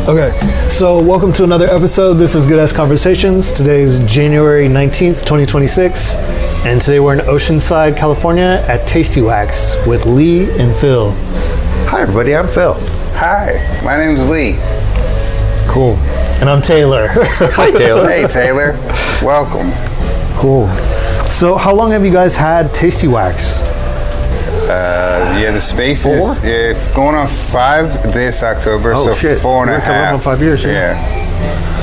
Okay, so welcome to another episode. This is Good Ass Conversations. Today is January 19th, 2026, and today we're in Oceanside, California at Tasty Wax with Lee and Phil. Hi everybody, I'm Phil. Hi, my name's Lee. Cool. And I'm Taylor. Hi Taylor. Hey Taylor, welcome. Cool. So how long have you guys had Tasty Wax? The space is going on 5 this October, Oh, so shit. 4 and a We're coming up half. on 5 years, Yeah,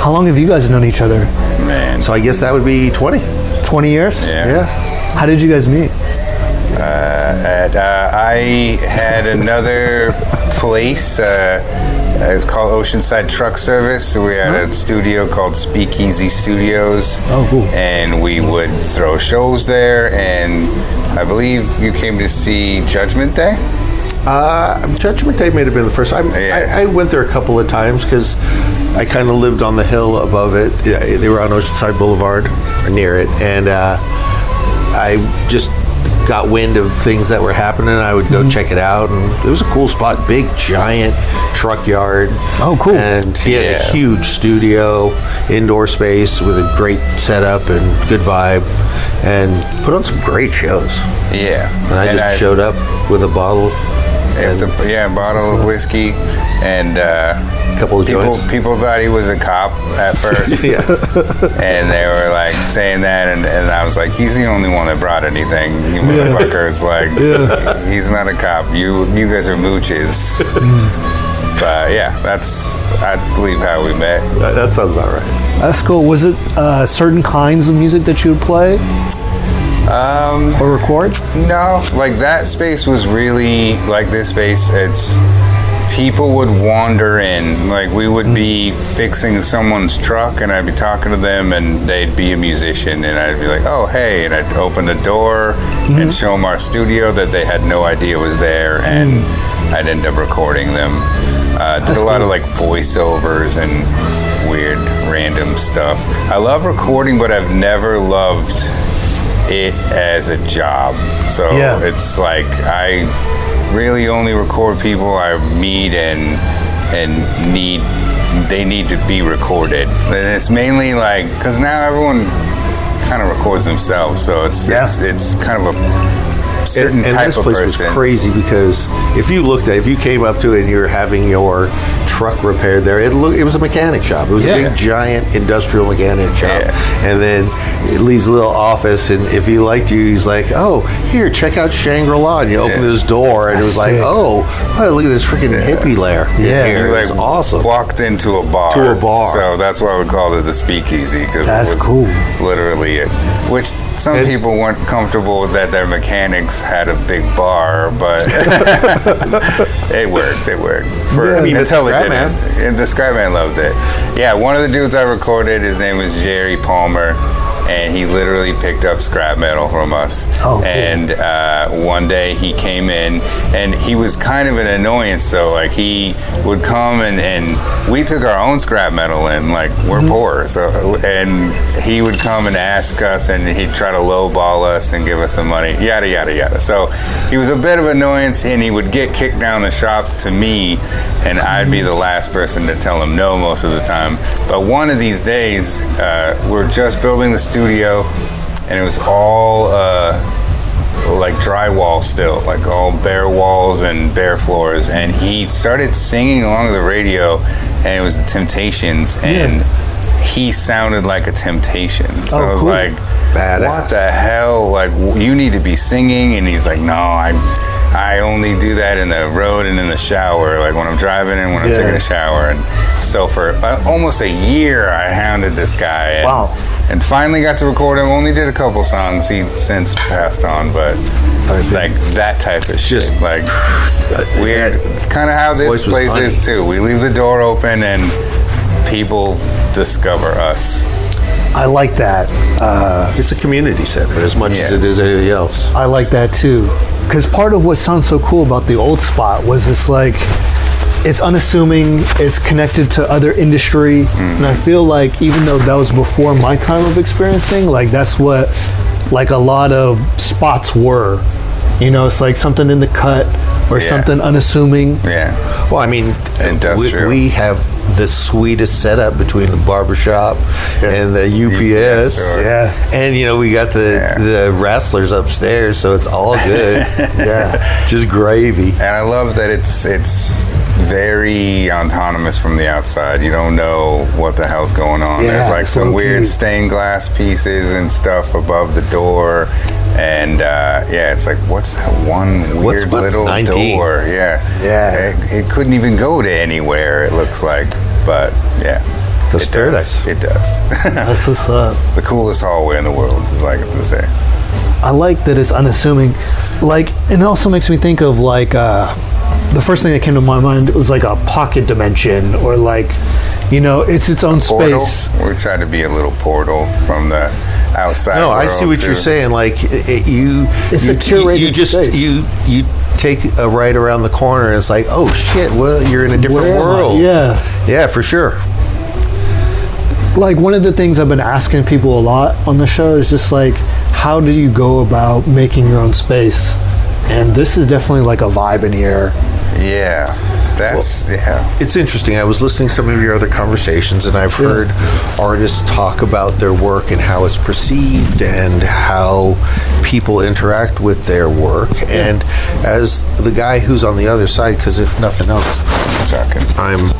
How long have you guys known each other? man. So I guess that would be 20. 20 years? Yeah. How did you guys meet? I had another place. It's called Oceanside Truck Service. So we had a studio called Speakeasy Studios. Oh, cool. And we would throw shows there. And I believe you came to see Judgment Day. Judgment Day may have been the first time. Yeah. I went there a couple of times because I kind of lived on the hill above it. Yeah, they were on Oceanside Boulevard, or near it, and I just got wind of things that were happening. I would go check it out, and it was a cool spot. Big, giant truck yard. Oh, cool. And he had a huge studio, indoor space with a great setup and good vibe, and put on some great shows. Yeah. And I just showed up with a bottle. It's a bottle of whiskey, and A couple of joints. people thought he was a cop at first, Yeah. and they were like saying that, and I was like, he's the only one that brought anything, you motherfuckers. Like, he's not a cop. You guys are mooches. But yeah, that's I believe how we met. That sounds about right. That's cool. Was it certain kinds of music that you would play? Or record? No, like that space was really like this space. It's people would wander in. Like we would be fixing someone's truck, and I'd be talking to them, and they'd be a musician, and I'd be like, "Oh, hey!" and I'd open the door and show them our studio that they had no idea was there, and I'd end up recording them. Did a lot of like voiceovers and weird random stuff. I love recording, but I've never loved it as a job. So it's like I really only record people I meet and they need to be recorded. And it's mainly like because now everyone kind of records themselves, so it's kind of a certain and type this of place person. was crazy because if you came up to it and you were having your truck repaired there, it was a mechanic shop. It was a big giant industrial mechanic shop. And then Lee's little office, and if he liked you, he's like, "Oh, here, check out Shangri-La," and you open his door, and it was like, "Oh, look at this freaking hippie lair." Yeah. You it was awesome. Walked into a bar. To a bar. So that's why we called it the Speakeasy, because it was cool. literally it. Which some people weren't comfortable with that their mechanics had a big bar, but it worked. It worked. Until it didn't. And the Scrapman loved it. Yeah, one of the dudes I recorded, his name was Jerry Palmer, and he literally picked up scrap metal from us. Oh, cool. And one day he came in, and he was kind of an annoyance. So like he would come and we took our own scrap metal in, like we're poor. So and he would come and ask us, and he'd try to lowball us and give us some money, yada yada yada. So he was a bit of an annoyance, and he would get kicked down the shop to me, and I'd be the last person to tell him no most of the time. But one of these days, we're just building the studio, and it was all like drywall still, like all bare walls and bare floors, and he started singing along the radio, and it was the Temptations, and he sounded like a Temptation. So I was like, Badass. what the hell, like you need to be singing. And he's like, no, I only do that in the road and in the shower, like when I'm driving and when I'm taking a shower. And so for almost a year, I hounded this guy. And finally got to record him. Only did a couple songs. He since passed on, but like that type of shit. Just like weird. It's kind of how this place is too. We leave the door open and people discover us. I like that. It's a community center as much as it is anything else. I like that too. Because part of what sounds so cool about the old spot was it's like, it's unassuming, it's connected to other industry, and I feel like even though that was before my time of experiencing, like that's what like a lot of spots were. You know, it's like something in the cut or Yeah. something unassuming. Yeah. Well, I mean, Industrial. we have the sweetest setup between the barbershop and the UPS. store. Yeah. And, you know, we got the wrestlers upstairs, so it's all good. Yeah. Just gravy. And I love that it's very autonomous from the outside. You don't know what the hell's going on. Yeah, There's like it's some low-key. weird stained glass pieces and stuff above the door. And yeah, it's like, what's that one weird What's little 19? door? Yeah. Yeah. It couldn't even go to anywhere, it looks like. But yeah. Goes It paradise. does. It does. That's what's up. The coolest hallway in the world, as I like to say. I like that it's unassuming. Like, and it also makes me think of like the first thing that came to my mind was like a pocket dimension, or like, you know, it's its own Portal. space. We try to be a little portal from the outside. No, I world see what too. you're saying. Like It's you a curated you just space. you take a right around the corner, and it's like, oh shit, well, you're in a different Where am I? world. Yeah. For sure. Like, one of the things I've been asking people a lot on the show is just like, how do you go about making your own space? And this is definitely like a vibe in here. Yeah, that's It's interesting. I was listening to some of your other conversations, and I've heard artists talk about their work and how it's perceived and how people interact with their work. And as the guy who's on the other side, because if nothing else, talking. I'm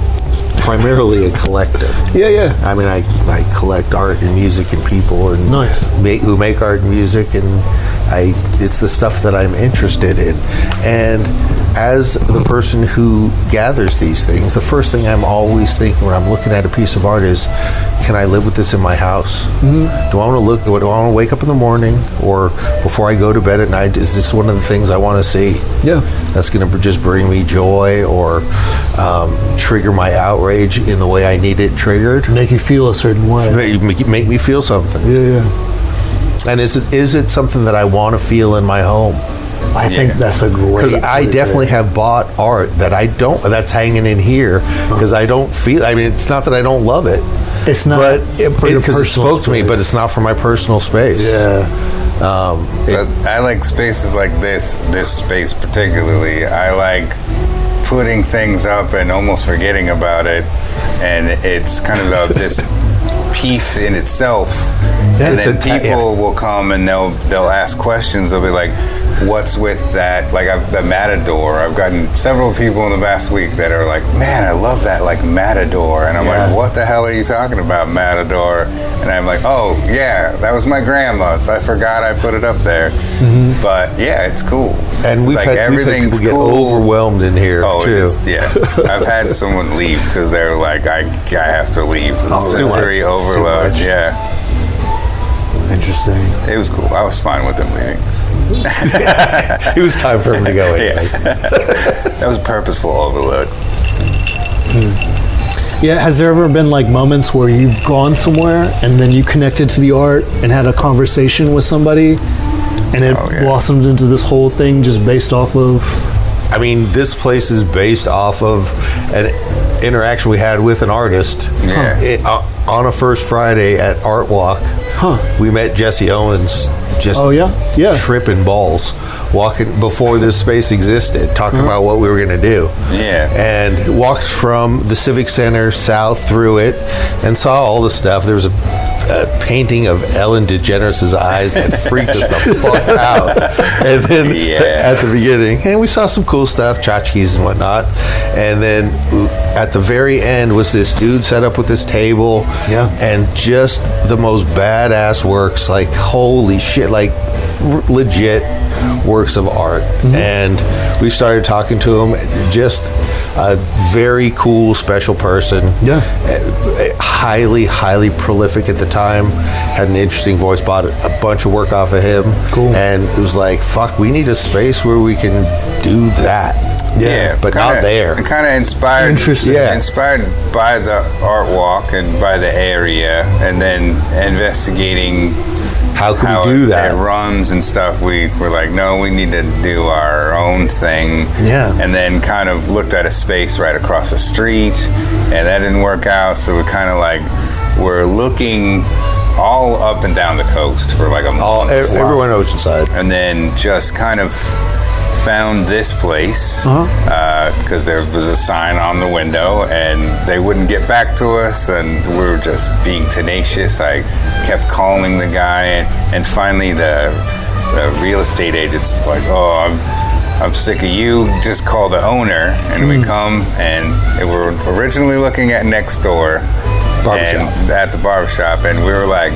primarily a collector. Yeah. I mean, I collect art and music and people and Nice. who make art and music, and it's the stuff that I'm interested in. And as the person who gathers these things, the first thing I'm always thinking when I'm looking at a piece of art is, can I live with this in my house? Do I want to wake up in the morning, or before I go to bed at night, is this one of the things I want to see? Yeah. That's going to just bring me joy, or trigger my outrage in the way I need it triggered. Make you feel a certain way. Make me feel something. Yeah. And is it something that I want to feel in my home? I think that's a great. Because I way to definitely say it. have bought art that I don't. That's hanging in here because I don't feel. I mean, it's not that I don't love it. It's not but for your because it personal spoke to me, space. but it's not for my personal space. Yeah. But I like spaces like this space particularly. I like putting things up and almost forgetting about it, and it's kind of this piece in itself. And it's then a people will come and they'll ask questions. They'll be like, what's with that? Like the Matador. I've gotten several people in the past week that are like, man, I love that, like Matador. And I'm like, what the hell are you talking about, Matador? And I'm like, oh yeah, that was my grandma's. I forgot I put it up there. But yeah, it's cool. And we've like had people everything's get cool. overwhelmed in here Oh, too. it is, yeah. I've had someone leave because they're like, I have to leave. The Oh, too sensory much. overload. Too much. Yeah, Interesting. it was cool. I was fine with them leaving. It was time for him to go anyway. That was purposeful overload. Yeah, has there ever been like moments where you've gone somewhere and then you connected to the art and had a conversation with somebody and it blossomed into this whole thing just based off of? I mean, this place is based off of an interaction we had with an artist. Yeah. On a First Friday at Art Walk, we met Jesse Owens just tripping balls, walking before this space existed, talking about what we were going to do. Yeah. And walked from the Civic Center south through it and saw all the stuff. There was a painting of Ellen DeGeneres' eyes that freaked us the fuck out. And then at the beginning, and we saw some cool stuff, tchotchkes and whatnot. And then at the very end was this dude set up with this table and just the most badass works, like holy shit, like legit works of art. And we started talking to him, just a very cool, special person. Highly prolific at the time. Had an interesting voice. Bought a bunch of work off of him. Cool. And it was like, fuck, we need a space where we can do that. But not there. Kind of inspired. Interesting. Inspired by the art walk and by the area, and then investigating how can we do that? It runs and stuff. We were like, no, we need to do our own thing. And then kind of looked at a space right across the street, and that didn't work out. So we kind of like were looking all up and down the coast for like a month. Everyone Oceanside. And then just kind of found this place because there was a sign on the window and they wouldn't get back to us, and we were just being tenacious. I kept calling the guy, and finally the real estate agent's like, oh, I'm sick of you, just call the owner. And we come, and we were originally looking at next door at the barbershop, and we were like,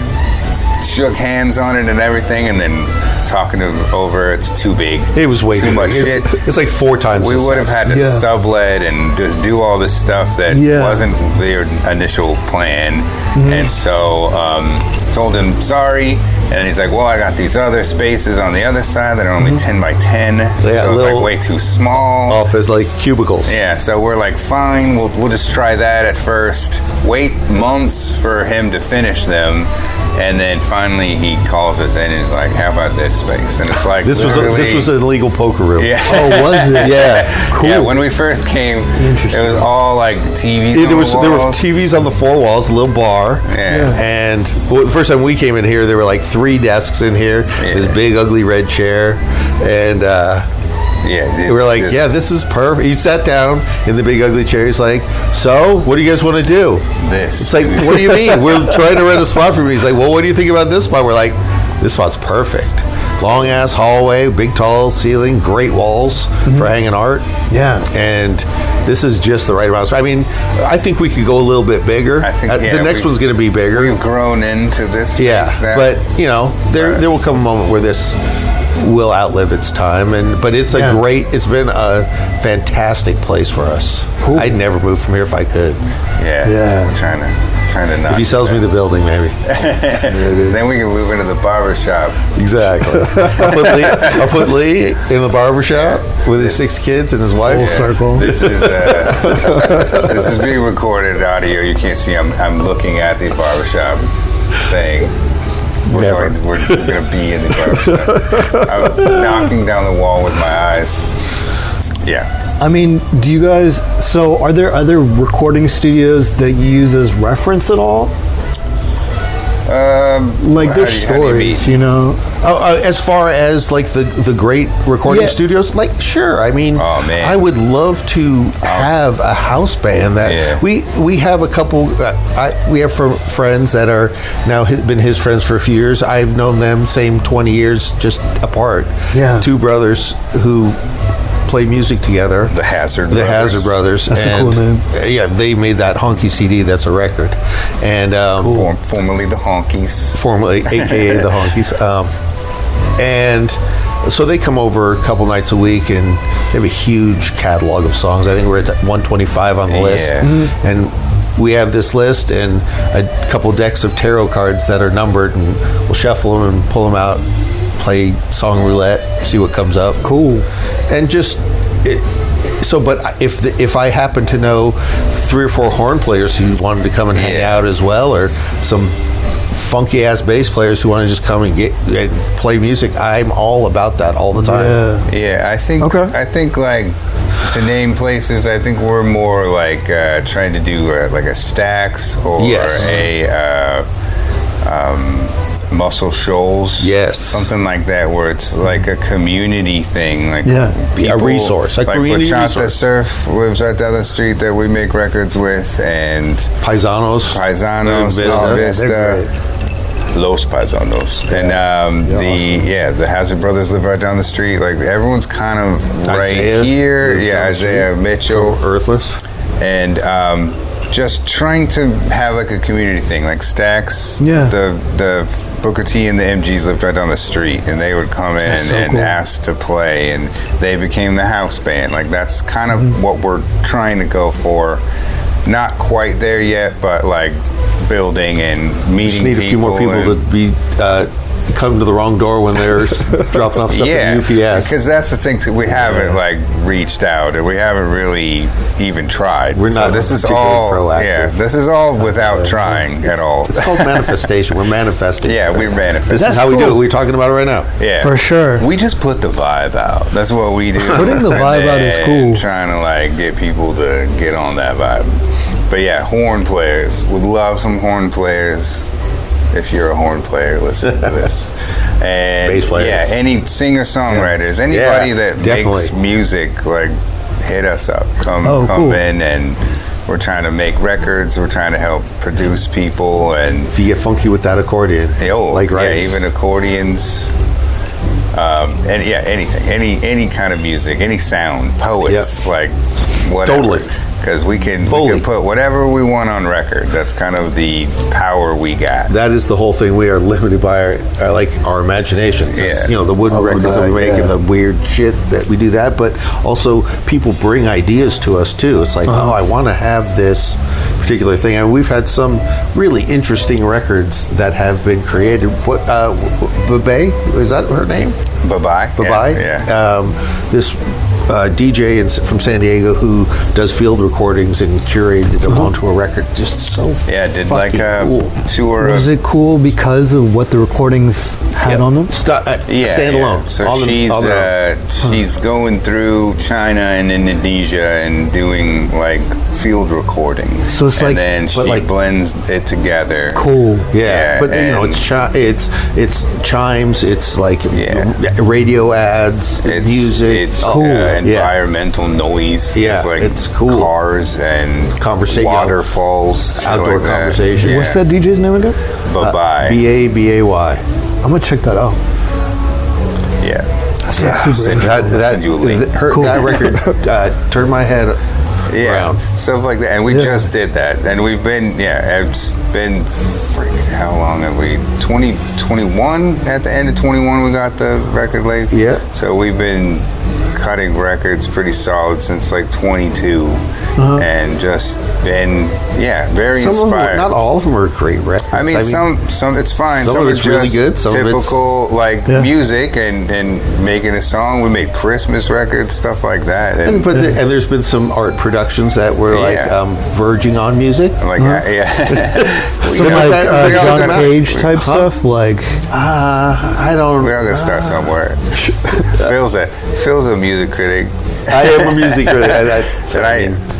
shook hands on it and everything, and then talking it over, it's too big. It was way too much shit. It's like 4 times. We would have had to sublet and just do all this stuff that wasn't their initial plan. And so told him sorry, and he's like, well, I got these other spaces on the other side that are only 10 by 10, so it's like way too small. Office, like cubicles. Yeah, so we're like, fine, we'll just try that at first. Wait months for him to finish them. And then finally he calls us in and he's like, how about this space? And it's like, this was an illegal poker room. Yeah. Oh, was it? Yeah. Cool. Yeah, when we first came, it was all like TVs There were walls. TVs on the 4 walls, a little bar. Yeah. And the first time we came in here, there were like 3 desks in here, this big ugly red chair. And we were like, this is perfect. He sat down in the big ugly chair. He's like, so what do you guys want to do? This. It's like, what do you mean? We're trying to rent a spot for me. He's like, well, what do you think about this spot? We're like, this spot's perfect. Long ass hallway, big tall ceiling, great walls for hanging art. Yeah. And this is just the right amount. I mean, I think we could go a little bit bigger. I think the next one's going to be bigger. We've grown into this. Yeah, but you know, there will come a moment where this will outlive its time, but it's it's been a fantastic place for us. Cool. I'd never move from here if I could. Yeah. I'm trying to not. If he sells me the building, maybe. Then we can move into the barber shop. Exactly. I'll put Lee in the barber shop with his 6 kids and his wife. Full circle. This is being recorded audio. You can't see. I'm looking at the barber shop, saying we're going to be in the barber shop. I'm knocking down the wall with my eyes. Yeah. I mean, do you guys, so are there other recording studios that you use as reference at all? Like their stories, you know? As far as like the great recording studios, like sure. I mean, I would love to have a house band that we have a couple. We have friends that are now been his friends for a few years. I've known them same 20 years just apart. Yeah, 2 brothers who play music together. The Hazard Brothers. That's a cool name. Yeah, they made that Honky CD. That's a record. And formerly the Honkies. Formerly, AKA the Honkies. And so they come over a couple nights a week, and they have a huge catalog of songs. I think we're at 125 on the list. And we have this list and a couple decks of tarot cards that are numbered, and we'll shuffle them and pull them out, play song roulette, see what comes up. Cool. And just but if I happen to know 3 or 4 horn players who wanted to come and hang out as well, or some funky ass bass players who want to just come and play music, I'm all about that all the time. Yeah, I think like, to name places, I think we're more like trying to do like a Stax or a Muscle Shoals, something like that, where it's like a community thing, like a resource, like Bachata Surf lives right down the street that we make records with, and Paisanos, La Vista, Los Paisanos, and the Hazard Brothers live right down the street. Like everyone's kind of right here. Isaiah Mitchell, Earthless, and just trying to have like a community thing, like Stax. The Booker T and the MGs lived right down the street, and they would come in and ask to play, and they became the house band. Like that's kind of what we're trying to go for. Not quite there yet, but like building and meeting just need people. A few more people to be come to the wrong door when they're dropping off stuff at UPS. Because that's the thing too, we haven't like reached out, and we haven't really even tried. We're not. This is all proactive. This is all without trying at all. It's called manifestation. We're manifesting. We're manifesting. This is how we do it. We're talking about it right now. Yeah, for sure. We just put the vibe out. That's what we do. Putting the vibe out is cool. Trying to like get people to get on that vibe. But yeah, horn players. Would love some horn players. if you're a horn player, listen to this. And Bass players. yeah, any singer-songwriters, anybody that makes music, like, hit us up. Come cool. in, and we're trying to make records. We're trying to help produce people, and If you get funky with that accordion, like Rice. even accordions. And yeah, anything, any kind of music, any sound, poets, like whatever. Totally. Because we can put whatever we want on record. That's kind of the power we got. That is the whole thing. We are limited by our imaginations. It's, the wooden records that we make and the weird shit that we do that. But also, people bring ideas to us too. It's like, I want to have this particular thing. And we've had some really interesting records that have been created. What Babe, is that her name? Bye-bye. Bye-bye. Yeah. This DJ from San Diego who does field recordings and curated them onto a record. Just so did like a cool. tour. Was it cool because of what the recordings had on them? Standalone. So she's going through China and Indonesia and doing like field recordings. So it's and then she blends it together. Cool. Yeah, but it's chimes. It's like radio ads, music. It's cool. Environmental noise. Yeah, like it's cool. Cars and conversation, waterfalls, outdoor like conversation. What's that DJ's name again? Bye-bye. BABAY. I'm gonna check that out. Yeah. Send you a link. That record turned my head around. Stuff like that. And we just did that. And we've been, it's been, how long have we? 2021? At the end of 21, we got the record label. Yeah. So we've been cutting records pretty solid since like 22. And just been, very inspired. Not all of them are great records. I mean, some it's fine. Some of it's really good. Some typical music and making a song. We made Christmas records, stuff like that. And there's been some art productions that were verging on music. Some John Cage type stuff. Like I don't. We all gotta start somewhere. Phil's a music critic. I am a music critic.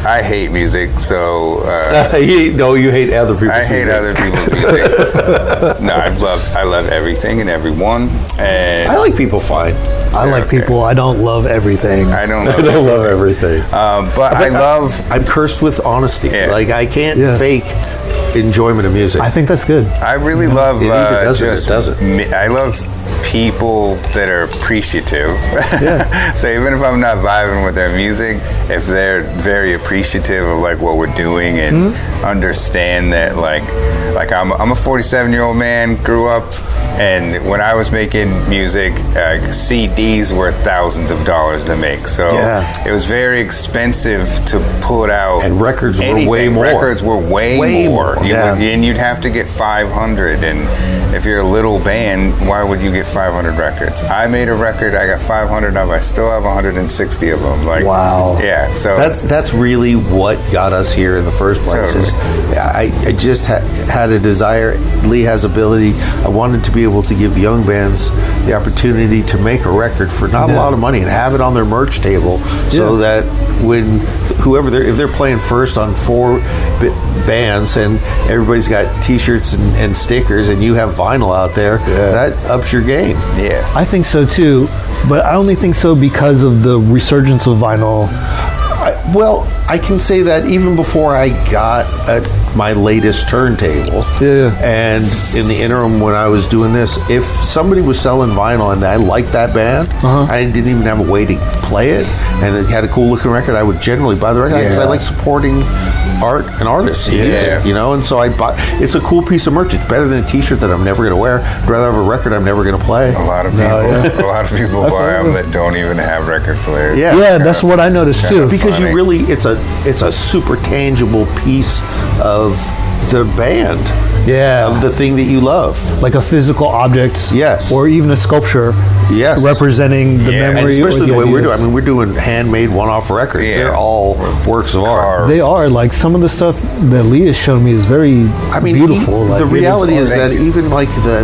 I hate music, so you hate other people's I hate music. other people's music. No, I love everything and everyone. And I like People Fine. I like people. I don't love everything. I don't love everything. But I'm cursed with honesty. Yeah. Like I can't fake enjoyment of music. I think that's good. I really love it either does or it doesn't. I love people that are appreciative. So even if I'm not vibing with their music, if they're very appreciative of like what we're doing and understand that like I'm a 47-year-old man, grew up, and when I was making music, CDs were thousands of dollars to make. So it was very expensive to put out. And records anything. were way more. Records were way more. And you'd have to get 500. And if you're a little band, why would you get 500 records? I made a record. I got 500 of. I still have 160 of them. Like, wow. Yeah. So that's really what got us here in the first place. I just had a desire. Lee has ability. I wanted to be able to give young bands the opportunity to make a record for not a lot of money and have it on their merch table, so that when if they're playing first on 4 bands and everybody's got T-shirts and stickers and you have vinyl out there, that ups your game. Yeah, I think so too, but I only think so because of the resurgence of vinyl. I can say that even before I got my latest turntable. And in the interim when I was doing this, if somebody was selling vinyl and I liked that band, I didn't even have a way to play it, and it had a cool looking record, I would generally buy the record because I like supporting art and artists and music, and so I bought. It's a cool piece of merch. It's better than a T-shirt that I'm never going to wear. I'd rather have a record I'm never going to play. A lot of people buy them that don't even have record players. Yeah, that's what I noticed too. Because you really, it's a super tangible piece of the band. Of the thing that you love. Like a physical object. Yes. Or even a sculpture. Yes. Representing the memory. And especially the way we're doing. I mean, we're doing handmade one-off records. They're all works of art. They are. Like some of the stuff that Lee has shown me is very beautiful. The reality is that even like the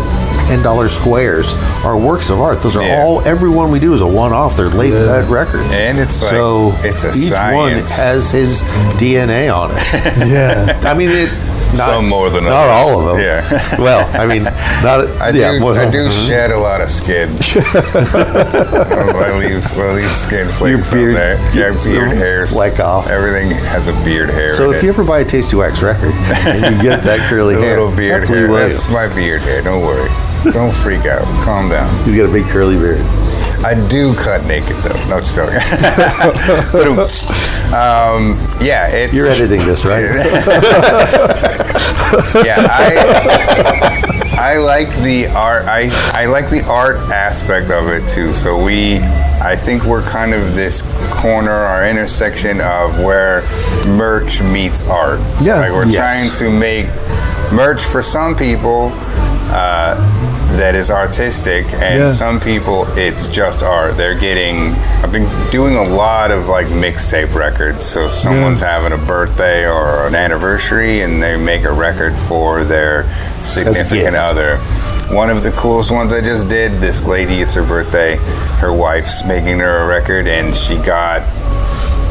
$10 squares are works of art. Those are all, every one we do is a one-off. They're late cut records. And it's so it's a each science. one has his DNA on it. I mean, Some more than not others. all of them. Yeah. Well, I mean, not. I do shed a lot of skin. I leave skin flakes beard, on there. Yeah, beard hairs. flake off. Everything has a beard hair. So in if it. you ever buy a Tasty Wax record and you get that curly The hair, little beard that's Lee hair. Williams. That's my beard hair. Don't worry. Don't freak out. Calm down. He's got a big curly beard. I do cut naked though. No, just joking. Yeah, it's. You're editing this, right? Yeah, I like the art. I like the art aspect of it too. So I think we're kind of this corner or intersection of where merch meets art. Yeah. Like we're trying to make merch for some people that is artistic, and some people it's just art. I've been doing a lot of like mixtape records. So someone's having a birthday or an anniversary, and they make a record for their significant other. One of the coolest ones I just did, this lady, it's her birthday, her wife's making her a record, and she got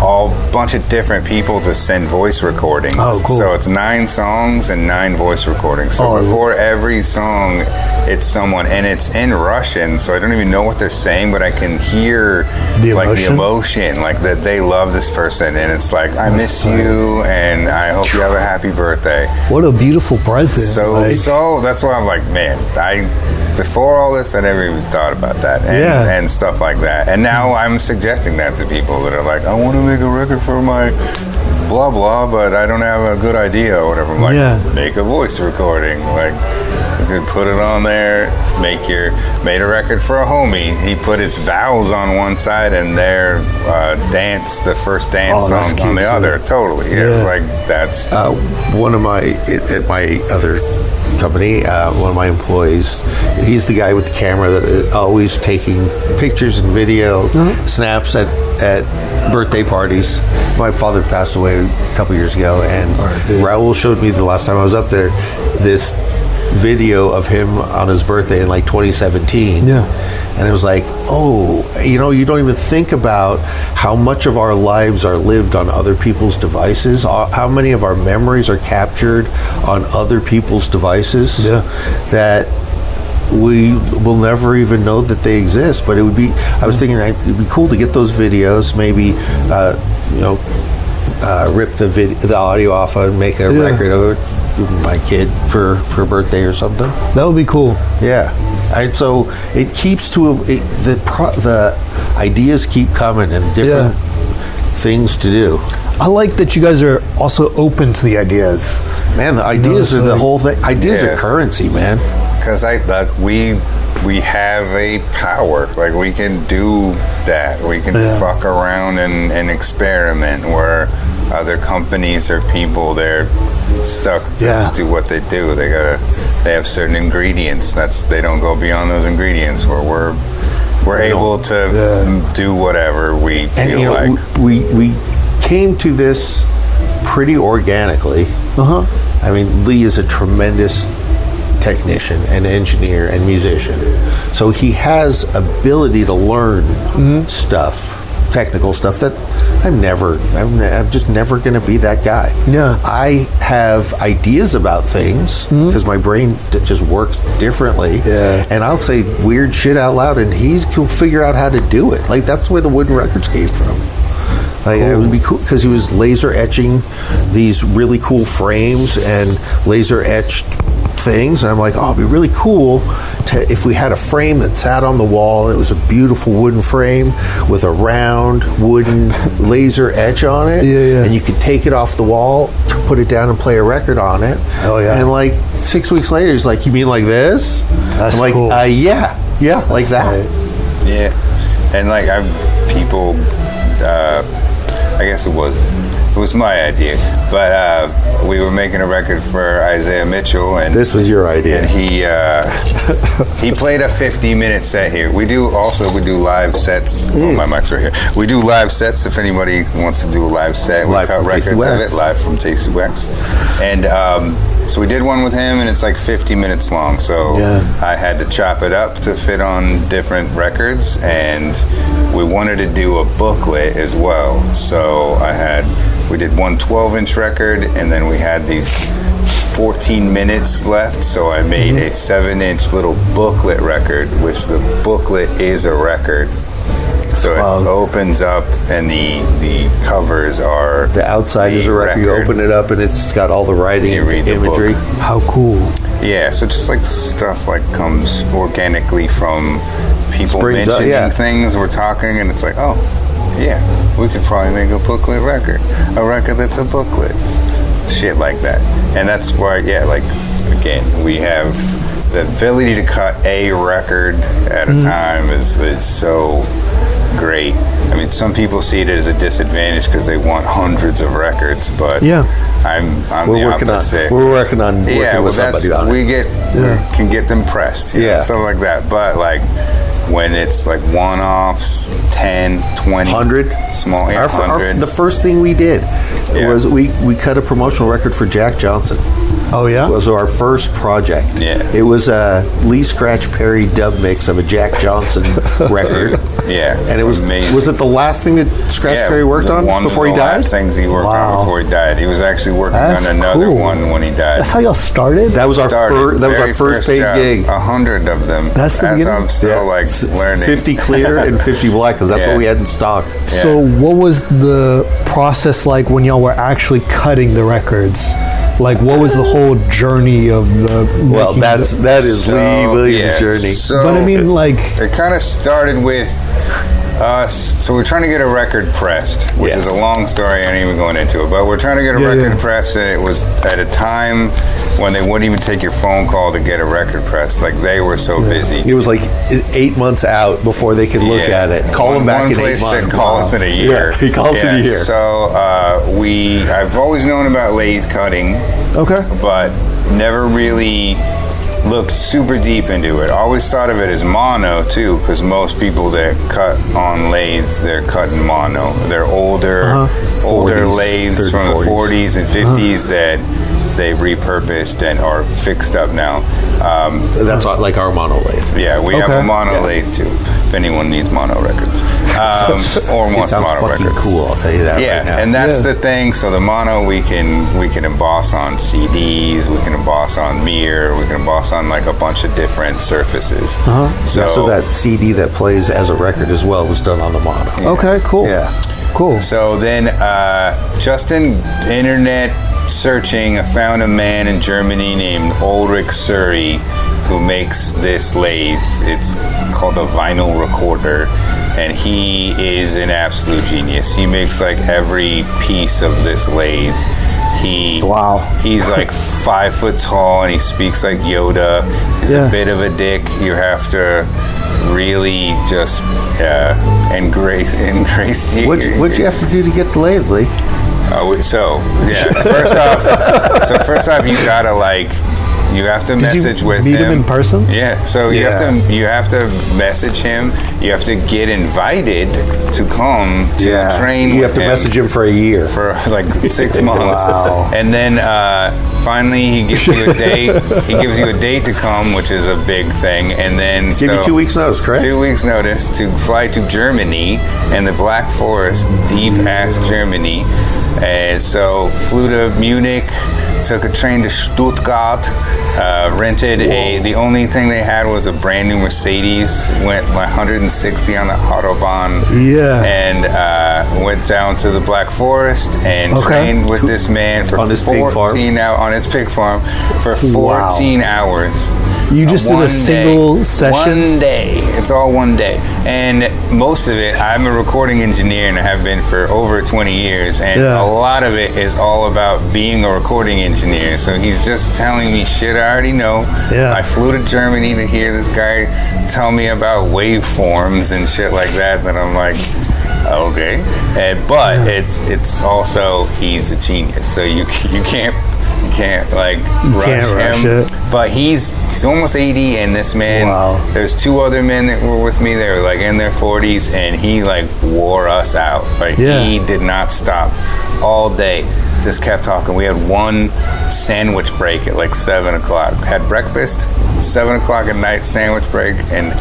a bunch of different people to send voice recordings. Oh, cool. So it's 9 songs and 9 voice recordings. So before every song, it's someone, and it's in Russian, so I don't even know what they're saying, but I can hear the emotion, like that they love this person, and it's like, I miss you, and I hope you have a happy birthday. What a beautiful present. So that's why I'm like, man, before all this, I never even thought about that and stuff like that. And now I'm suggesting that to people that are like, I want to make a record for my blah blah, but I don't have a good idea or whatever. I'm like, make a voice recording. Like, you could put it on there. Made a record for a homie. He put his vows on one side and their the first dance song on the other. Totally. Yeah. Like that's one of my at my other company, one of my employees, he's the guy with the camera that is always taking pictures and video snaps at birthday parties. My father passed away a couple years ago, and Raul showed me the last time I was up there this video of him on his birthday in like 2017. And it was like, you don't even think about how much of our lives are lived on other people's devices, how many of our memories are captured on other people's devices that we will never even know that they exist. But I was thinking it'd be cool to get those videos, maybe rip the audio off and make a record of it. My kid for her birthday or something. That would be cool. Yeah. And so it keeps the ideas keep coming and different things to do. I like that you guys are also open to the ideas. Man, the ideas are the whole thing. Ideas are currency, man. Because we have a power. Like, we can do that. We can fuck around and experiment, where other companies or people, they're stuck to do what they do. They have certain ingredients. They don't go beyond those ingredients, where we're able to do whatever we feel like. We came to this pretty organically. I mean, Lee is a tremendous technician and engineer and musician, so he has ability to learn technical stuff that I'm just never going to be that guy. I have ideas about things because my brain just works differently, and I'll say weird shit out loud, and he'll figure out how to do it. Like, that's where the wooden records came from. Like, it would be cool because he was laser etching these really cool frames and laser etched things, and I'm like, it'd be really cool if we had a frame that sat on the wall, and it was a beautiful wooden frame with a round wooden laser etch on it, and you could take it off the wall, put it down, and play a record on it. And like 6 weeks later, he's like, you mean like this? That's I'm like, cool. Yeah, like that. And like people, I guess it was my idea, but we were making a record for Isaiah Mitchell, and this was your idea. And he played a 50-minute set here. We do live sets. Oh, my mic's right here. We do live sets if anybody wants to do a live set. We cut records of it live from Tasty Wax, and so we did one with him, and it's like 50 minutes long. So I had to chop it up to fit on different records, and we wanted to do a booklet as well. So we did one 12-inch record, and then we had these 14 minutes left, so I made a 7-inch little booklet record, which the booklet is a record. So it opens up, and the covers are The outside is a record. You open it up, and it's got all the writing You and read the imagery. book. How cool. Yeah, so just like stuff like comes organically from people Springs up, mentioning things, we're talking, and it's like, oh, yeah, we could probably make a booklet record. A record that's a booklet. Shit like that. And that's why, like, again, we have the ability to cut a record at a time is so great. I mean, some people see it as a disadvantage because they want hundreds of records, but I'm the opposite. We're working on working with somebody on it. We can get them pressed, stuff like that. But like when it's like one-offs, 10, 20, 100 small, 100. The first thing we did was we cut a promotional record for Jack Johnson. Oh yeah, It was our first project. Yeah. It was a Lee Scratch Perry dub mix of a Jack Johnson record. Yeah, And it was amazing. Was it the last thing that Scratch Perry worked on before he One of the died? last things he worked on before he died. He was actually working That's on another cool. one when he died. that's how y'all started. That was our Very first paid job. gig. 100 of them. That's the As beginning? I'm still like learning. 50 clear and 50 black because that's Yeah. what we had in stock. So what was the process like when y'all were actually cutting the records? Like, what was the whole journey of the? Well, making that is So, Lee Williams' journey. So But I mean, like, it kind of started with us. So we're trying to get a record pressed, which Yes. is a long story. I ain't even going into it. But we're trying to get a record pressed, and it was at a time when they wouldn't even take your phone call to get a record pressed. Like they were so busy. It was like 8 months out before they could look at it. Call him back One in 8 place months. said call us in a year. Yeah, he calls in a year. So I've always known about lathe cutting, okay, but never really looked super deep into it. Always thought of it as mono too, because most people that cut on lathes, they're cutting mono. They're older 40s, lathes 30s, from the 40s. 40s and 50s that they've repurposed and are fixed up now. That's like our mono lathe. Yeah, we have a Okay. mono lathe too. If anyone needs mono records or It wants sounds mono fucking records, cool. I'll tell you that yeah, right now. and that's the thing. So the mono we can emboss on CDs, we can emboss on mirror, we can emboss on like a bunch of different surfaces. So that CD that plays as a record as well was done on the mono. okay, cool, Yeah. cool. So then, just in internet searching, I found a man in Germany named Ulrich Suri who makes this lathe. It's called a vinyl recorder, and he is an absolute genius. He makes like every piece of this lathe. He's like 5 foot tall, and he speaks like Yoda. He's a bit of a dick. You have to really just ingratiate. What'd you have to do to get the lathe, Lee? First off, you have to message with meet him him in person? Yeah, so you have to message him. You have to get invited to come to train. You with have to him message him for a year. for like 6 months. Wow. And then finally he gives you a date. He gives you a date to come, which is a big thing. And then Give you 2 weeks notice, correct? 2 weeks notice to fly to Germany and the Black Forest, deep ass Germany. And so flew to Munich, took a train to Stuttgart, rented the only thing they had was a brand new Mercedes, went 160 on the Autobahn, and went down to the Black Forest and trained with this man for on his pig farm. on his pig farm for 14 hours. You just did a single session? One day. It's all one day. And most of it, I'm a recording engineer and I have been for over 20 years. And a lot of it is all about being a recording engineer. So he's just telling me shit I already know. Yeah. I flew to Germany to hear this guy tell me about waveforms and shit like that. And I'm like, okay. But it's also, he's a genius. So you can't rush him. But he's almost 80, and this man, there's 2 other men that were with me. They were like in their 40s, and he like wore us out. Like he did not stop all day. Just kept talking. We had one sandwich break at like 7 o'clock. Had breakfast, 7 o'clock at night, sandwich break, and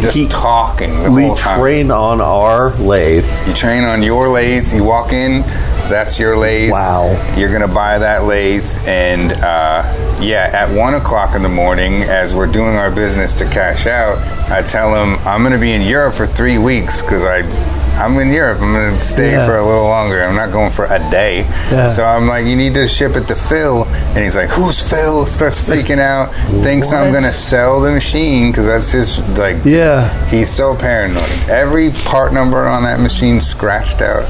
just talking the whole time. We train on our lathe. You train on your lathe. You walk in, That's your lathe. Wow. You're gonna buy that lathe, and at 1 o'clock in the morning, as we're doing our business to cash out, I tell him I'm gonna be in Europe for 3 weeks because I'm in Europe. I'm going to stay for a little longer. I'm not going for a day. Yeah. So I'm like, you need to ship it to Phil. And he's like, who's Phil? Starts freaking out. Thinks I'm going to sell the machine because that's his, like, he's so paranoid. Every part number on that machine scratched out.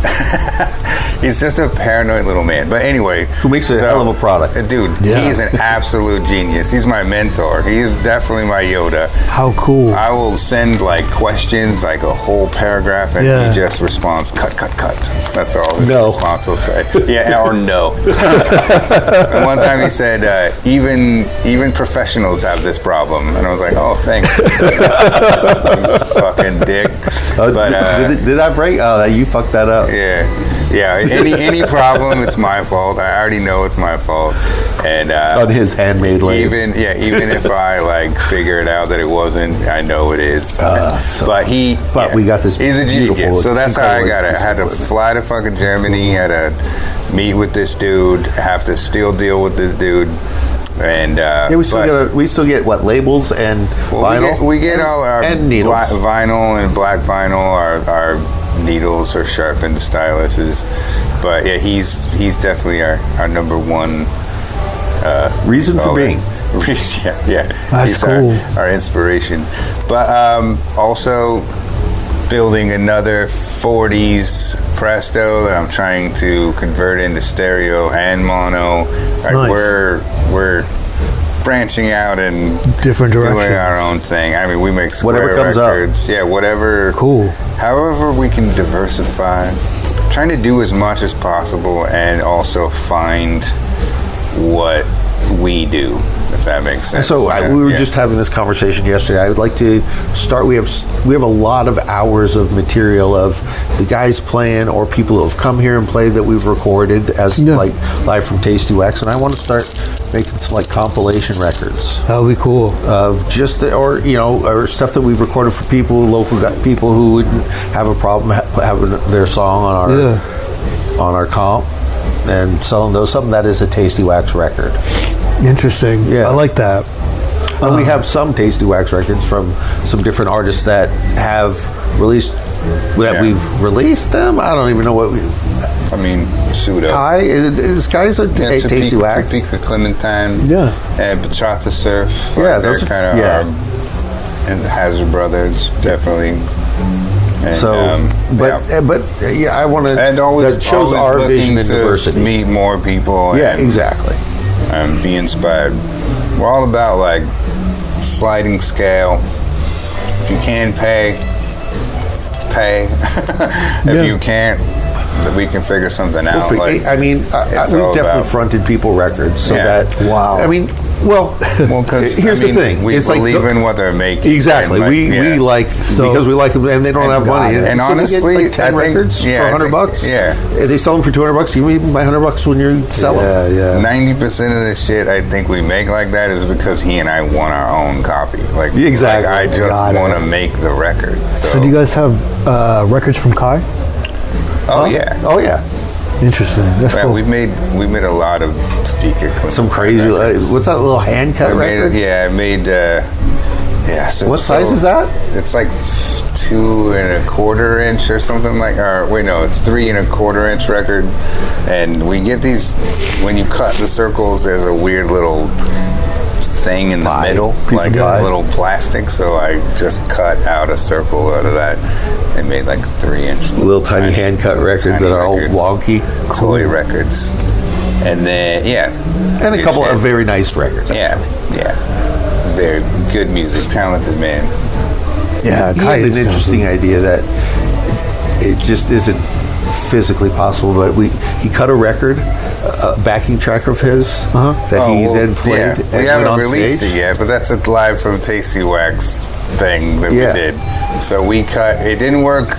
He's just a paranoid little man. But anyway. Who makes a hell of a product. Dude, he's an absolute genius. He's my mentor. He's definitely my Yoda. How cool. I will send, like, questions, like a whole paragraph, and he just responds, cut. That's all his response will say. Yeah, or no. And one time he said, even professionals have this problem. And I was like, oh, thanks. Fucking dick. But did I break? Oh, you fucked that up. Yeah. Any problem, it's my fault. I already know it's my fault. And on his handmade lathe. Even if I like figure it out that it wasn't, I know it is. But we got this. He's a genius. So that's how I got it. I had to fly to fucking Germany. Had to meet with this dude. Have to still deal with this dude. And we still get what, labels and vinyl. We get all our vinyl and black vinyl. Our needles are sharpened styluses. But yeah, he's definitely our number one reason for being. That's he's cool. our inspiration. But also building another 40s Presto that I'm trying to convert into stereo and mono. Like nice. We're branching out and different directions, doing our own thing. I mean, we make square whatever comes records. up. Yeah, whatever. Cool. However we can diversify, trying to do as much as possible and also find what we do, if that makes sense. So we were just having this conversation yesterday. I would like to start. We have a lot of hours of material of the guys playing or people who have come here and played that we've recorded as like live from Tasty Wax, and I want to start making some like compilation records. That would be cool. Or stuff that we've recorded for local people who wouldn't have a problem having their song on our comp, and selling those. Something that is a Tasty Wax record. Interesting. Yeah, I like that. And we have some Tasty Wax records from some different artists that have released. We've released them. I don't even know what we. I mean, pseudo. Sky's a Tasty Wax. Topeka Clementine. Yeah. And Bachata Surf. Yeah, they're kind of and the Hazard Brothers, definitely. And, I want to. And always that shows our vision and diversity. Meet more people. Yeah, exactly. And be inspired. We're all about like sliding scale. If you can pay. If you can't, we can figure something out. We've definitely fronted people records so that. Wow. I mean, because here's the thing: we believe in what they're making. Exactly, we like because we like them, and they don't have money. And honestly, they get like 10 records for $100. Yeah, they sell them for $200. Give me my $100 when you sell them. Yeah. 90% of the shit I think we make like that is because he and I want our own copy. Like exactly, I just want to make the record. So do you guys have records from Kai? Oh yeah. Interesting. That's cool. We made a lot of Topeka. Some crazy. What's that little hand cut record? I made. What size is that? It's like 2 1/4 inch or something like. It's 3 1/4 inch record, and we get these. When you cut the circles, there's a weird little thing in the middle, like a little plastic. So I just cut out a circle out of that and made like 3 inch little tiny hand cut records that are all wonky, toy records, and then and a couple of very nice records. Yeah, very good music, talented man. Yeah, he had an interesting idea that it just isn't physically possible, but he cut a record, a backing track of his that he then played. Yeah. We haven't released it yet, but that's a live from Tasty Wax thing that we did. So we cut. It didn't work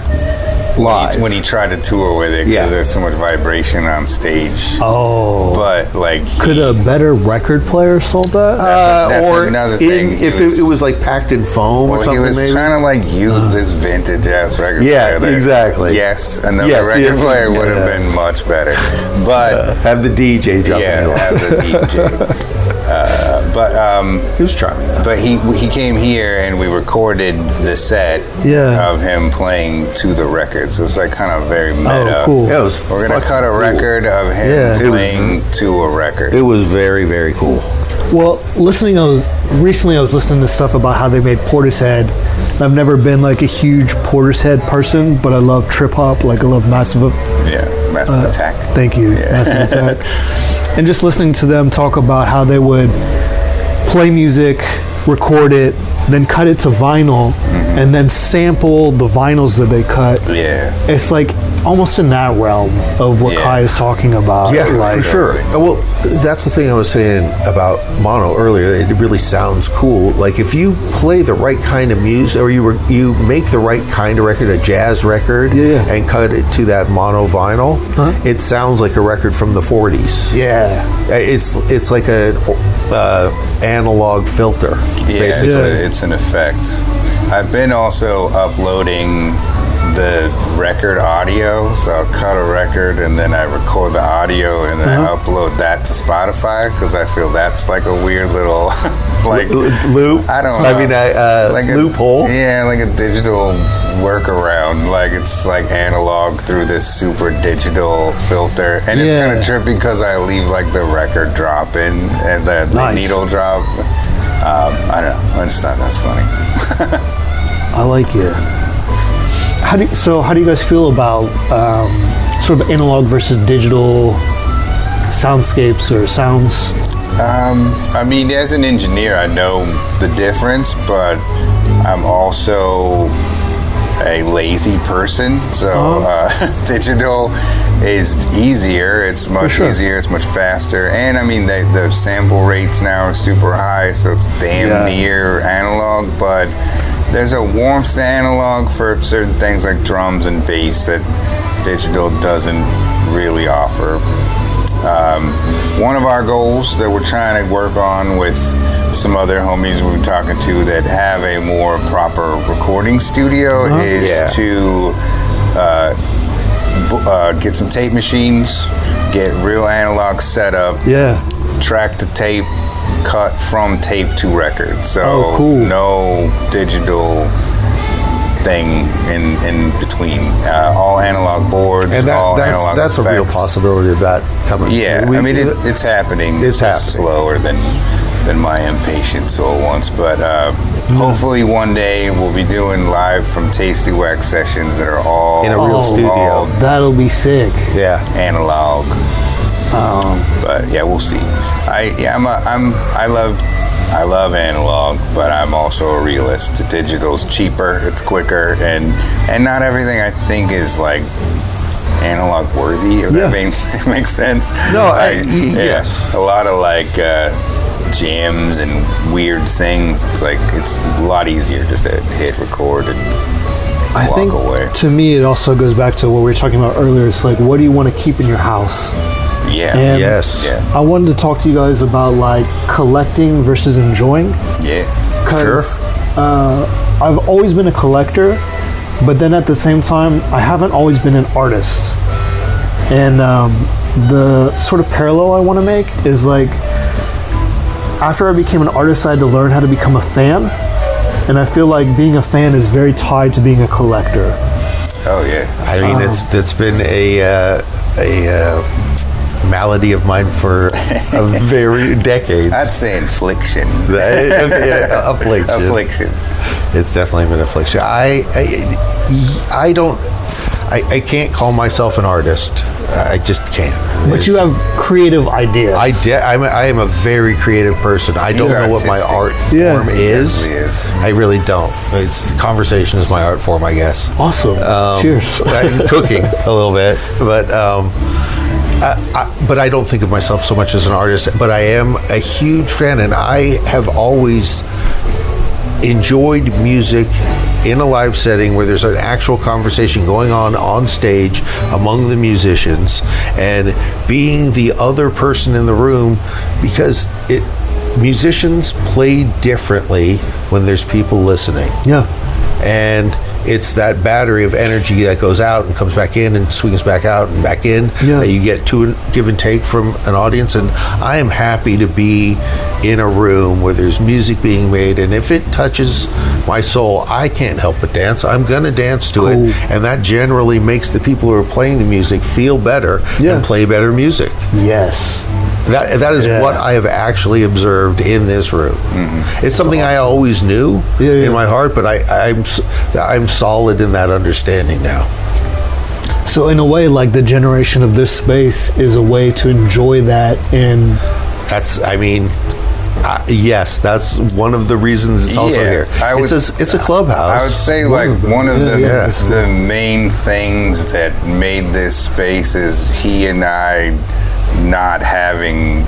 live. when he tried to tour with it because Yeah. there's so much vibration on stage. Oh. But like, Could a better record player sold that? that's or another thing. if it was like packed in foam or well, something, he was maybe. trying to like use this vintage ass record Yeah, player. That, exactly. Yes, another Yes, record yes, player would have yeah. been much better. But have the DJ jump yeah, in. have the DJ. He was charming. Though. But he came here and we recorded the set Yeah. of him playing to the record. So it's like kind of very meta. Oh, cool. Yeah, it was We're gonna fucking cut a cool. record of him Yeah. It was- playing to a record. It was very, very cool. Well, recently I was listening to stuff about how they made Portishead. I've never been like a huge Portishead person, but I love trip hop. Like I love Massive. Yeah, Massive Attack. Thank you, Massive Attack. And just listening to them talk about how they would play music, record it, then cut it to vinyl, and then sample the vinyls that they cut. Yeah. It's like almost in that realm of what Yeah. Kai is talking about. Yeah, like, for sure. Well, that's the thing I was saying about mono earlier. It really sounds cool. Like if you play the right kind of music, or you make the right kind of record, a jazz record, Yeah. and cut it to that mono vinyl, it sounds like a record from the 40s. Yeah. It's like a analog filter. Yeah, basically. it's an effect. I've been also uploading the record audio, so I'll cut a record and then I record the audio and then I upload that to Spotify because I feel that's like a weird little like Loop. I don't know. I mean, like loophole. Yeah, like a digital workaround. Like it's like analog through this super digital filter, and it's Yeah. kind of trippy because I leave like the record drop in and the Nice. needle drop. I don't know. I just thought that's funny. I like it. How do you guys feel about sort of analog versus digital soundscapes or sounds? I mean, as an engineer, I know the difference, but I'm also a lazy person. So digital is easier. It's much sure. easier. It's much faster. And I mean, the sample rates now are super high, so it's damn near analog. But there's a warmth to analog for certain things like drums and bass that digital doesn't really offer. One of our goals that we're trying to work on with some other homies we've been talking to that have a more proper recording studio is to get some tape machines, get real analog setup, track the tape, cut from tape to record. So cool. no digital thing in between. All analog boards, And all analog that's a real effects. possibility of that coming. Yeah, I mean it's happening. It's happening. Slower than my impatient soul wants, but hopefully one day we'll be doing live from Tasty Wax sessions that are all In a real studio. all That'll be sick. Yeah. analog. But yeah, we'll see. I love analog, but I'm also a realist. Digital's cheaper, it's quicker, and not everything I think is like analog worthy, if that makes sense. No, yes. A lot of like jams and weird things. It's like it's a lot easier just to hit record and I walk think away. to me it also goes back to what we were talking about earlier. It's like, what do you want to keep in your house? Yeah. And Yes. Yeah. I wanted to talk to you guys about like collecting versus enjoying. Yeah. 'Cause, I've always been a collector, but then at the same time, I haven't always been an artist. And the sort of parallel I want to make is like, after I became an artist, I had to learn how to become a fan. And I feel like being a fan is very tied to being a collector. Oh yeah. I mean, it's been a malady of mine for a very decades. I'd say infliction. Affliction. Affliction. It's definitely been affliction. I can't call myself an artist. I just can't. But you have creative ideas. I am a very creative person. I don't know what my art artistic. form is. Definitely is. I really don't. It's conversation is my art form, I guess. Awesome. Cheers. Cooking a little bit, but I don't think of myself so much as an artist. But I am a huge fan, and I have always enjoyed music in a live setting where there's an actual conversation going on stage among the musicians, and being the other person in the room, because musicians play differently when there's people listening. Yeah. And it's that battery of energy that goes out and comes back in and swings back out and back in that you get to give and take from an audience. And I am happy to be in a room where there's music being made, and if it touches my soul, I can't help but dance. I'm gonna dance to it, and that generally makes the people who are playing the music feel better and play better music. Yes. That is what I have actually observed in this room. Mm-hmm. It's something I always knew in my heart, but I'm solid in that understanding now. So in a way, like, the generation of this space is a way to enjoy that, and that's, I mean, yes, that's one of the reasons it's also here. It's a clubhouse. I would say, like, one of the main things that made this space is he and I not having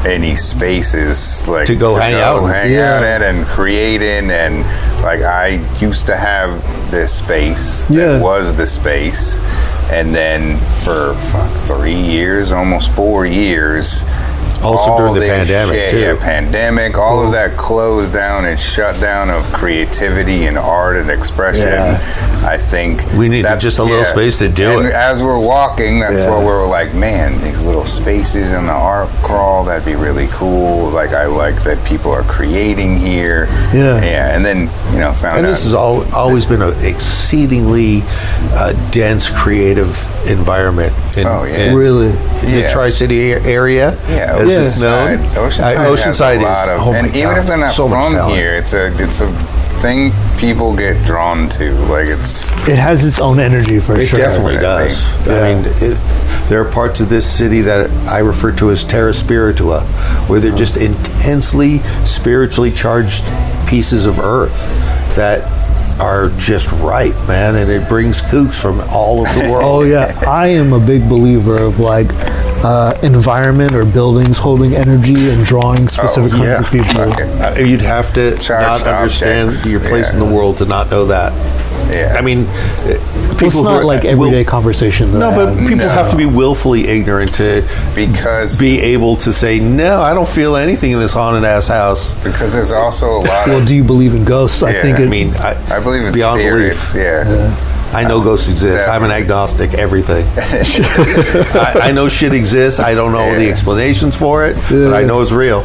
any spaces like to go hang out in and create in, and like I used to have this space that was the space, and then for 3 years, almost 4 years, also during the pandemic too. Pandemic, all of that closed down and shut down of creativity and art and expression. I think we need just a little space to do it. As we're walking, that's what we were like, man, these little spaces in the art crawl, that'd be really cool. Like, I like that people are creating here. And then found out. And this has always been an exceedingly dense creative environment in really the Tri-City area. It's known. Oceanside is, and even if they're not from here, it's a thing people get drawn to. Like, it has its own energy for sure. It definitely does. I mean, there are parts of this city that I refer to as terra spiritua, where they're just intensely spiritually charged pieces of earth that are just right, man, and it brings kooks from all over the world. I am a big believer of like environment or buildings holding energy and drawing specific kinds of people. You'd have to not understand your place in the world to not know that. I mean, people it's not like everyday conversation. No, but people have to be willfully ignorant to be able to say, no, I don't feel anything in this haunted ass house. Because there's also a lot. Well, do you believe in ghosts? I think. I believe in beyond spirits. Belief. I know ghosts exist. I'm an agnostic. Everything. I know shit exists. I don't know the explanations for it, but I know it's real.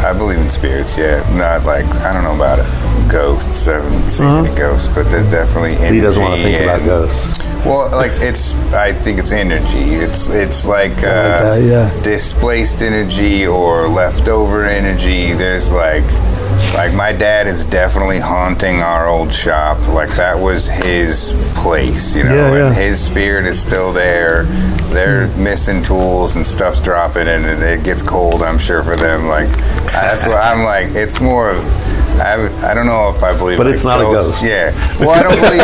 I believe in spirits. Not like, I don't know about it. Ghosts. I haven't seen any ghosts, but there's definitely energy. He doesn't want to think about ghosts. Well, like, I think it's energy. It's like displaced energy or leftover energy. There's like my dad is definitely haunting our old shop. Like, that was his place, and his spirit is still there. They're missing tools and stuff's dropping, and it gets cold, I'm sure, for them. Like, that's what I'm like. It's more of, I don't know if I believe, but it's not ghosts. a ghost. Yeah. Well, I don't believe.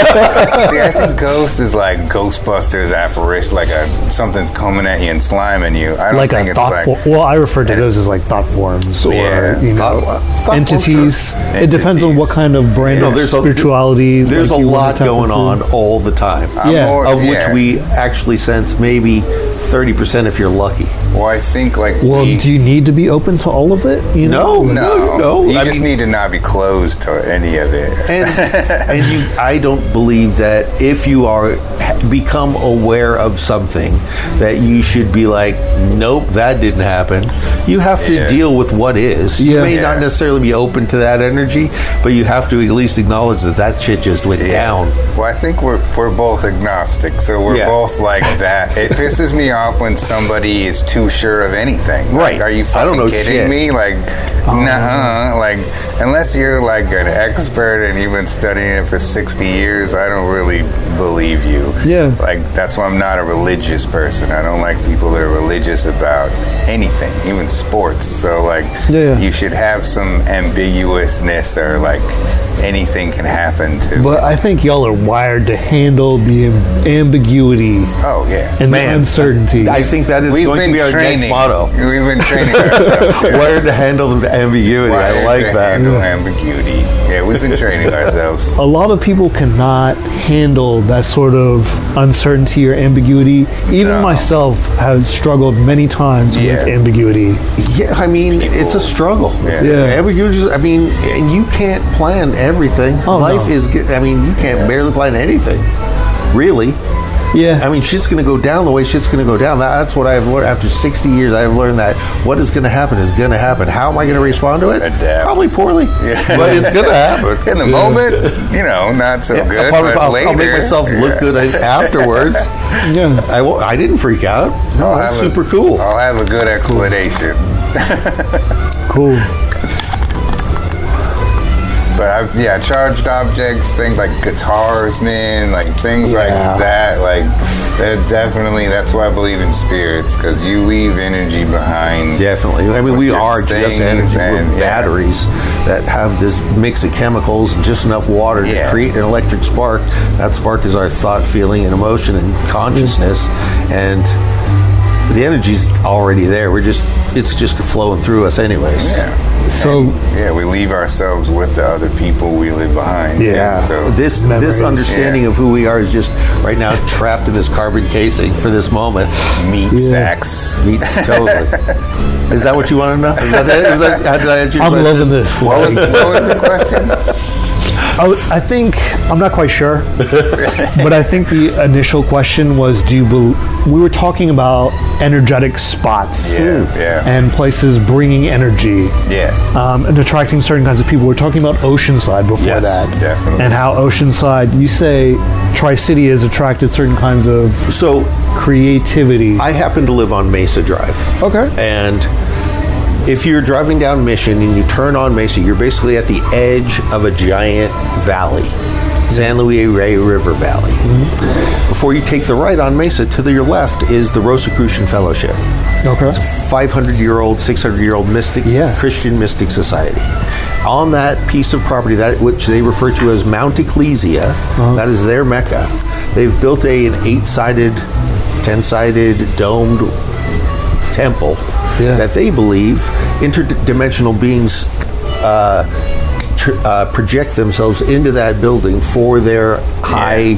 See, I think ghost is like Ghostbusters apparition, like something's coming at you and sliming you. I don't think it's like. Well, I refer to those as like thought forms or entities. It depends on what kind of brand of spirituality. There's a lot going on all the time. Of which we actually sense maybe 30% if you're lucky. Well, I think like. Well, do you need to be open to all of it? No. You just need to not be closed to any of it. And I don't believe that if you are become aware of something that you should be like, nope, that didn't happen. You have to deal with what is. You may not necessarily be open to that energy, but you have to at least acknowledge that shit just went down. Well, I think we're both agnostic, so we're both like that. It pisses me off when somebody is too sure of anything. Right. Like, are you fucking kidding me? Like, nuh-uh. Like, unless you're like an expert and you've been studying it for 60 years, I don't really believe you. Yeah. Like, that's why I'm not a religious person. I don't like people that are religious about anything, even sports. So, like, you should have some ambiguousness, or like anything can happen to. But I think y'all are wired to handle the ambiguity. And the uncertainty. I think that is going to be our next motto. We've been training ourselves. Wired to handle the ambiguity. I like that. Handle ambiguity. Yeah, we've been training ourselves. A lot of people cannot handle that sort of uncertainty or ambiguity. Even myself has struggled many times with ambiguity. Yeah, I mean, it's a struggle. Yeah. Ambiguity, I mean, and you can't plan everything. Life is, I mean, you can't barely plan anything, really. Yeah. I mean, shit's going to go down the way shit's going to go down. That's what I've learned. After 60 years, I've learned that what is going to happen is going to happen. How am I going to respond to it? Adapt. Probably poorly, but it's going to happen. In the moment, not so good, but I'll later. make myself look good afterwards. Yeah. I didn't freak out. No, that's super cool. I'll have a good explanation. Cool. But charged objects, things like guitars, man, like things like that, like that's why I believe in spirits, because you leave energy behind. Definitely. I mean, we are just energy with batteries that have this mix of chemicals and just enough water to create an electric spark. That spark is our thought, feeling, and emotion and consciousness, and the energy's already there. It's just flowing through us anyways. Yeah. So we leave ourselves with the other people we leave behind. Yeah. Too, so this understanding of who we are is just right now trapped in this carbon casing for this moment. Meat sacks. Totally. Is that what you want to know? Is that how did I answer your I'm question? loving this. What was the question? I think, I'm not quite sure, but I think the initial question was, we were talking about energetic spots and places bringing energy and attracting certain kinds of people. We're talking about Oceanside before that. Definitely. And how Oceanside, you say Tri-City has attracted certain kinds of creativity. I happen to live on Mesa Drive. Okay. And if you're driving down Mission and you turn on Mesa, you're basically at the edge of a giant valley, San Luis Rey River Valley. Mm-hmm. Before you take the right on Mesa, to your left is the Rosicrucian Fellowship. Okay. It's a 500-year-old, 600-year-old mystic, Christian mystic society. On that piece of property, which they refer to as Mount Ecclesia, that is their Mecca. They've built an 8-sided, 10-sided, domed temple that they believe interdimensional beings project themselves into that building for their high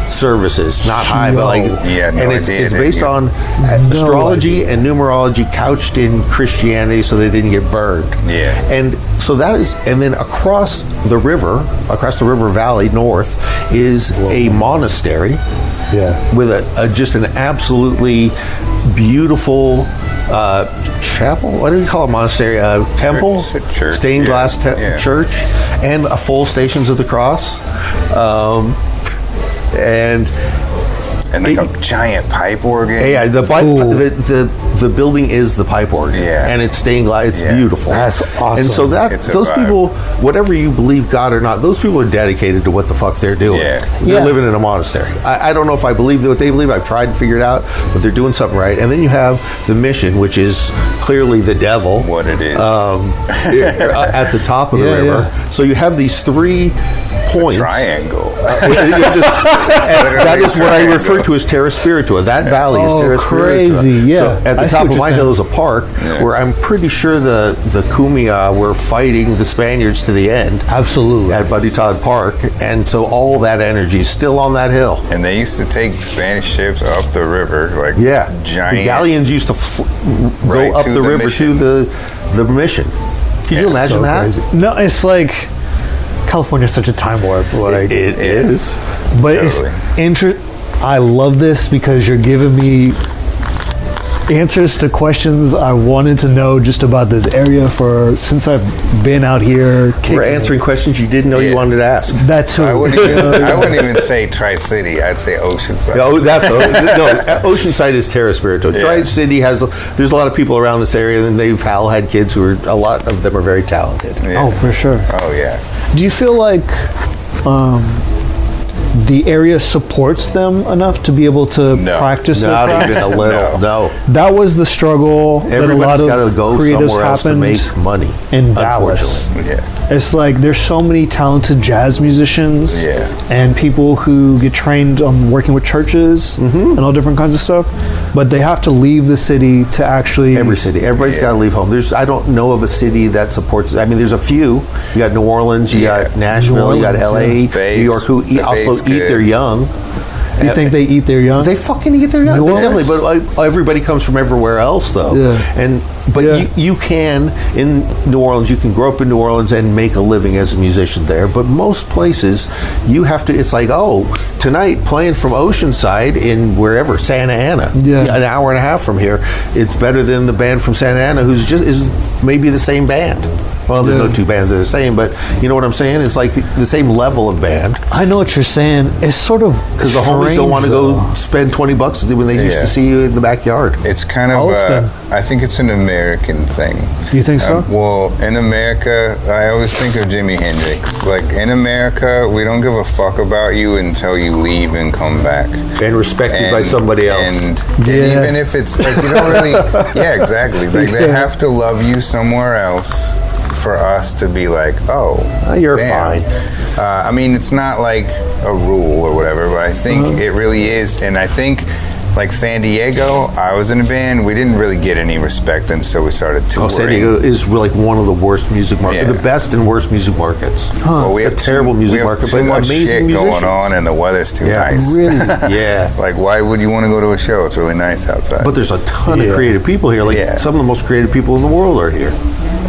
services. Not high, but like, and it's based on astrology and numerology couched in Christianity, so they didn't get burned. And so that is, and then across the river valley north is a monastery. With just an absolutely beautiful chapel. What do you call a monastery? Temple? Church. Stained glass church, and a full Stations of the Cross. And like a giant pipe organ. Yeah, the building is the pipe organ. And it's stained glass. It's beautiful. That's awesome. And so those people, whatever you believe God or not, those people are dedicated to what the fuck they're doing. They're living in a monastery. I don't know if I believe what they believe. I've tried to figure it out, but they're doing something right. And then you have the Mission, which is clearly the devil. What it is. At the top of the river. So you have these 3 points. Triangle. That is what I refer to as Terra Spiritua. That valley is Terra Spiritua. Crazy, So at the top of my hill is a park where I'm pretty sure the Kumia were fighting the Spaniards to the end. Absolutely. At Buddy Todd Park. And so all that energy is still on that hill. And they used to take Spanish ships up the river, like giant. The galleons used to go up the river to the Mission. Can you imagine that? Crazy. No, it's like California's such a time warp. It is. But it's I love this because you're giving me answers to questions I wanted to know just about this area since I've been out here. We're answering questions you didn't know you wanted to ask. That too. I wouldn't even say Tri-City. I'd say Oceanside. Oceanside is Terra Spiritua. Tri-City there's a lot of people around this area, and they've had kids who a lot of them are very talented. Oh, for sure. Oh, yeah. Do you feel like the area supports them enough to be able to practice Not their craft? even a little. No. That was the struggle Everybody's that a lot got to of go creatives somewhere else to happened make money. in Dallas. Yeah. It's like there's so many talented jazz musicians and people who get trained on working with churches and all different kinds of stuff. But they have to leave the city to actually. Every city, everybody's got to leave home. I don't know of a city that supports. I mean, there's a few. You got New Orleans, you got Nashville, you got L.A., New York, who also eat their young. You think they eat their young? They fucking eat their young. Definitely, but everybody comes from everywhere else, though. Yeah. You can in New Orleans. You can grow up in New Orleans and make a living as a musician there. But most places, you have to. It's like, oh, tonight playing from Oceanside in wherever Santa Ana, an hour and a half from here. It's better than the band from Santa Ana, who's is maybe the same band. Well, there's no two bands that are the same, but you know what I'm saying? It's like the same level of band. I know what you're saying. It's sort of because the homies don't want to go spend $20 when they used to see you in the backyard. It's kind of I think it's an American thing. You think so? Well, in America, I always think of Jimi Hendrix. Like, in America, we don't give a fuck about you until you leave and come back. And respected by somebody else. And even if it's, like, you don't really... Yeah, exactly. Like, they have to love you somewhere else for us to be like, oh, you're damn. fine. I mean, it's not like a rule or whatever, but I think it really is. And I think... Like San Diego, I was in a band. We didn't really get any respect until we started touring. San Diego is like one of the worst music markets, the best and worst music markets. Well, we it's have a terrible music market, too but much amazing shit musicians. going on, and the weather's too nice. Really? Yeah. Like, why would you want to go to a show? It's really nice outside. But there's a ton of creative people here. Like some of the most creative people in the world are here.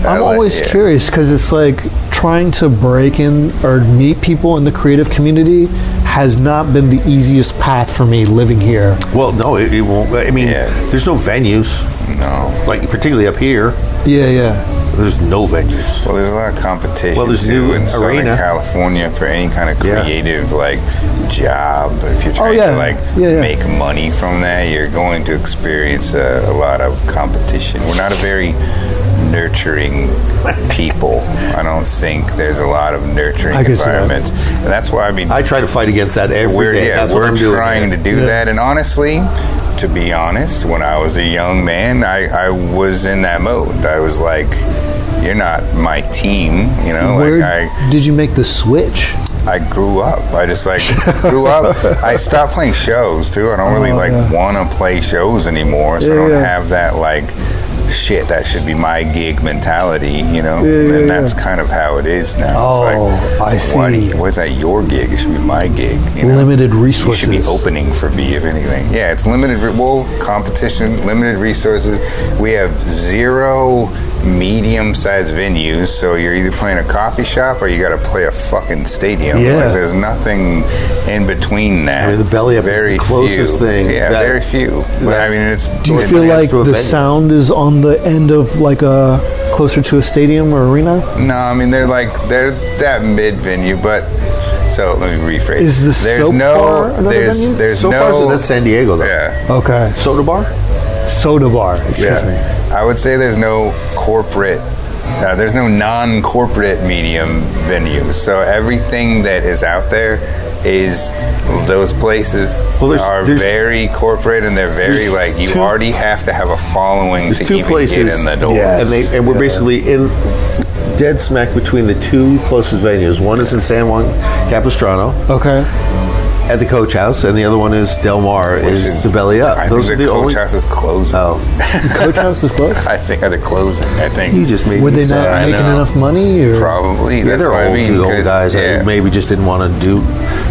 I'm always curious because it's like trying to break in or meet people in the creative community has not been the easiest path for me living here. Well, no, it won't. I mean, there's no venues. No. Like, particularly up here. Yeah. There's no venues. Well, there's a lot of competition there's too in Southern Arena. California for any kind of creative like job. If you're trying to make money from that, you're going to experience a lot of competition. We're not a very nurturing people. I don't think there's a lot of nurturing environments, and that's why I try to fight against that every day. That's we're what I'm doing. trying to do that, and honestly, to be honest, when I was a young man, I was in that mode. I was like, "You're not my team," you know. Where did you make the switch? I grew up. I just grew up. I stopped playing shows too. I don't really want to play shows anymore, so I don't have that shit, that should be my gig mentality, you know? And that's kind of how it is now. Oh, I see. Why is that your gig? It should be my gig. You know? Limited resources. You should be opening for me, if anything. Yeah, it's limited, competition, limited resources. We have 0 medium-sized venues, so you're either playing a coffee shop or you got to play a fucking stadium. Like, there's nothing in between that. I mean, the belly up is the closest thing. Yeah, very few. But I mean, it's. Do you feel like the sound is on the end of like a closer to a stadium or arena? No, I mean they're that mid venue, but. So let me rephrase. Is the Soap Bar another venue? There's Soap Bar's that's San Diego though. Yeah. Okay. Soda Bar. Excuse me. I would say there's no corporate. There's no non-corporate medium venues. So everything that is out there is those places are very corporate, and they're very you already have to have a following to even get in the door. And we're basically in dead smack between the two closest venues. One is in San Juan Capistrano. Okay. At the Coach House, and the other one is Del Mar, is the Belly Up. I think the Coach House is closing. Oh. The Coach House is closed? I think they're closing. I think. You just made Were they not making enough money? Or? Probably. That's what I mean. Old guys that maybe just didn't want to do.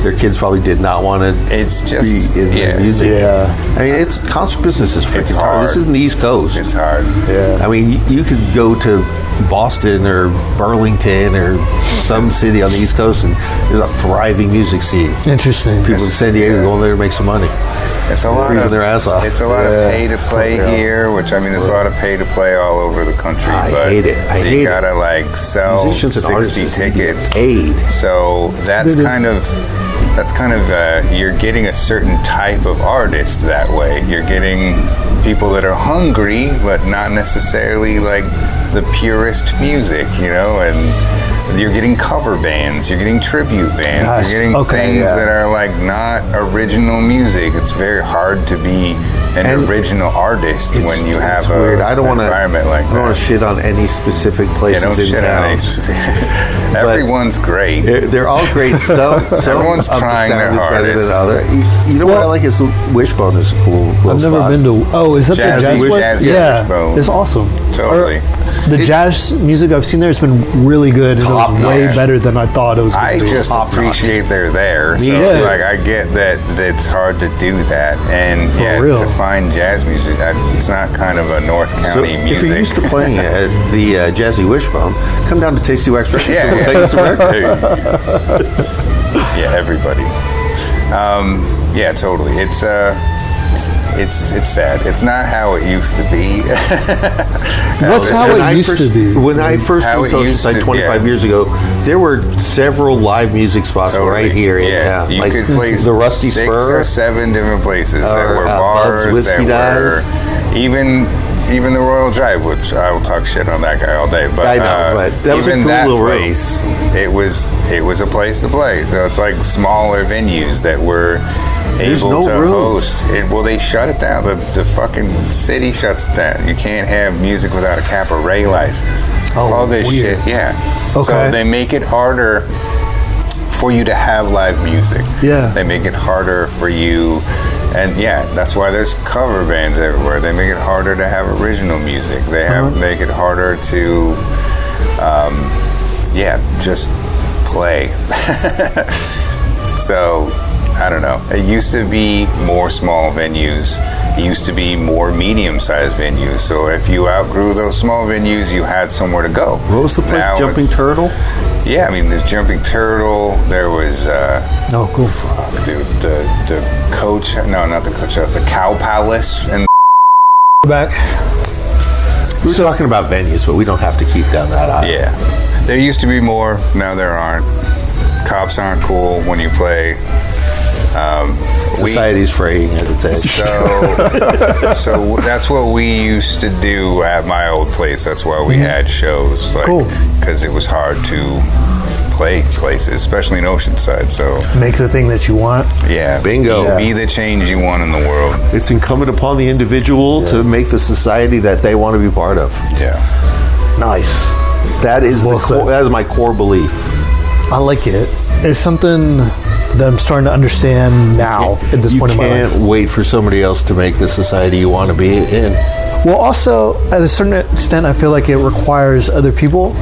Their kids probably did not want to. It's just be in music. Yeah. I mean, concert business is freaking hard. This isn't the East Coast. It's hard. Yeah. I mean, you could go to Boston or Burlington or some city on the East Coast, and there's a thriving music scene. Interesting. People in San Diego go there to make some money. It's a lot of their ass off. It's a lot of pay to play here, which I mean, there's a lot of pay to play all over the country. I but hate it. You gotta sell musicians and 60 artists tickets. Paid. So that's kind of you're getting a certain type of artist that way. You're getting people that are hungry, but not necessarily like the purest music, you know, and you're getting cover bands, you're getting tribute bands, Yes. you're getting Okay, things yeah. that are like not original music. It's very hard to be an And original artist when you have It's weird. I don't want to. environment like I don't want that. to shit on any specific Yeah, places don't in shit town. on any specific. Everyone's great. They're all great. Some Everyone's of the trying sound their is better hardest. than other. You know what I like is the Wishbone is a cool. Little I've never spot. been to. Oh, is that Jazzy- the jazz place? Jazzy Yeah, Wishbone. it's awesome. Totally. The jazz music I've seen there has been really good. And it was Top way notch. better than I thought it was going I to be. just top-notch. appreciate they're there. So too. like I get that it's hard to do that, and real. to find jazz music, it's not kind of a North So County if music. you're used to playing at the Jazzy Wishbone, come down to Tasty Wax Records and we'll play you some records. Yeah, everybody. Yeah, totally. It's sad. It's not how it used to be. What's how When it I used first- to be? When I first How moved it to used Oceanside to- 25 yeah. years ago, there were several live music spots Totally. right here in Yeah, town. you like could play the Rusty 6 Spur. or 7 different places that Or, were Bub's bars, Whiskey that Dive. were even the Royal Drive, which I will talk shit on that guy all day. But I know, but that was a even cool that little room. place, it was a place to play. So it's like smaller venues that were There's able no to room. host. Well, they shut it down. The fucking city shuts it down. You can't have music without a Cabaret license. Oh, all this weird. shit. Yeah. Okay. So they make it harder for you to have live music. Yeah. They make it harder for you. And yeah, that's why there's cover bands everywhere. They make it harder to have original music. They make it harder to, just play. So, I don't know. It used to be more small venues. It used to be more medium-sized venues. So if you outgrew those small venues, you had somewhere to go. What was the place? Now Jumping it's- Turtle? Yeah, I mean, there's Jumping Turtle. There was... Oh, cool. Dude, the coach, no, not the coach house, the Cow Palace, and Back. We were talking about venues, but we don't have to keep down that aisle. yeah, there used to be more. Now there aren't. Cops aren't cool when you play. Society's fraying at its edge. So that's what we used to do at my old place. That's why we had shows, like, Cool. because it was hard to play places, especially in Oceanside. So Make the thing that you want. yeah, Bingo. Be the change you want in the world. It's incumbent upon the individual to make the society that they want to be part of. Yeah. Nice. That is Well said. that is my core belief. I like it. It's something that I'm starting to understand now at this You point in my life. can't wait for somebody else to make the society you want to be in. Well, also, at a certain extent, I feel like it requires other people.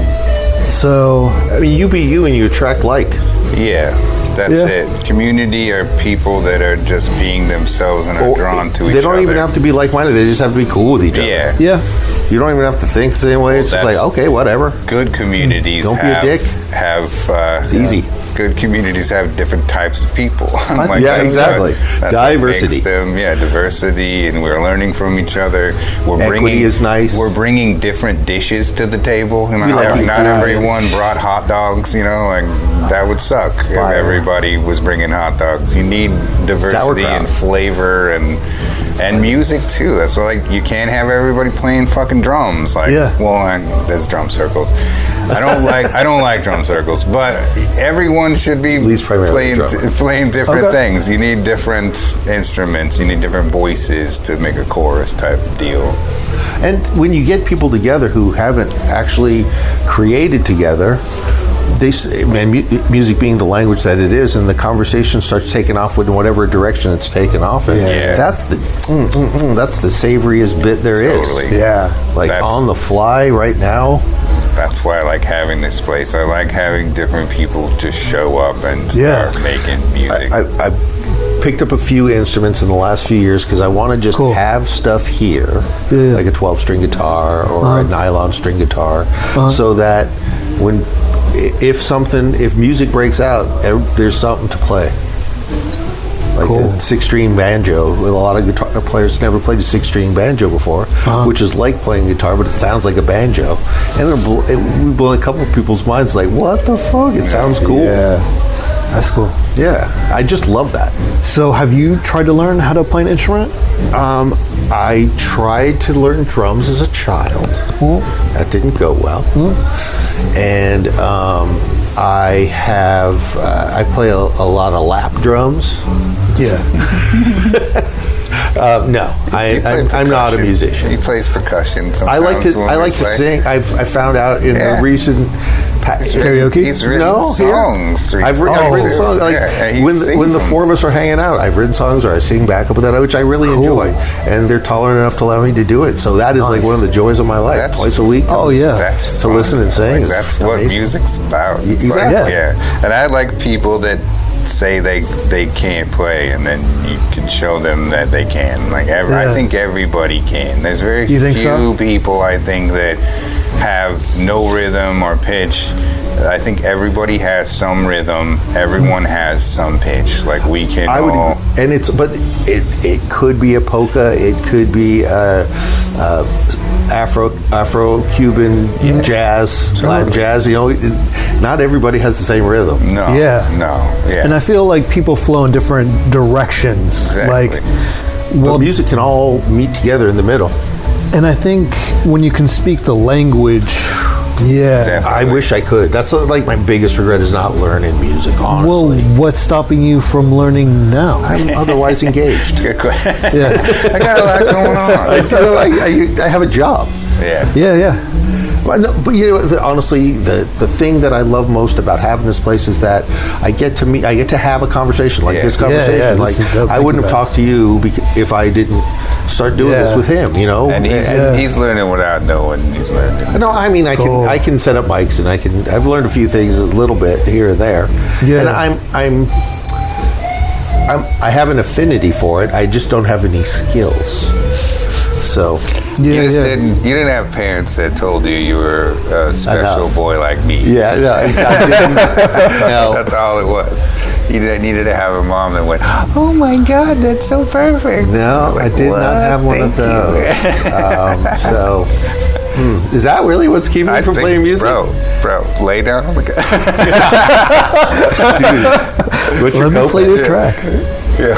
So, I mean, you be you and you attract like. Yeah, that's Yeah. it. Community are people that are just being themselves and are Or drawn to each other. They don't even have to be like-minded. They just have to be cool with each other. Yeah. yeah. You don't even have to think the same way. It's just like, that's- okay, whatever. Good communities Don't be a have dick. It's easy. Good communities have different types of people. Like, Yeah, that's exactly. what Diversity. makes them, diversity, and we're learning from each other. We're Equity is nice. We're bringing different dishes to the table. You know, You like not equality. everyone brought hot dogs. You know, like that would suck if Fire. everybody was bringing hot dogs. You need diversity Sauerkraut. and flavor and music too. That's like you can't have everybody playing fucking drums. Like, Yeah. there's drum circles. I don't like drum circles, but everyone should be least primarily playing different Okay. things. You need different instruments. You need different voices to make a chorus type deal. And when you get people together who haven't actually created together, music being the language that it is, and the conversation starts taking off in whatever direction it's taken off in. Yeah. That's the savoriest bit there is. Totally. Yeah. Like That's- on the fly right now. That's why I like having this place. I like having different people just show up and Yeah. start making music. I picked up a few instruments in the last few years because I want to just Cool. have stuff here, Yeah. like a 12-string guitar or a nylon string guitar, so that if music breaks out, there's something to play. Like Cool. the 6-string banjo. A lot of guitar players never played a 6-string banjo before, which is like playing guitar, but it sounds like a banjo. And we blew a couple of people's minds, like, what the fuck? It sounds cool. Yeah. That's cool. Yeah, I just love that. So, have you tried to learn how to play an instrument? I tried to learn drums as a child. That didn't go well. And I play a lot of lap drums. Yeah. No, I'm not a musician. He plays percussion sometimes. I like to sing. I found out in the recent karaoke. He's written songs. I've written songs. Like when the four of us are hanging out, I've written songs or I sing backup with that, which I really enjoy. And they're tolerant enough to allow me to do it. So that is like one of the joys of my life. Twice a week. Oh yeah, that's to listen and sing. Like, that's what music's about. It's Exactly. And I like people that say they can't play, and then you can show them that they can. Like I think everybody can. There's very few people I think that have no rhythm or pitch. I think everybody has some rhythm. Everyone has some pitch. Like we can all. And it could be a polka. It could be Afro-Cuban jazz, Latin jazz. You know, not everybody has the same rhythm. No. And I feel like people flow in different directions. Exactly. Like, but music can all meet together in the middle. And I think when you can speak the language, I wish I could. That's like my biggest regret is not learning music, honestly. Well, what's stopping you from learning now? I'm otherwise engaged. Good question. I got a lot going on. I do. I have a job. Yeah. But you know, honestly, the thing that I love most about having this place is that I get to have a conversation like this conversation. Like I wouldn't have talked to you if I didn't start doing this with him. You know, and he's learning without knowing he's learning. No, I mean I can set up mics and I've learned a few things a little bit here or there. Yeah, and I have an affinity for it. I just don't have any skills. So. You didn't have parents that told you were a special boy like me. Yeah, no, I didn't. No. That's all it was. You needed to have a mom that went, "Oh my God, that's so perfect." No, like, I did not have one of those. Is that really what's keeping me from playing music? Bro, lay down on the Let me play your track. Yeah,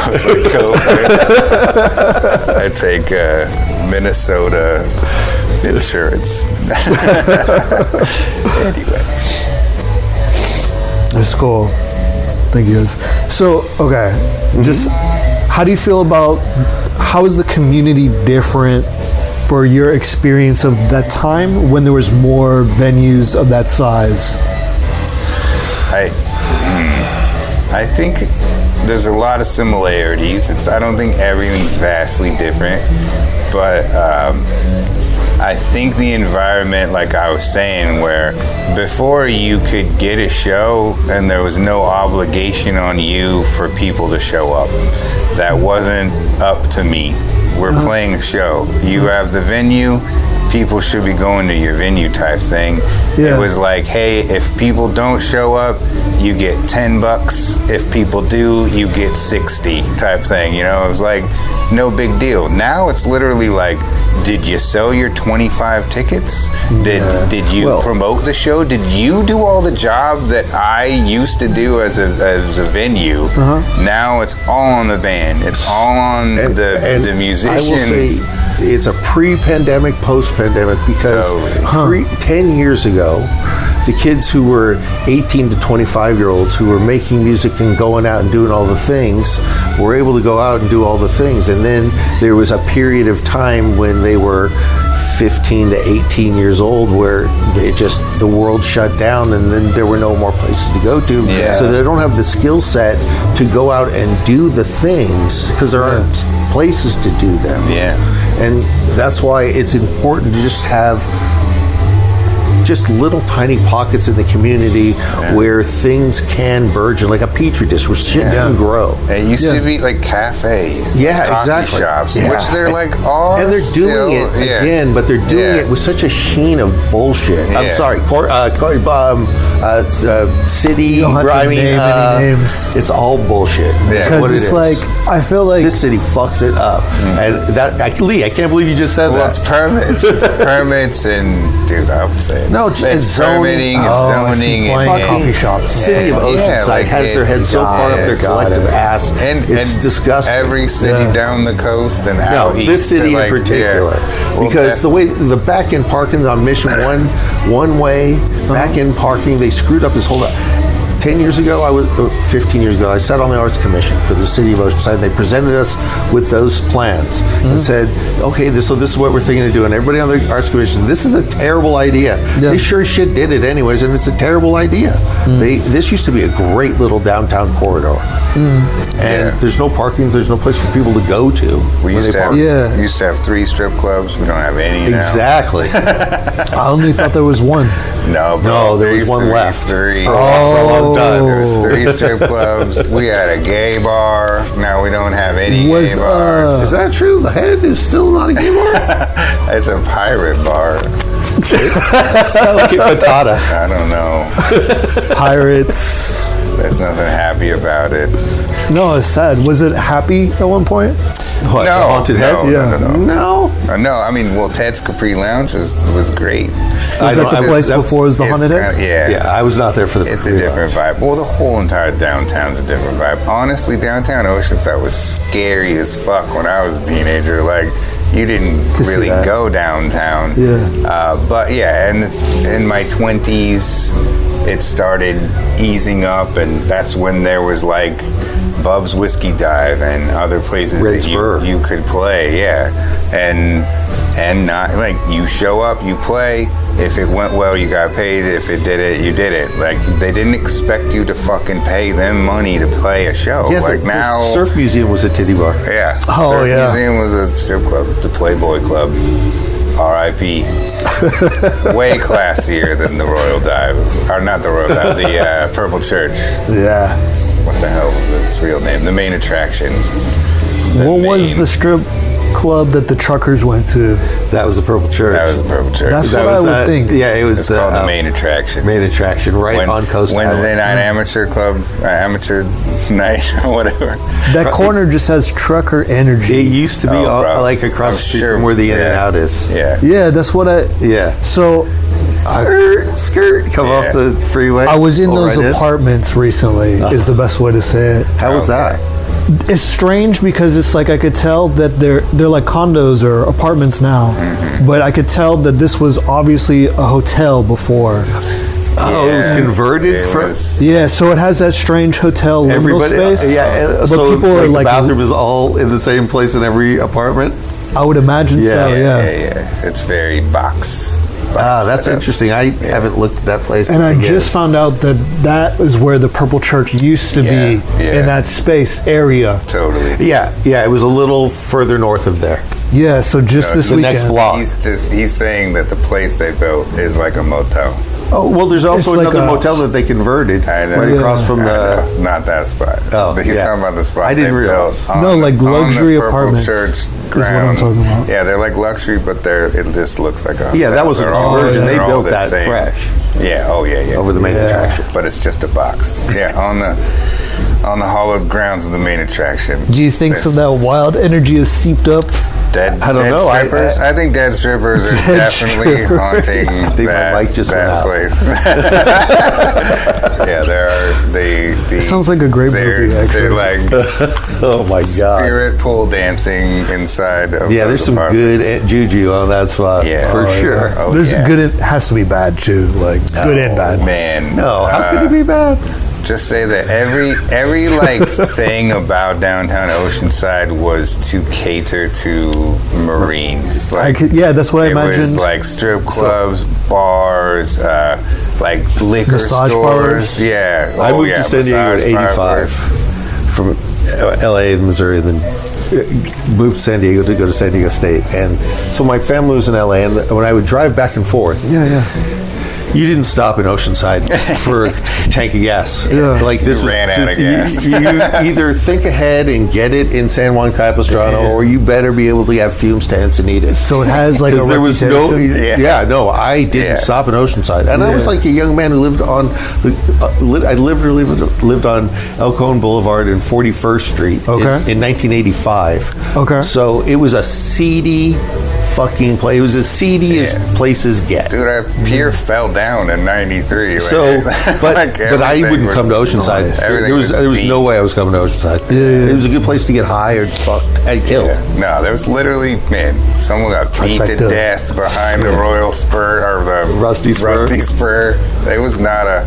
I take Minnesota insurance. Anyway, that's cool. Thank you. So, okay, just how do you feel about how is the community different for your experience of that time when there was more venues of that size? I think there's a lot of similarities. I don't think everyone's vastly different, but I think the environment, like I was saying, where before you could get a show and there was no obligation on you for people to show up. That wasn't up to me. We're playing a show. You have the venue. People should be going to your venue type thing. It was like, hey, if people don't show up, you get $10. If people do, you get 60 type thing. You know, it was like no big deal. Now it's literally like, did you sell your 25 tickets? Did you promote the show? Did you do all the job that I used to do as a venue? Now it's all on the band. It's all on the musicians. I will say it's a pre-pandemic, post-pandemic, because 10 years ago, the kids who were 18 to 25-year-olds who were making music and going out and doing all the things were able to go out and do all the things. And then there was a period of time when they were 15 to 18 years old where the world shut down and then there were no more places to go to. So they don't have the skill set to go out and do the things because there aren't places to do them. And that's why it's important to just have just little tiny pockets in the community where things can burgeon, like a petri dish where shit can grow. It used to be like cafes, coffee shops, which they're like all and they're doing it again, but they're doing it with such a sheen of bullshit. I'm sorry, city, names. It's all bullshit. Because what it's like, I feel like this city fucks it up, and Lee, I can't believe you just said that. Well, it's permits, and dude, I'm saying. No, it's it's permitting, zoning. it's zoning, Fucking coffee shops. City of Oceanside has their head so far up their collective ass. It's disgusting. Every city down the coast and out east. This city in particular, because the way the back-end parking on Mission one way back-end parking, they screwed up this whole. 10 years ago, 15 years ago, I sat on the Arts Commission for the City of Oceanside. They presented us with those plans and said, okay, this is what we're thinking of doing. Everybody on the Arts Commission, this is a terrible idea. They sure as shit did it anyways, and it's a terrible idea. This used to be a great little downtown corridor. And there's no parking, there's no place for people to go to. We used to have 3 strip clubs. We don't have any now. Exactly. I only thought there was one. No, bro. No, there was one left. 3. For a long time. There was 3 strip clubs. We had a gay bar. Now we don't have any gay bars. Is that true? The Head is still not a gay bar? It's a pirate bar. Patata. I don't know. Pirates. There's nothing happy about it. No, it's sad. Was it happy at one point? What, No, the Haunted Head? no. No. No, I mean, well, Ted's Capri Lounge was great. Was that the place before it was the Haunted Head? Yeah. I was not there for the It's a Capri different vibe. Well, the whole entire downtown's a different vibe. Honestly, downtown Oceanside was scary as fuck when I was a teenager. Like, you didn't really go downtown. But yeah, and in my 20s, it started easing up, and that's when there was like Bub's Whiskey Dive and other places that you could play. And not like you show up, you play. If it went well, you got paid. If it did it, you did it. Like, they didn't expect you to fucking pay them money to play a show. Yeah, like now, the Surf Museum was a titty bar. Yeah. Oh, Surf yeah. Museum was a strip club, the Playboy Club. R.I.P. Way classier than the Royal Dive, or not the Royal Dive, the Purple Church. Yeah. What the hell was its real name? The main attraction. What was the strip club that the truckers went to? That was the Purple Church. That was the Purple Church. That's what I would think. Yeah, it was It's called the main attraction. Main attraction, right on Coast Wednesday Island. night amateur club, amateur night, or whatever. That corner just has trucker energy. It used to be like across the street from where the In-N-Out is. Yeah. Yeah, that's what I. Yeah. So Skirt, come off the freeway. I was in Go those right in. apartments recently. Is the best way to say it. How was that? It's strange because it's like I could tell that they're like condos or apartments now, but I could tell that this was obviously a hotel before. Oh, it was converted from. Yeah, so it has that strange hotel window space. Yeah, but so people are like the bathroom is all in the same place in every apartment. I would imagine so. Yeah. It's very box. That's interesting. I haven't looked at that place. And I just found out that is where the Purple Church used to be in that space area. Totally. Yeah, it was a little further north of there. Yeah, so just this the weekend. next block. He's saying that the place they built is like a motel. Oh, well, there's also It's like another a- motel that they converted I know. right across from I the. know. Not that spot. Oh, He's yeah. talking about the spot I didn't they realize. built on No, like the, luxury on the Purple apartments Church is what I'm grounds. talking about. Yeah, they're like luxury, but it just looks like a hotel. Yeah, that was a They're all- conversion. They they're all built the that same. fresh Yeah. Oh yeah. over the main attraction. But it's just a box. Yeah, on the hollowed grounds of the main attraction. Do you think some There's of that wild energy is seeped up? I don't dead know. strippers? I think dead strippers are definitely strippers. haunting think my that, mic just went that out. place. Yeah, there are the Sounds like a great movie, actually. They're like Oh my god! spirit pole dancing inside of Yeah, those there's some apartments. good juju on that spot. Yeah. for Oh, sure. Oh, There's yeah. good. It has to be bad too. Like good and bad. Man, No, how could it be bad? Just say that every like thing about downtown Oceanside was to cater to Marines. Like, Yeah, that's what I it imagined. was like strip clubs, bars, like liquor Massage stores. parlors. Yeah. I moved to San Diego in massage '85 from LA and Missouri, and then moved to San Diego to go to San Diego State. And so my family was in LA, and when I would drive back and forth, you didn't stop in Oceanside for a tank of gas. Yeah. Like this You was ran out just- of gas. You either think ahead and get it in San Juan Capistrano, or you better be able to have fume stands and eat it. So it has like a Because there was no, reputation. I didn't Yeah. stop in Oceanside, and I was Yeah. like a young man who lived on, I lived on El Cajon Boulevard and 41st Street Okay. in 1985. Okay. So it was a seedy, fucking place. It was as seedy as places get. Dude, our pier fell down in '93. So, but I wouldn't come to Oceanside. There was no way I was coming to Oceanside. It was a good place to get high or fucked and killed. No, there was literally, man, someone got beat to death behind the Royal Spur or the Rusty Spur. It was not a.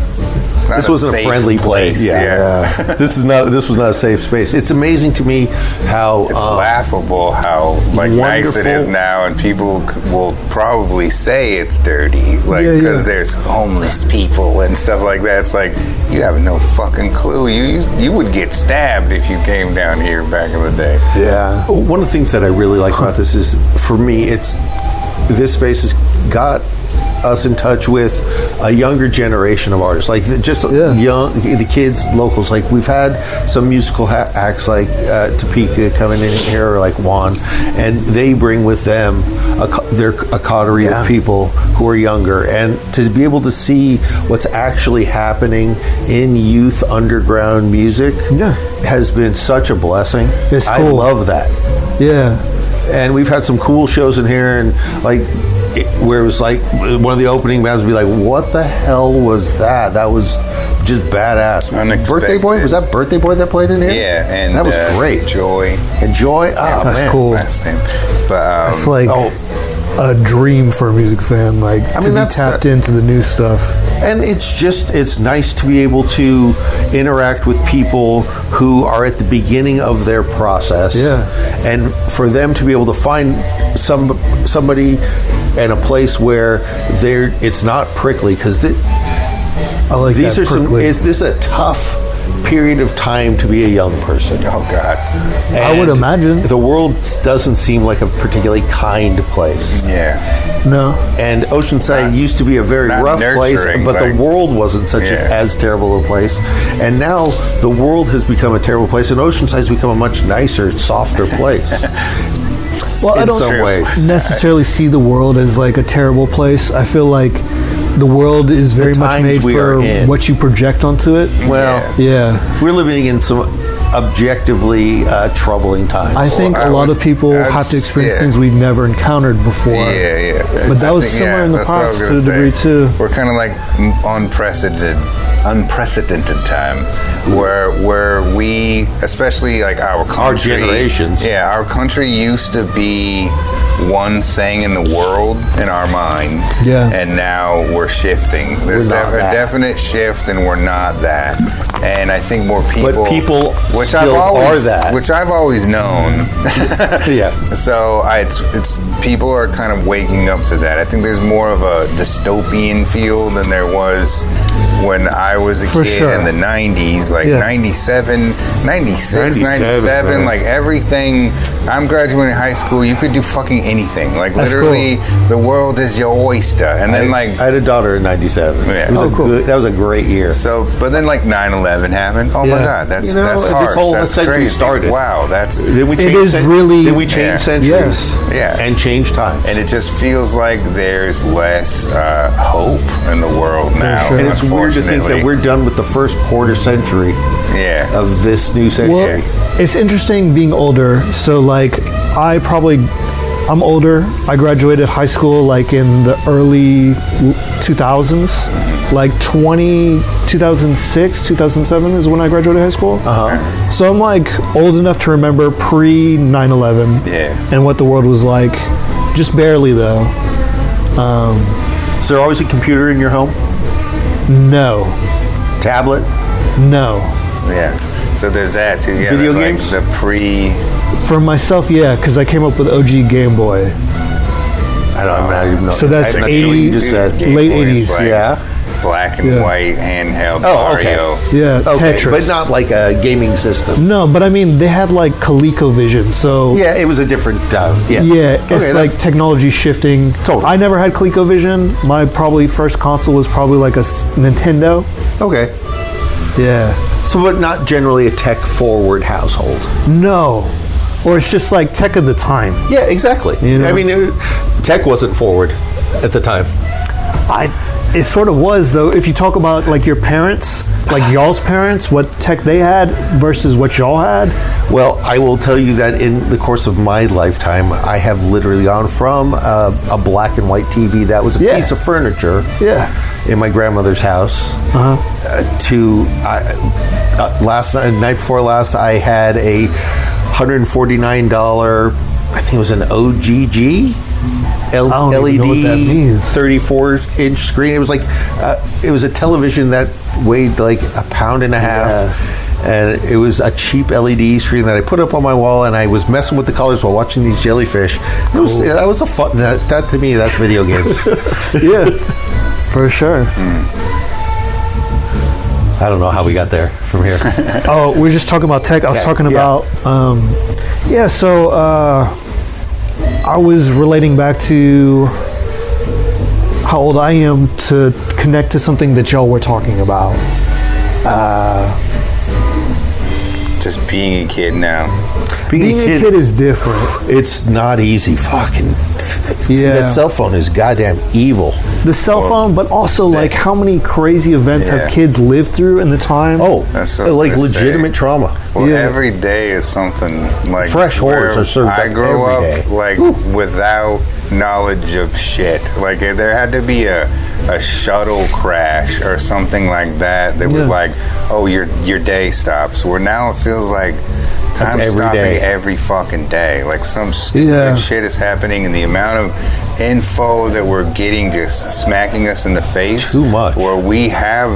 This wasn't a friendly place. This was not a safe space. It's amazing to me how it's laughable how nice it is now, and people will probably say it's dirty, because there's homeless people and stuff like that. It's like, you have no fucking clue. You would get stabbed if you came down here back in the day. Yeah. One of the things that I really like about this is, for me, this space has got us in touch with a younger generation of artists, like young, the kids, locals. Like, we've had some musical acts like Topeka coming in here, or like Juan, and they bring with them a coterie of people who are younger, and to be able to see what's actually happening in youth underground music has been such a blessing. It's cool. I love that. And we've had some cool shows in here, and where it was like one of the opening bands would be like, what the hell was that? That was just badass. Unexpected. Birthday Boy? Was that Birthday Boy that played in here? Yeah, and that was great. Joy. And Joy? That's cool. Last name. But, it's like a dream for a music fan, to be tapped into the new stuff. And it's nice to be able to interact with people who are at the beginning of their process. And for them to be able to find somebody and a place where it's not prickly, because this is a tough period of time to be a young person. Oh God. And I would imagine the world doesn't seem like a particularly kind place. No. And Oceanside used to be a very rough place, but the world wasn't such as terrible a place. And now the world has become a terrible place, and Oceanside's become a much nicer, softer place. Well, I don't necessarily see the world as like a terrible place. I feel like the world is very much made for what you project onto it. Well, we're living in some objectively troubling times. I think a lot of people have to experience things we've never encountered before. But that was similar in the past to a degree too. We're kind of like unprecedented time where we, especially like our country, our generations, our country used to be one thing in the world in our mind, and now we're shifting. There's a definite shift, and we're not that. And I think more people, which I've always known. So it's people are kind of waking up to that. I think there's more of a dystopian feel than there was when I was a kid in the 90s, like 97, 96, 97, like everything. I'm graduating high school, you could do fucking anything. Like, that's literally cool. The world is your oyster. And then I had a daughter in 97. Yeah. That was a great year. So, but then like 9/11 happened. Oh my God, that's harsh. This whole that's century crazy. started. Wow, then we changed centuries. And changed times. And it just feels like there's less hope in the world now. And it's weird to think that we're done with the first quarter century of this new century. Well, it's interesting being older. So like I'm older. I graduated high school like in the early 2000s. Like 2006, 2007 is when I graduated high school. So I'm like old enough to remember pre 9/11 and what the world was like. Just barely though. Is there always a computer in your home? No. Tablet? No. Yeah. So there's that too. Yeah, video games? The pre... For myself, because I came up with OG Game Boy. I don't even know. So that's 80, late 80s. Like black and white handheld Mario. Tetris. But not like a gaming system. No, but I mean, they had like ColecoVision, so... Yeah, it was a different... it's like technology shifting. Totally. I never had ColecoVision. My probably first console was probably like a Nintendo. Okay. Yeah. So, but not generally a tech-forward household. No. Or it's just like tech of the time. Yeah, exactly. You know? I mean, tech wasn't forward at the time. It sort of was, though. If you talk about like your parents, like y'all's parents, what tech they had versus what y'all had. Well, I will tell you that in the course of my lifetime, I have literally gone from a black and white TV that was a piece of furniture in my grandmother's house to night before last, I had a $149, I think it was an OGG LED 34-inch screen. It was like it was a television that weighed like a pound and a half, and it was a cheap LED screen that I put up on my wall, and I was messing with the colors while watching these jellyfish. That was a fun. That to me, that's video games. Yeah, for sure. I don't know how we got there from here. Oh, we're just talking about tech. I was talking about so I was relating back to how old I am to connect to something that y'all were talking about. Just being a kid now. Being a kid is different. It's not easy. Fucking that cell phone is goddamn evil. The cell phone, but also like how many crazy events have kids lived through in the time? Oh, that's like legitimate trauma. Well, every day is something like fresh horrors are served. I grew up like without knowledge of shit. Like there had to be a shuttle crash or something like that was like, oh, your day stops. Where now it feels like time's stopping every fucking day. Like some stupid shit is happening, and the amount of info that we're getting just smacking us in the face. Too much. Where we have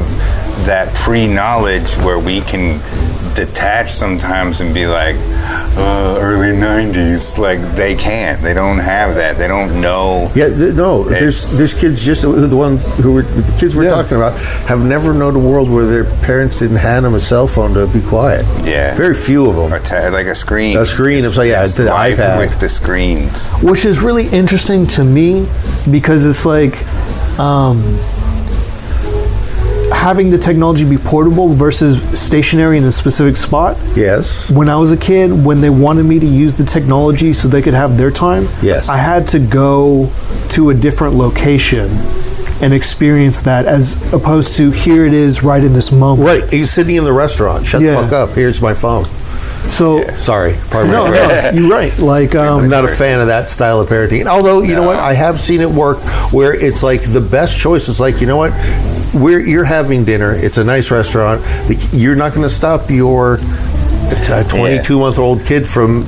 that pre-knowledge where we can detach sometimes and be like, early 90s. Like they can't. They don't have that. They don't know. Yeah, there's kids just the ones who were the kids we're talking about have never known a world where their parents didn't hand them a cell phone to be quiet. Yeah, very few of them. Or like a screen. A screen. It's the iPad with the screens, which is really interesting to me because it's like. Having the technology be portable versus stationary in a specific spot. Yes. When I was a kid, when they wanted me to use the technology so they could have their time, I had to go to a different location and experience that as opposed to here it is right in this moment. Right. He's sitting in the restaurant. Shut the fuck up. Here's my phone. So sorry. No, you're right. Like I'm not a fan of that style of parenting. Although you know what, I have seen it work where it's like the best choice is like, you know what, you're having dinner. It's a nice restaurant. You're not going to stop your 22-month-old kid from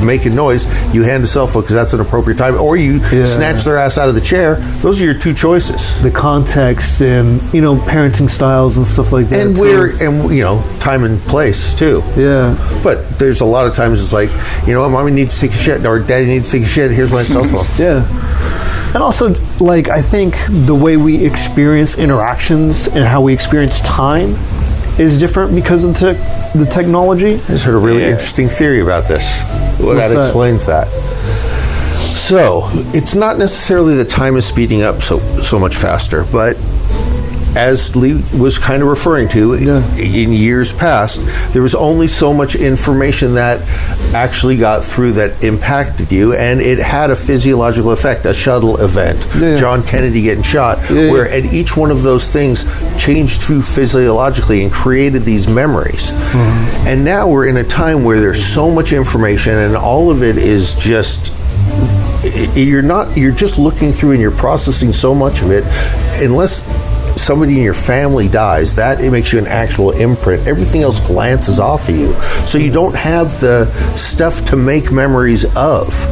making noise. You hand a cell phone because that's an appropriate time, or you snatch their ass out of the chair. Those are your two choices. The context and parenting styles and stuff like that, and time and place too. Yeah, but there's a lot of times it's like, mommy needs to take a shit or daddy needs to take a shit. Here's my cell phone. And also, like, I think the way we experience interactions and how we experience time is different because of the technology. I just heard a really interesting theory about this. That explains that. So, it's not necessarily that time is speeding up so much faster, but as Lee was kind of referring to, in years past, there was only so much information that actually got through that impacted you, and it had a physiological effect, a shuttle event, John Kennedy getting shot, where at each one of those things changed through physiologically and created these memories. Mm-hmm. And now we're in a time where there's so much information, and all of it is just... You're just looking through and you're processing so much of it, unless somebody in your family dies, it makes you an actual imprint. Everything else glances off of you. So you don't have the stuff to make memories of.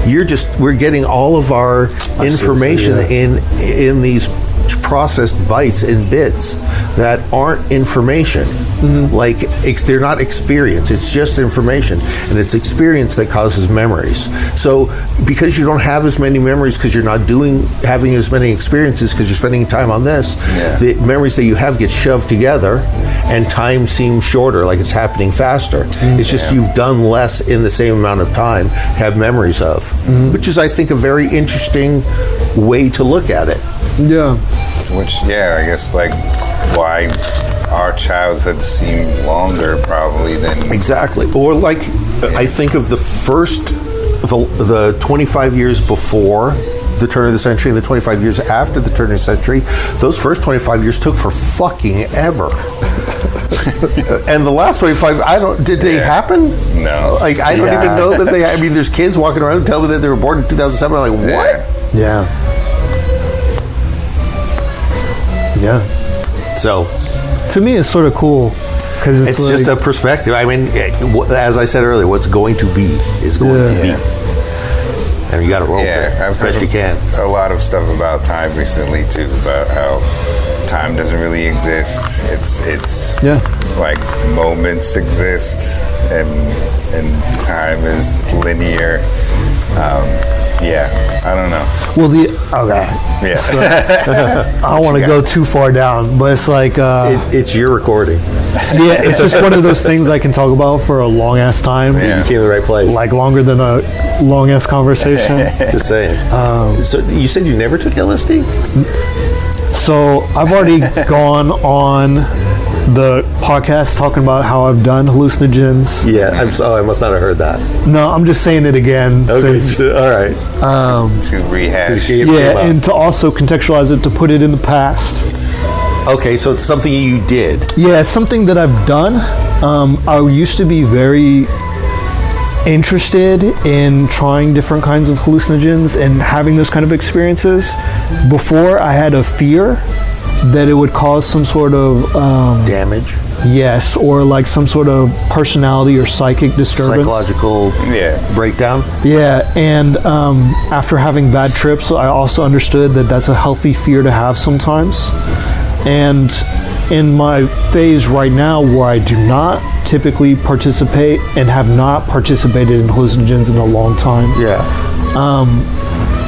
We're getting all of our information in these processed bytes and bits that aren't information. Mm-hmm. Like they're not experience, it's just information, and it's experience that causes memories. So because you don't have as many memories because you're not having as many experiences because you're spending time on this, the memories that you have get shoved together and time seems shorter, like it's happening faster. It's just you've done less in the same amount of time to have memories of, which is, I think, a very interesting way to look at it. Yeah. Which, I guess, like, why our childhood seemed longer probably than... Exactly. Or, like, I think of the 25 years before the turn of the century and the 25 years after the turn of the century, those first 25 years took for fucking ever. And the last 25, did they happen? No. Like, I don't even know that they, I mean, there's kids walking around and tell me that they were born in 2007. I'm like, what? Yeah. Yeah. So, to me, it's sort of cool because it's just a perspective. I mean, as I said earlier, what's going to be is going to be. And you got to roll with it I've heard best you can. a lot of stuff about time recently too, about how time doesn't really exist. It's like moments exist, and time is linear. I don't know. Well, Yeah. I don't want to go too far down, but it's like it's your recording. Yeah, it's just one of those things I can talk about for a long ass time. You came to the right place. Like longer than a long ass conversation. Just saying. So you said you never took LSD? So I've already gone on the podcast talking about how I've done hallucinogens. Yeah, I must not have heard that. No, I'm just saying it again. Okay, since, all right. To rehash. and to also contextualize it, to put it in the past. Okay, so it's something you did. Yeah, it's something that I've done. I used to be very interested in trying different kinds of hallucinogens and having those kind of experiences. Before, I had a fear that it would cause some sort of damage. Yes, or like some sort of personality or psychic disturbance. Psychological breakdown. Yeah, and after having bad trips, I also understood that that's a healthy fear to have sometimes. And in my phase right now where I do not typically participate and have not participated in hallucinogens in a long time. Yeah.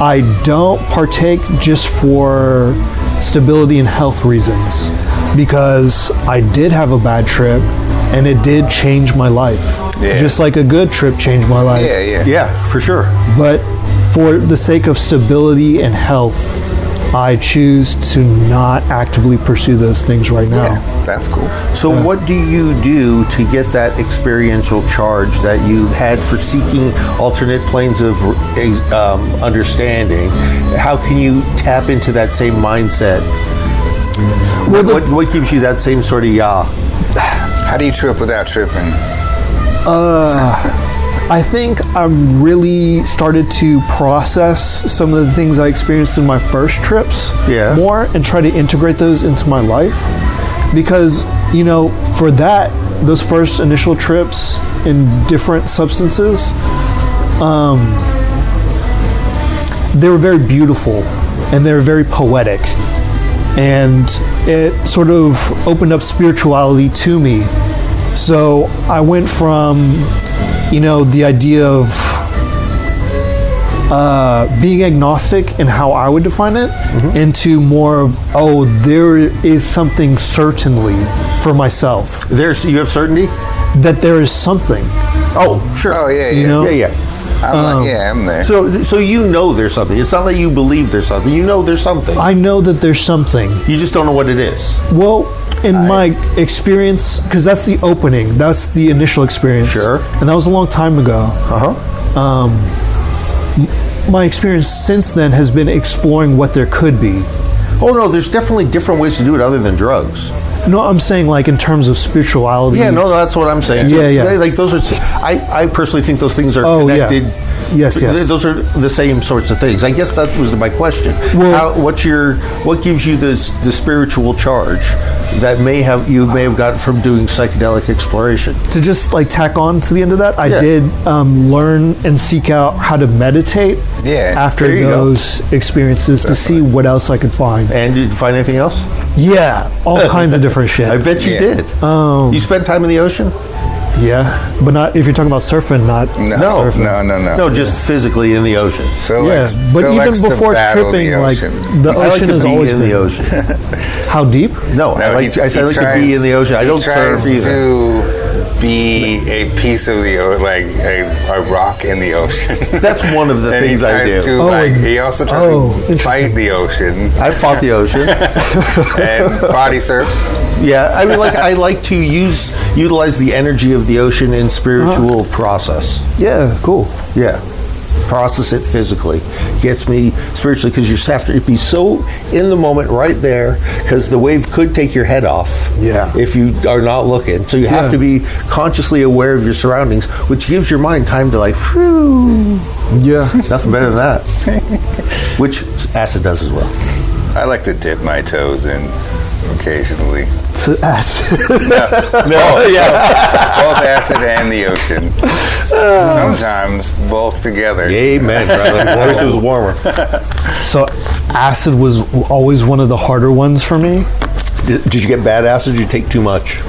I don't partake just for stability and health reasons, because I did have a bad trip and it did change my life. Yeah. Just like a good trip changed my life. Yeah, for sure. But for the sake of stability and health, I choose to not actively pursue those things right now. Yeah, that's cool. So what do you do to get that experiential charge that you had for seeking alternate planes of understanding? How can you tap into that same mindset? Well, what gives you that same sort of How do you trip without tripping? I think I really started to process some of the things I experienced in my first trips more and try to integrate those into my life. Because, for those first initial trips in different substances, they were very beautiful and they were very poetic. And it sort of opened up spirituality to me. So I went from the idea of being agnostic in how I would define it into more of, there is something certainly for myself. You have certainty? That there is something. Oh, sure. Oh, yeah. Yeah. I'm there. So there's something. It's not that you believe there's something. There's something. I know that there's something. You just don't know what it is. Well, in my experience, because that's the opening, that's the initial experience. Sure. And that was a long time ago. My experience since then has been exploring what there could be. Oh, no, there's definitely different ways to do it other than drugs. No, I'm saying like in terms of spirituality. Yeah, no, that's what I'm saying. Yeah. Like those are, I personally think those things are connected. Yes. Those are the same sorts of things. I guess that was my question. Well, what gives you the spiritual charge that you may have gotten from doing psychedelic exploration? To just like tack on to the end of that, I did learn and seek out how to meditate after those experiences to see what else I could find. And did you find anything else? Yeah, all kinds of different shit. I bet you did. You spent time in the ocean? Yeah, but not if you're talking about surfing, not surfing. No, just physically in the ocean. But even before tripping, like the ocean is always in the ocean. How deep? No, I said I like to be in the ocean. I don't surf either. To be a piece of the ocean, like a rock in the ocean. That's one of the things I do. He also tries to fight the ocean. I fought the ocean. And body surfs. Yeah, I mean, I like to utilize the energy of the ocean in spiritual process. Yeah, cool. Yeah. process it physically, gets me spiritually, because you just have to be so in the moment right there, because the wave could take your head off if you are not looking. So you have to be consciously aware of your surroundings, which gives your mind time to like, whew. Yeah. Nothing better than that. Which acid does as well. I like to dip my toes in occasionally. To acid. Both acid and the ocean. Sometimes both together. Amen, brother. I wish it was warmer. So acid was always one of the harder ones for me. Did you get bad acid? Or did you take too much?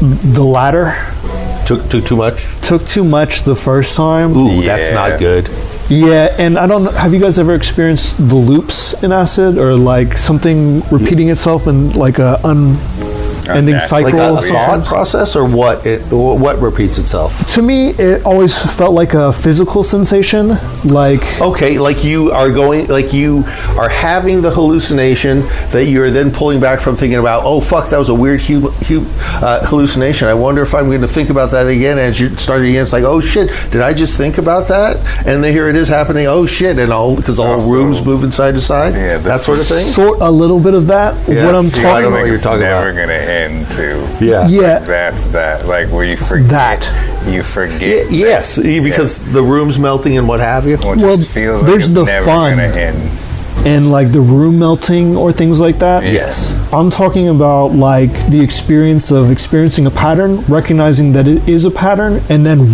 The latter. Took too much? Took too much the first time. Ooh, that's not good. Yeah, and I don't know, have you guys ever experienced the loops in acid, or like something repeating itself in like a unending cycle? Like a thought process, or what? What repeats itself? To me, it always felt like a physical sensation. Like, okay, like you are having the hallucination that you're then pulling back from, thinking about, oh fuck, that was a weird hallucination. I wonder if I'm going to think about that again. As you start again, it's like, oh shit, did I just think about that? And then here it is happening. Oh shit, and all because the whole room's moving side to side. Yeah, that sort of thing. A little bit of that. Yeah. What I'm talking about. I don't know what you're talking never about. Gonna end too. Yeah. That's that. Like where you forget. You forget. Yes, because the room's melting and what have you. Well, it just feels like there's it's the never fun gonna end. And like the room melting or things like that. Yes. I'm talking about like the experience of experiencing a pattern, recognizing that it is a pattern, and then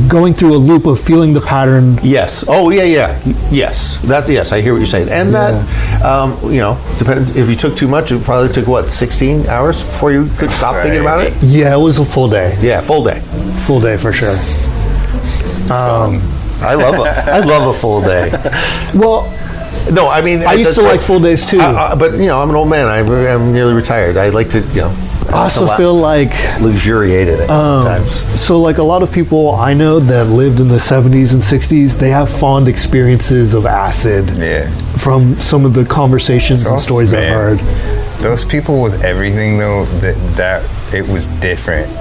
going through a loop of feeling the pattern. Yes. Oh, yeah. Yes. Yes, I hear what you're saying. And that, depends. If you took too much, it probably took, 16 hours before you could stop thinking about it? Yeah, it was a full day. Yeah, full day. Full day for sure. I love a full day. Well, no, I mean, I used to like full days too. But I'm an old man. I'm nearly retired. I like to, I also feel like luxuriated it sometimes. So like a lot of people I know that lived in the 70s and 60s, they have fond experiences of acid. Yeah. From some of the conversations and stories I've heard. Those people with everything though, that it was different.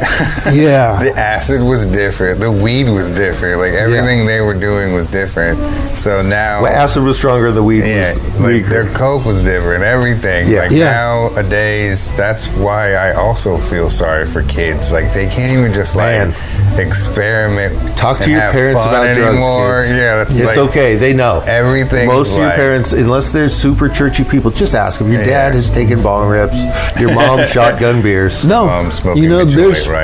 Yeah. The acid was different. The weed was different. Like everything they were doing was different. So now acid was stronger, the weed was weaker. Their coke was different, everything. Nowadays, that's why I also feel sorry for kids. Like they can't even just experiment. Talk to your parents about anymore. Drugs. Yeah, it's okay. They know everything. Most of your parents, unless they're super churchy people, just ask them. Your dad has taken bong rips. Your mom shotgun beers. No, there's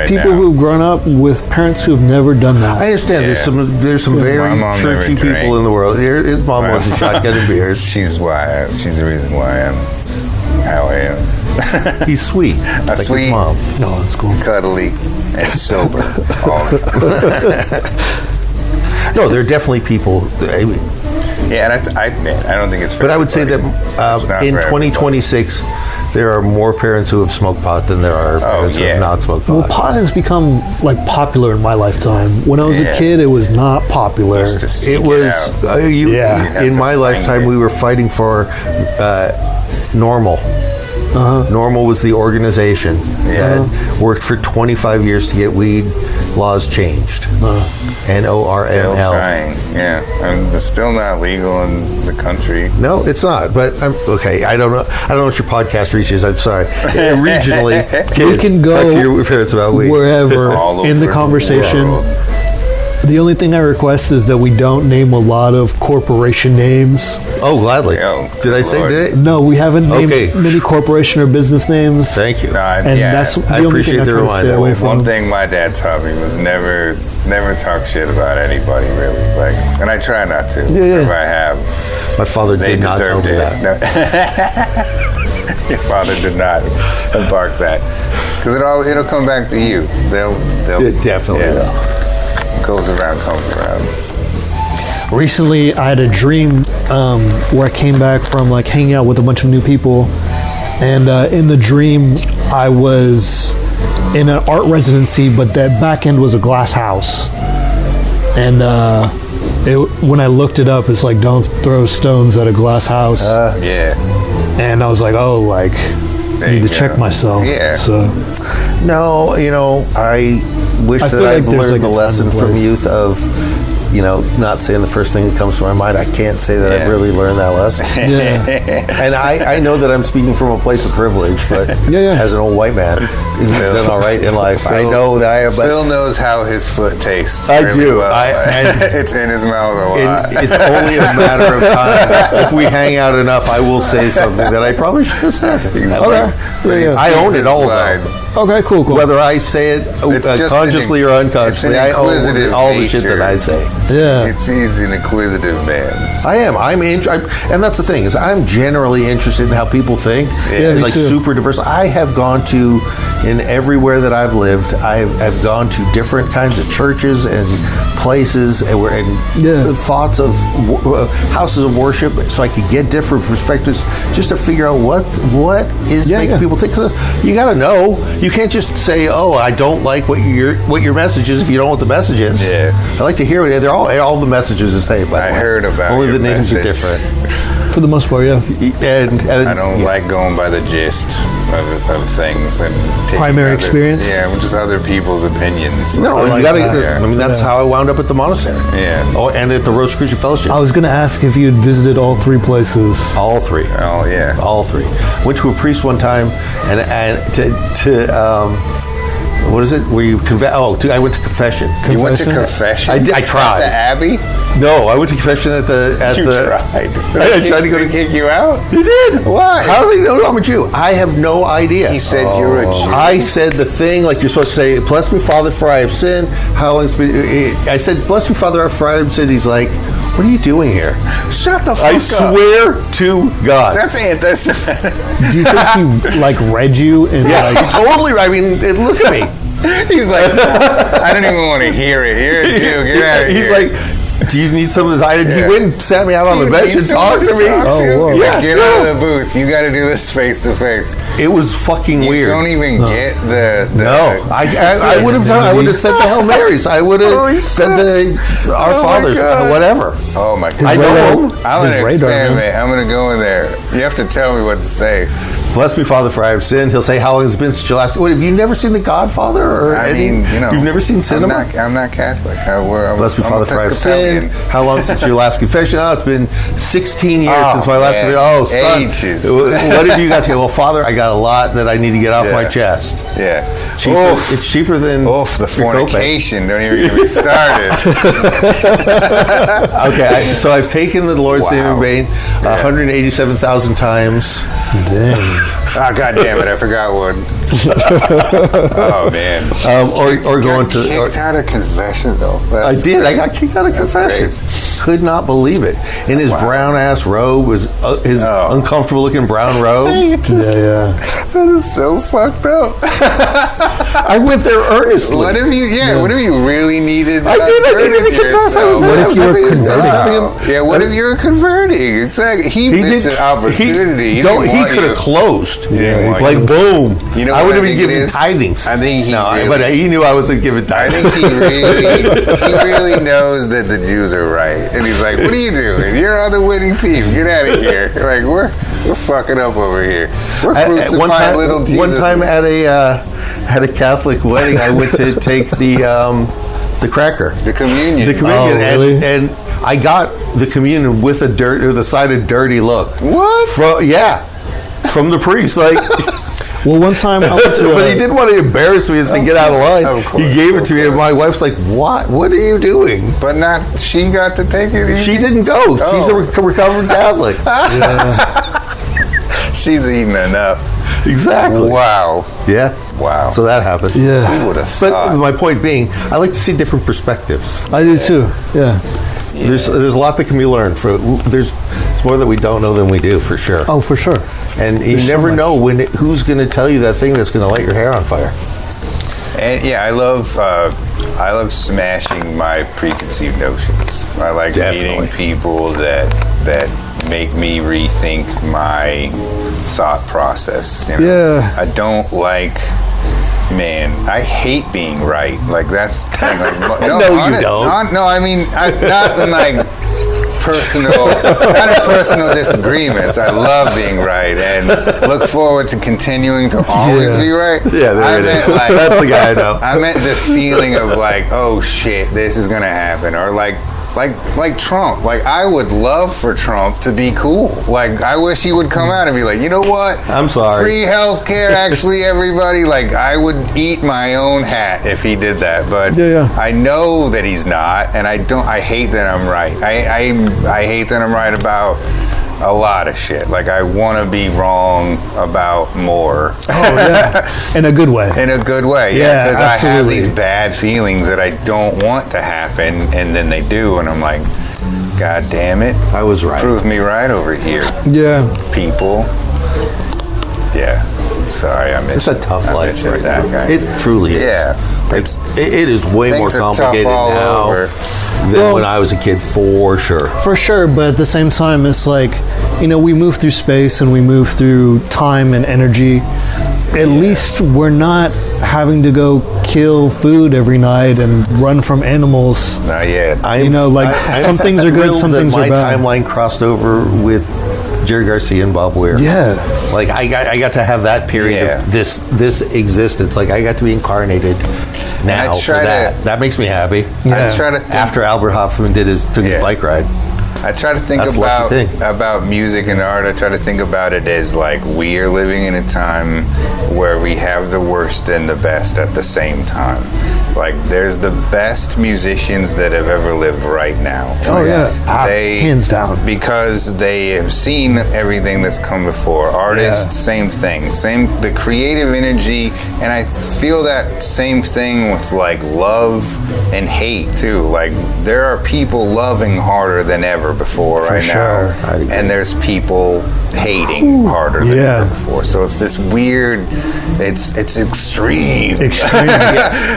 people who've grown up with parents who've never done that. I understand. There's some very churchy people in the world. His mom wasn't shotgunning beers. She's the reason why I'm how I am. He's sweet. Like sweet his mom. No, it's cool. Cuddly and sober all the time. No, there are definitely people. Yeah, and I don't think it's for But I would say that in 2026, there are more parents who have smoked pot than there are parents who have not smoked pot. Well, pot has become like popular in my lifetime. When I was a kid, it was not popular. It was. In my lifetime, we were fighting for NORML. NORML was the organization that worked for 25 years to get weed laws changed. NORML. Still trying, it's still not legal in the country. No, it's not. But okay. I don't know what your podcast reach is. I'm sorry. Regionally, we can go talk to your parents about weed wherever in the conversation. The only thing I request is that we don't name a lot of corporation names. Oh, gladly. Did I say did it? No, we haven't named many corporation or business names. Thank you. And that's the only thing I try to stay away from. One thing my dad taught me was never talk shit about anybody, really. Like, and I try not to. If I have, my father did not tell me that. Your father did not embark that, because it'll come back to you. It definitely will. Goes around, comes around. Recently, I had a dream where I came back from like hanging out with a bunch of new people, and in the dream, I was in an art residency, but that back end was a glass house, and when I looked it up, it's like don't throw stones at a glass house. And I was like, oh, like I need to check myself. So no, I wish that I've learned the lesson from youth of not saying the first thing that comes to my mind. I can't say that I've really learned that lesson. And I know that I'm speaking from a place of privilege, but as an old white man who's done all right in life, I know that I have. Phil knows how his foot tastes. I really do. Well. It's in his mouth a lot. It's only a matter of time. If we hang out enough, I will say something that I probably should have said. Okay. I own it all, though. Okay, cool. Whether I say it consciously or unconsciously, I own all the shit that I say. Yeah. He's an inquisitive man. I am. And that's the thing, is I'm generally interested in how people think. Yeah, me like too. super diverse. I have gone to, in everywhere that I've lived, I've gone to different kinds of churches and places and thoughts of houses of worship, so I could get different perspectives, just to figure out what is making people think. 'Cause you got to know. You can't just say, "Oh, I don't like what your message is," if you don't know what the message is. Yeah. I like to hear it. They're all the messages are the same. By the way. I heard about only your the names message. are different. For the most part, yeah. And I don't like going by the gist of things and taking Primary experience? Yeah, just other people's opinions. No, you got to. I mean, that's how I wound up at the monastery. Yeah. Oh, and at the Rosicrucian Fellowship. I was going to ask if you had visited all three places. All three. Oh yeah. All three. Went to a priest one time, and to what is it? Where you I went to confession. You went to confession? I tried. At the Abbey? No, I went to confession at the. You tried. I tried to go Did to they kick you out? He did. Why? How do they know I'm a Jew? I have no idea. He said you're a Jew. I said the thing like you're supposed to say, "Bless me, Father, for I have sinned." How long's been? I said, "Bless me, Father, for I have sinned." He's like, "What are you doing here?" Shut the fuck I up. swear to God. That's anti-Semitic. Do you think he read you and Totally. I mean, look at me. He's like, I don't even want to hear it. You're a Jew. Get out of here. He's like, "Do you need something to hide?" He went and sat me out on the You bench need and talked to someone me. talk to? whoa. He's like, Yeah, get out of the booth. You got to do this face to face. It was fucking You weird. don't even get the No, I would have done. I would have said the Hail Marys. I would have said the Our Oh my Fathers, God. whatever. Oh my God. I know. I'm going to His radar, experiment. I'm going to go in there. You have to tell me what to say. Bless me, Father, for I have sinned. He'll say, "How long has it been since you last?" What, have you never seen The Godfather? Or I mean, you've never seen cinema? I'm not Catholic. Bless me, Father, for I have sinned. How long since your last confession? Oh, it's been 16 years since my last confession. Oh, son. Ages. What have you got to say? Well, Father, I got a lot that I need to get off my chest. Yeah. It's cheaper than the fornication. Don't even get me started. Okay, so I've taken the Lord's name in vain 187,000 times. Dang. Oh, God damn it. I forgot one. Oh, man. Or going to... Kicked out of confession, though. I did. I got kicked out of confession. Could not believe it. In his brown-ass robe, his uncomfortable-looking brown robe. Yeah. That is so fucked up. I went there earnestly. What if you really needed... I needed to confess. What if you were converting? Yeah, what if you were converting? Exactly. He missed an opportunity. He could have closed. Like, boom. You know I would what have I been think giving it is? tithings. I think he really- but he knew I wasn't giving I tithings. think he really knows that the Jews are right. And he's like, what are you doing? You're on the winning team. Get out of here. Like, we're fucking up over here. We're crucifying little Jesus. One time at a Catholic wedding, I went to take the cracker. The communion. The communion. Oh, really? And I got the communion with a side of dirty look. What? From the priest. Like... Well, one time I went to but he didn't want to embarrass me and say, "Get out of line." Of course, he gave it to me, and my wife's like, "What? What are you doing?" But she got to take it easy? She didn't go. She's a recovered Catholic. She's eaten enough. Exactly. Wow. Yeah. Wow. So that happened. Yeah. Who would have But thought? my point being, I like to see different perspectives. I do too. Yeah. There's a lot that can be learned. It's more that we don't know than we do, for sure. Oh, for sure. And you never know who's going to tell you that thing that's going to light your hair on fire. And yeah, I love smashing my preconceived notions. I like meeting people that make me rethink my thought process. You know? Yeah. I don't like. Man, I hate being right. Like that's the thing. Like, No, you don't. No, I mean not in like not in personal disagreements. I love being right and look forward to continuing to always be right. Yeah, there it is. That's the guy I know. I meant the feeling of like, oh shit, this is gonna happen, or like like Trump. Like, I would love for Trump to be cool. Like, I wish he would come out and be like, you know what? I'm sorry. Free healthcare, actually, everybody. Like, I would eat my own hat if he did that. But I know that he's not, and I hate that I'm right. I hate that I'm right about a lot of shit. Like, I want to be wrong about more. Oh, yeah. In a good way. In a good way, yeah. Because I have these bad feelings that I don't want to happen, and then they do, and I'm like, God damn it. I was right. Prove me right over here. Yeah. People. Yeah. Sorry, I missed It's a tough life right that now. guy. It truly is. Yeah. It is way more complicated now than when I was a kid, for sure. For sure, but at the same time, it's like, you know, we move through space and we move through time and energy. At least we're not having to go kill food every night and run from animals. Not yet. Some things are good, some things are bad. My timeline crossed over with Jerry Garcia and Bob Weir. Yeah. Like, I got to have that period of this existence. Like, I got to be incarnated now for that. That makes me happy. Yeah. I try to think, after Albert Hoffman took his bike ride. I try to think about music and art. I try to think about it as like we are living in a time where we have the worst and the best at the same time. Like, there's the best musicians that have ever lived right now. Oh, yeah. Hands down. Because they have seen everything that's come before. Artists, same thing. The creative energy, and I feel that same thing with, like, love and hate, too. Like, there are people loving harder than ever before now. And there's people hating harder than ever before. So it's this weird, it's extreme.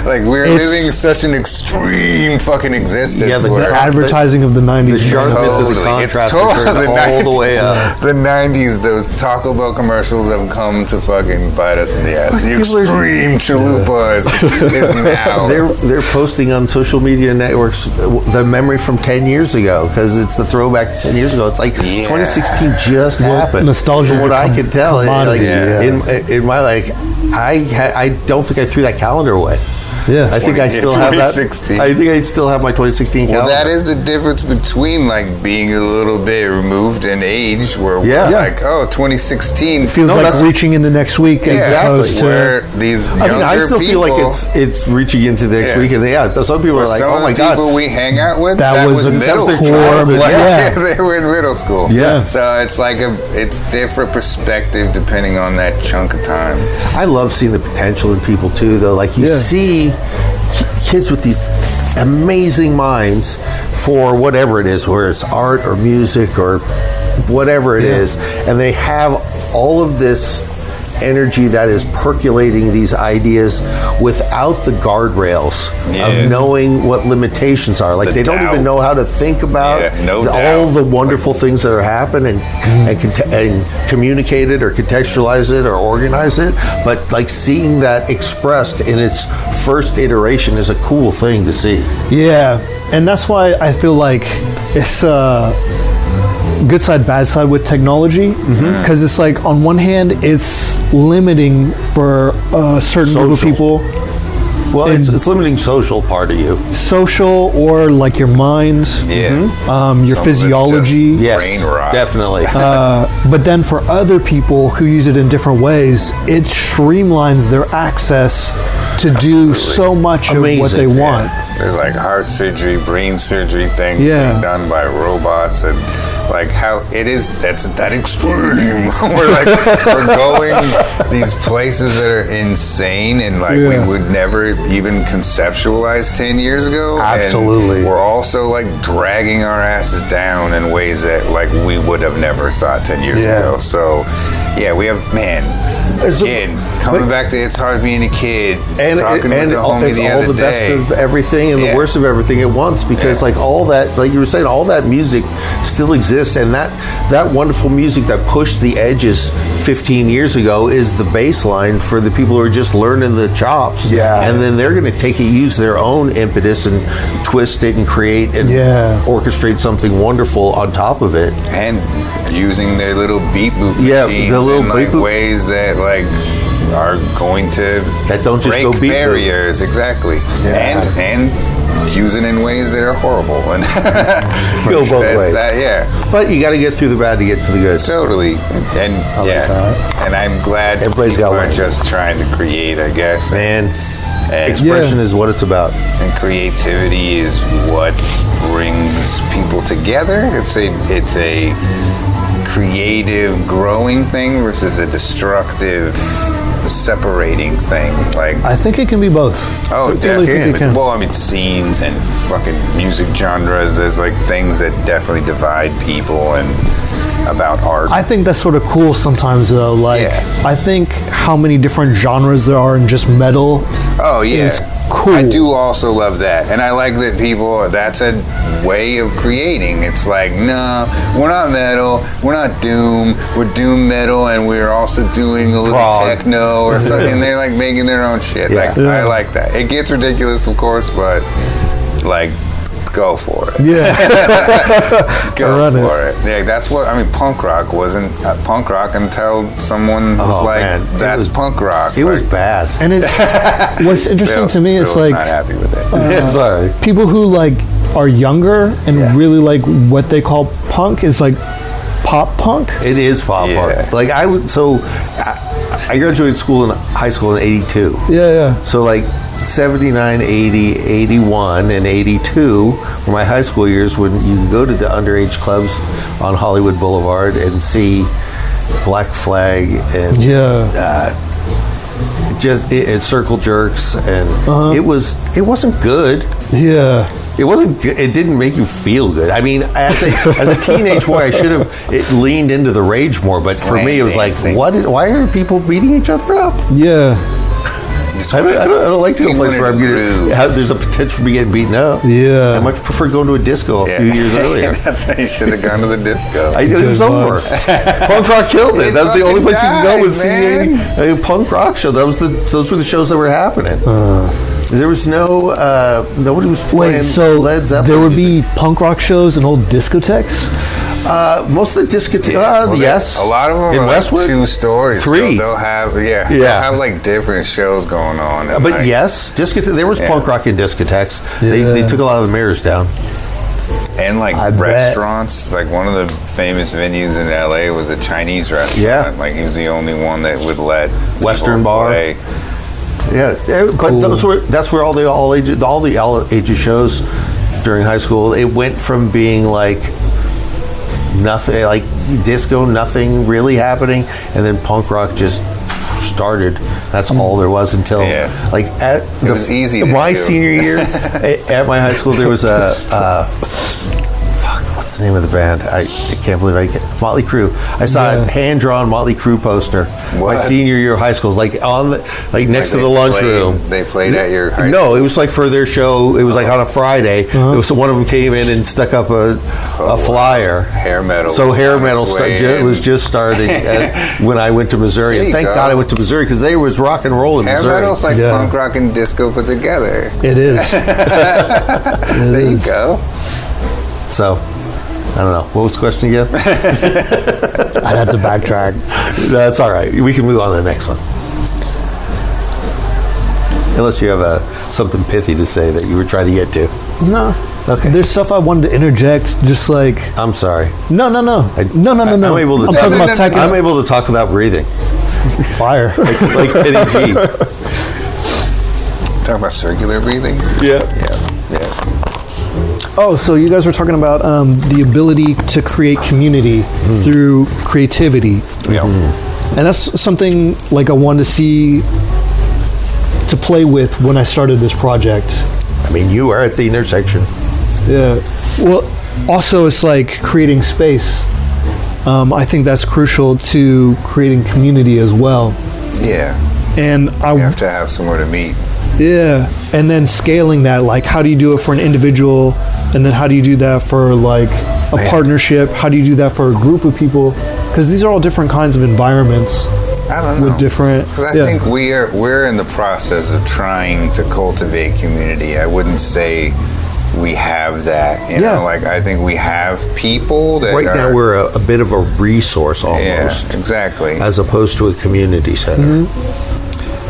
Like, we're living such an extreme fucking existence. Yeah, the advertising of the 90s. The sharpness of the contrast all the way up. The 90s, those Taco Bell commercials have come to fucking bite us in the ass. The extreme chalupa is now. They're posting on social media networks the memory from 10 years ago, because it's the throwback to 10 years ago. It's like 2016 just happened. Nostalgia. From what I can tell, in my I don't think I threw that calendar away. Yeah, I think I still have that. I think I still have my 2016 calendar. Well, that is the difference between like being a little bit removed in age, where we're like, 2016 feels like reaching into next week. Exactly. Where these younger I still feel like it's reaching into next week, and some people are like, oh my god. Some people we hang out with, that was middle school. They were in middle school. Yeah. So it's like it's different perspective depending on that chunk of time. I love seeing the potential in people too, though. Like you see kids with these amazing minds for whatever it is, whether it's art or music or whatever it is, and they have all of this energy that is percolating these ideas without the guardrails of knowing what limitations are. Like they don't even know how to think about all the wonderful things that are happening and communicate it or contextualize it or organize it. But like seeing that expressed in its first iteration is a cool thing to see. Yeah, and that's why I feel like it's good side, bad side with technology, because it's like on one hand it's limiting for a certain group of people. Well, it's limiting social part of you, social or like your mind, your physiology. Brain rot. Definitely. But then for other people who use it in different ways, it streamlines their access to do so much of what they want. There's like heart surgery, brain surgery things being done by robots, and like how it is, that's that extreme. we're going these places that are insane, and like we would never even conceptualize 10 years ago. Absolutely. And we're also like dragging our asses down in ways that like we would have never thought 10 years ago. So we have, again, coming back to It's Hard Being a Kid, and talking with the homie the other day. All the best of everything and the worst of everything at once, because like all that, like you were saying, all that music still exists, and that wonderful music that pushed the edges 15 years ago is the baseline for the people who are just learning the chops. And then they're going to use their own impetus and twist it and create and orchestrate something wonderful on top of it. And using their little beat boop machines in like ways that like are going to don't just break go beat barriers. Exactly. And use it in ways that are horrible. And Go both ways. Yeah. But you got to get through the bad to get to the good. Totally. And like that. and I'm glad Everybody's people got are one. just trying to create, I guess. Man, And, expression is what it's about. and creativity is what brings people together. It's a creative, growing thing versus a destructive, separating thing. Like, I think it can be both. oh, I totally think it can. well, I mean, scenes and fucking music genres. There's like things that definitely divide people and about art. I think that's sort of cool sometimes, though. Like, Yeah. I think how many different genres there are in just metal. Oh yeah, is cool. I do also love that, and I like that people. That's a way of creating. It's like, no, we're not metal, we're not doom, we're doom metal, and we're also doing a little Prog. techno or something. And they're like making their own shit. Yeah. Like, I like that. It gets ridiculous, of course, but like, go for it. Yeah. Go Run it. for it. Yeah, that's what I mean. Punk rock wasn't punk rock until someone was Oh, like, man. It "That's was- punk rock." It Like, was bad. And it's what's interesting to me is Bill's like not happy with it. Sorry. people who like are younger and Yeah. really like what they call punk is like pop punk. It is pop Yeah. art. Like I graduated school in high school in '82. Yeah. So like 79, 80, 81, and 82 were my high school years when you could go to the underage clubs on Hollywood Boulevard and see Black Flag and Yeah. Circle Jerks, and it wasn't good. Yeah. It wasn't good. It didn't make you feel good. I mean, as a teenage boy, I should have leaned into the rage more. But for me, it was like, Dancing. why are people beating each other up? Yeah. Just I don't like to go he places where wanted to groove. there's a potential for me getting beaten up. Yeah. I much prefer going to a disco a Yeah. few years earlier. That's why you should have gone to the disco. It was Good over. Punk rock killed it. It That was the only fucking place you could go was see died, a punk rock show. Those were the shows that were happening. There was nobody was playing Wait, so Led Zeppelin. there would music. be punk rock shows in old discotheques? Most of the discotheques. Well, Yes, a lot of them in are Westwood. like 2 stories. Three. So they'll have Yeah. they'll have like different shows going on. And But like, yes, there was Yeah. punk rock in discotheques. They Yeah. took a lot of the mirrors down. and like I bet. restaurants. Like one of the famous venues in LA was a Chinese restaurant. Yeah. Like he was the only one that would let Western people bar. play. Yeah, but that's where all the ages shows during high school. It went from being like nothing, like disco, nothing really happening, and then punk rock just started. That's all there was until Yeah. like at It was easy to my do. senior year at my high school. There was a what's the name of the band? I can't believe I get Motley Crue. I saw Yeah. a hand-drawn Motley Crue poster my What? senior year of high school. It was like on the next to they the lunchroom. They played at your high No, it was like for their show. It was like on a Friday. It was one of them came in and stuck up a flyer. Hair metal So was hair on metal its way in. was just starting when I went to Missouri. There And you thank go. God I went to Missouri because they was rock and roll in Hair Missouri. metal's like Yeah. punk rock and disco put together. It is. There you go. So I don't know. What was the question again? I'd have to backtrack. That's all right. We can move on to the next one. Unless you have something pithy to say that you were trying to get to. No. Okay. There's stuff I wanted to interject, just like I'm sorry. no. No. I'm able to I'm talking about tech. I'm able to talk without breathing. Fire. Like Kenny G. Talking about circular breathing. Yeah. Yeah. Oh, so you guys were talking about the ability to create community through creativity, Yeah. and that's something like I wanted to see to play with when I started this project. I mean, you are at the intersection. Yeah. Well, also it's like creating space. I think that's crucial to creating community as well. Yeah. And You have to have somewhere to meet. yeah, and then scaling that, like how do you do it for an individual, and then how do you do that for like a partnership? How do you do that for a group of people? Because these are all different kinds of environments I don't know. with different. Because I think we're in the process of trying to cultivate community. I wouldn't say we have that. You Yeah. know, like I think we have people that Right are, now, we're a bit of a resource yeah, almost, exactly. as opposed to a community center.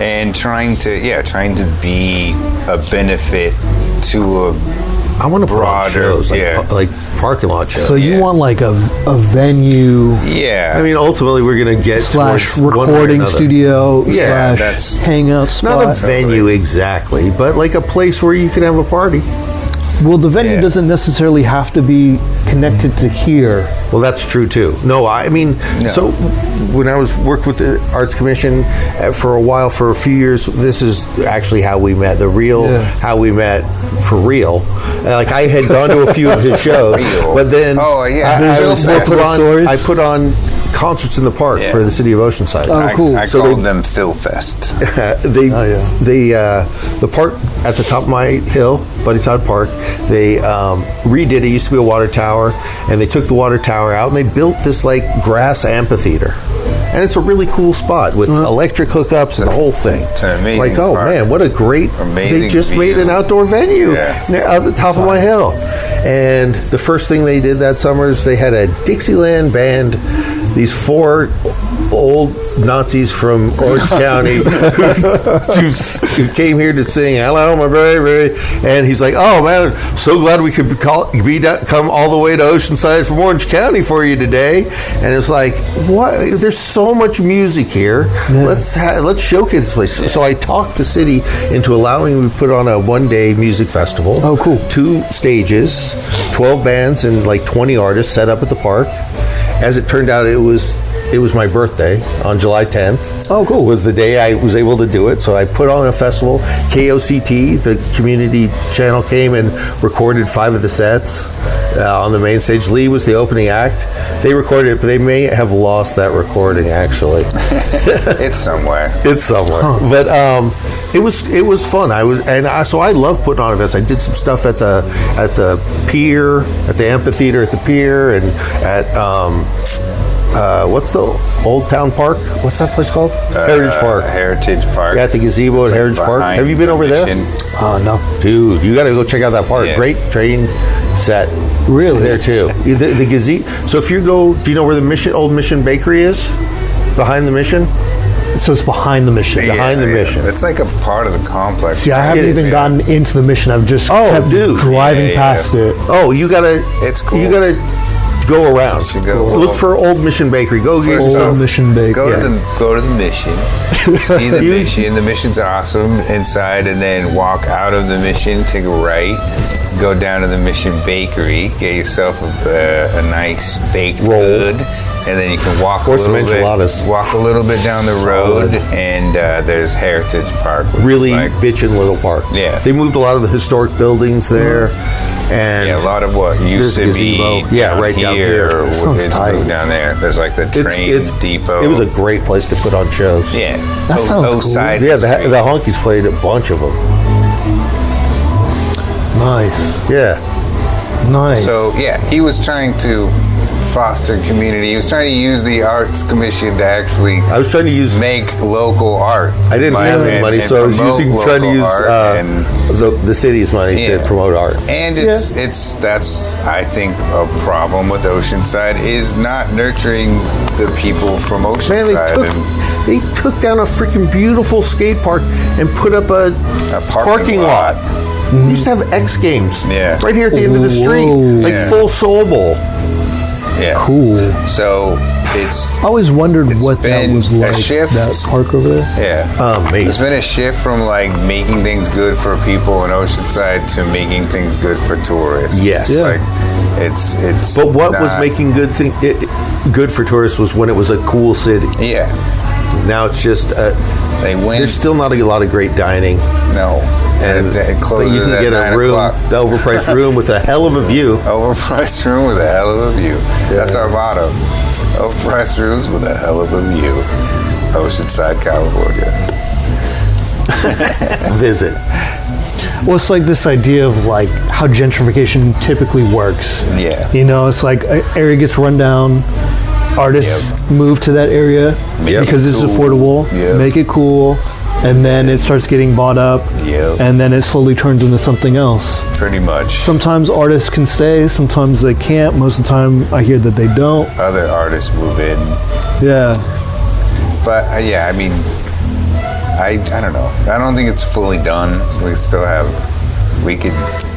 and trying to be a benefit to a I want to put on broader, shows, like parking lot shows. So you want like a venue yeah. I mean, ultimately, we're going to get slash towards one way or recording another. studio Yeah, slash hangout spot. Not a venue exactly, but like a place where you can have a party. Well, the venue Yeah. doesn't necessarily have to be connected to here. Well, that's true too. No, I mean, so when I was worked with the Arts Commission for a while, for a few years, this is actually how we met. How we met for real. Like I had gone to a few of his shows, but then I put on concerts in the park for the city of Oceanside. Oh, cool. I called them Phil Fest. The park at the top of my hill, Buddy Todd Park, they redid it. It used to be a water tower, and they took the water tower out and they built this like grass amphitheater. And it's a really cool spot with electric hookups and the whole thing. It's an amazing like, oh park. man, what a great! Amazing they just made view. an outdoor venue Yeah. at the top of my hill. And the first thing they did that summer is they had a Dixieland band. These 4 old Nazis from Orange County who came here to sing "Hello, my baby," and he's like, "Oh man, so glad we could come all the way to Oceanside from Orange County for you today." And it's like, what? There's so much music here. Yeah. Let's showcase this place. So I talked the city into allowing me to put on a one-day music festival. Oh, cool. 2 stages, 12 bands, and like 20 artists set up at the park. As it turned out, it was my birthday on July 10th. Oh, cool. Was the day I was able to do it. So I put on a festival. KOCT, the community channel, came and recorded 5 of the sets on the main stage. Lee was the opening act. They recorded it, but they may have lost that recording, actually. It's somewhere. It's somewhere. Huh. But it was fun. So I love putting on events. I did some stuff at the pier, at the amphitheater at the pier, and at what's the Old Town Park? What's that place called? Heritage Park. Heritage Park. Yeah, at the gazebo at Heritage Park. Have you been over there? No. Dude, you got to go check out that park. Yeah. Great train set. Really? There too. The gazebo. So if you go, do you know where the old Mission Bakery is? Behind the Mission? So it's behind the Mission. Behind the Mission. It's like a part of the complex. See, I haven't even gotten into the Mission. I've just kept driving past it. Oh, you gotta. It's cool. You gotta go around. You should go. Look for Old Mission Bakery. Go get First yourself. off, Mission Bakery. Go to the Mission. See the Mission. The Mission's awesome inside, and then walk out of the Mission. Take a right. Go down to the Mission Bakery. Get yourself a nice baked Roll. good, and then you can walk Or a some little enchiladas. bit. Walk a little bit down the road, and there's Heritage Park. Which Really is like, bitchin' little park. Yeah. They moved a lot of the historic buildings there, and yeah, a lot of what used there's to a be gazebo. Yeah, right down here. Sounds It's tight. moved down there. There's like the train depot. It was a great place to put on shows. yeah. That sounds cool. Side Yeah, Street. the Honkies played a bunch of them. Nice. Yeah. Nice. So yeah, he was trying to foster community. He was trying to use the Arts Commission to actually I was trying to use. make local art. I didn't have any money, so I was trying to use and the city's money to Yeah. promote art. that's I think a problem with Oceanside is not nurturing the people from Man, Oceanside. they took down a freaking beautiful skate park and put up a parking lot. We used to have X Games right here at the end of the street, like Yeah. full Soul Bowl. Yeah. Cool. So it's I always wondered what that been was a like, shift. that park over there. yeah. Amazing. There's been a shift from like making things good for people in Oceanside to making things good for tourists. Yes. Yeah. Like it's. But what was not- making good for tourists was when it was a cool city. Yeah. Now it's just They went. there's still not a lot of great dining, No. and it but closes you can at get 9 a room, o'clock. the overpriced room with a hell of a view. Overpriced room with a hell of a view. That's our motto. Overpriced rooms with a hell of a view. Oceanside, California. Visit. Well, it's like this idea of like how gentrification typically works. Yeah. You know, it's like an area gets run down, artists move to that area Yep. because it's Cool. affordable, Yep. make it cool, and then it starts getting bought up, Yep. and then it slowly turns into something else. Pretty much. Sometimes artists can stay, sometimes they can't. Most of the time, I hear that they don't. Other artists move in. Yeah. But yeah, I mean, I don't know. I don't think it's fully done. We could.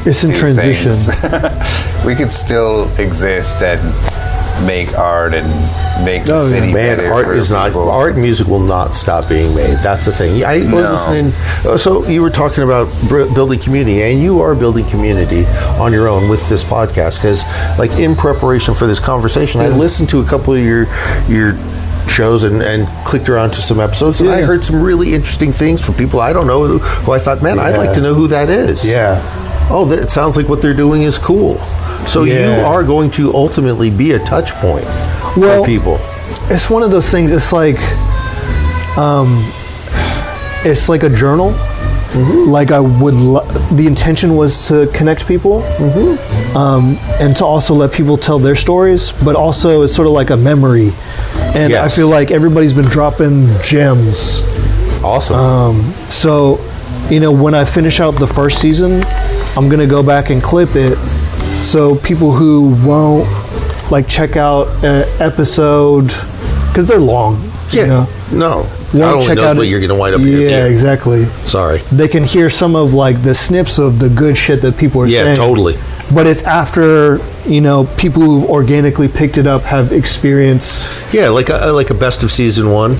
It's in do transition. things. We could still exist and make art and make the city Man, better. art for is not. people. Art and music will not stop being made. That's the thing. I was listening. So you were talking about building community, and you are building community on your own with this podcast. Because, like, in preparation for this conversation, I listened to a couple of your shows and clicked around to some episodes, and I heard some really interesting things from people I don't know who I thought, man, I'd like to know who that is. Yeah. Oh, it sounds like what they're doing is cool. So you are going to ultimately be a touch point for people. It's one of those things. It's like, a journal. Mm-hmm. Like I would, the intention was to connect people, and to also let people tell their stories. But also, it's sort of like a memory, and I feel like everybody's been dropping gems. Awesome. So, when I finish out the first season, I'm gonna go back and clip it, so people who won't check out an episode because they're long. No. Not only knows what you're going to wind up in your theater. Yeah, exactly. Sorry. They can hear some of the snips of the good shit that people are saying. Yeah, totally. But it's after people who've organically picked it up have experienced. Yeah, like a best of season 1.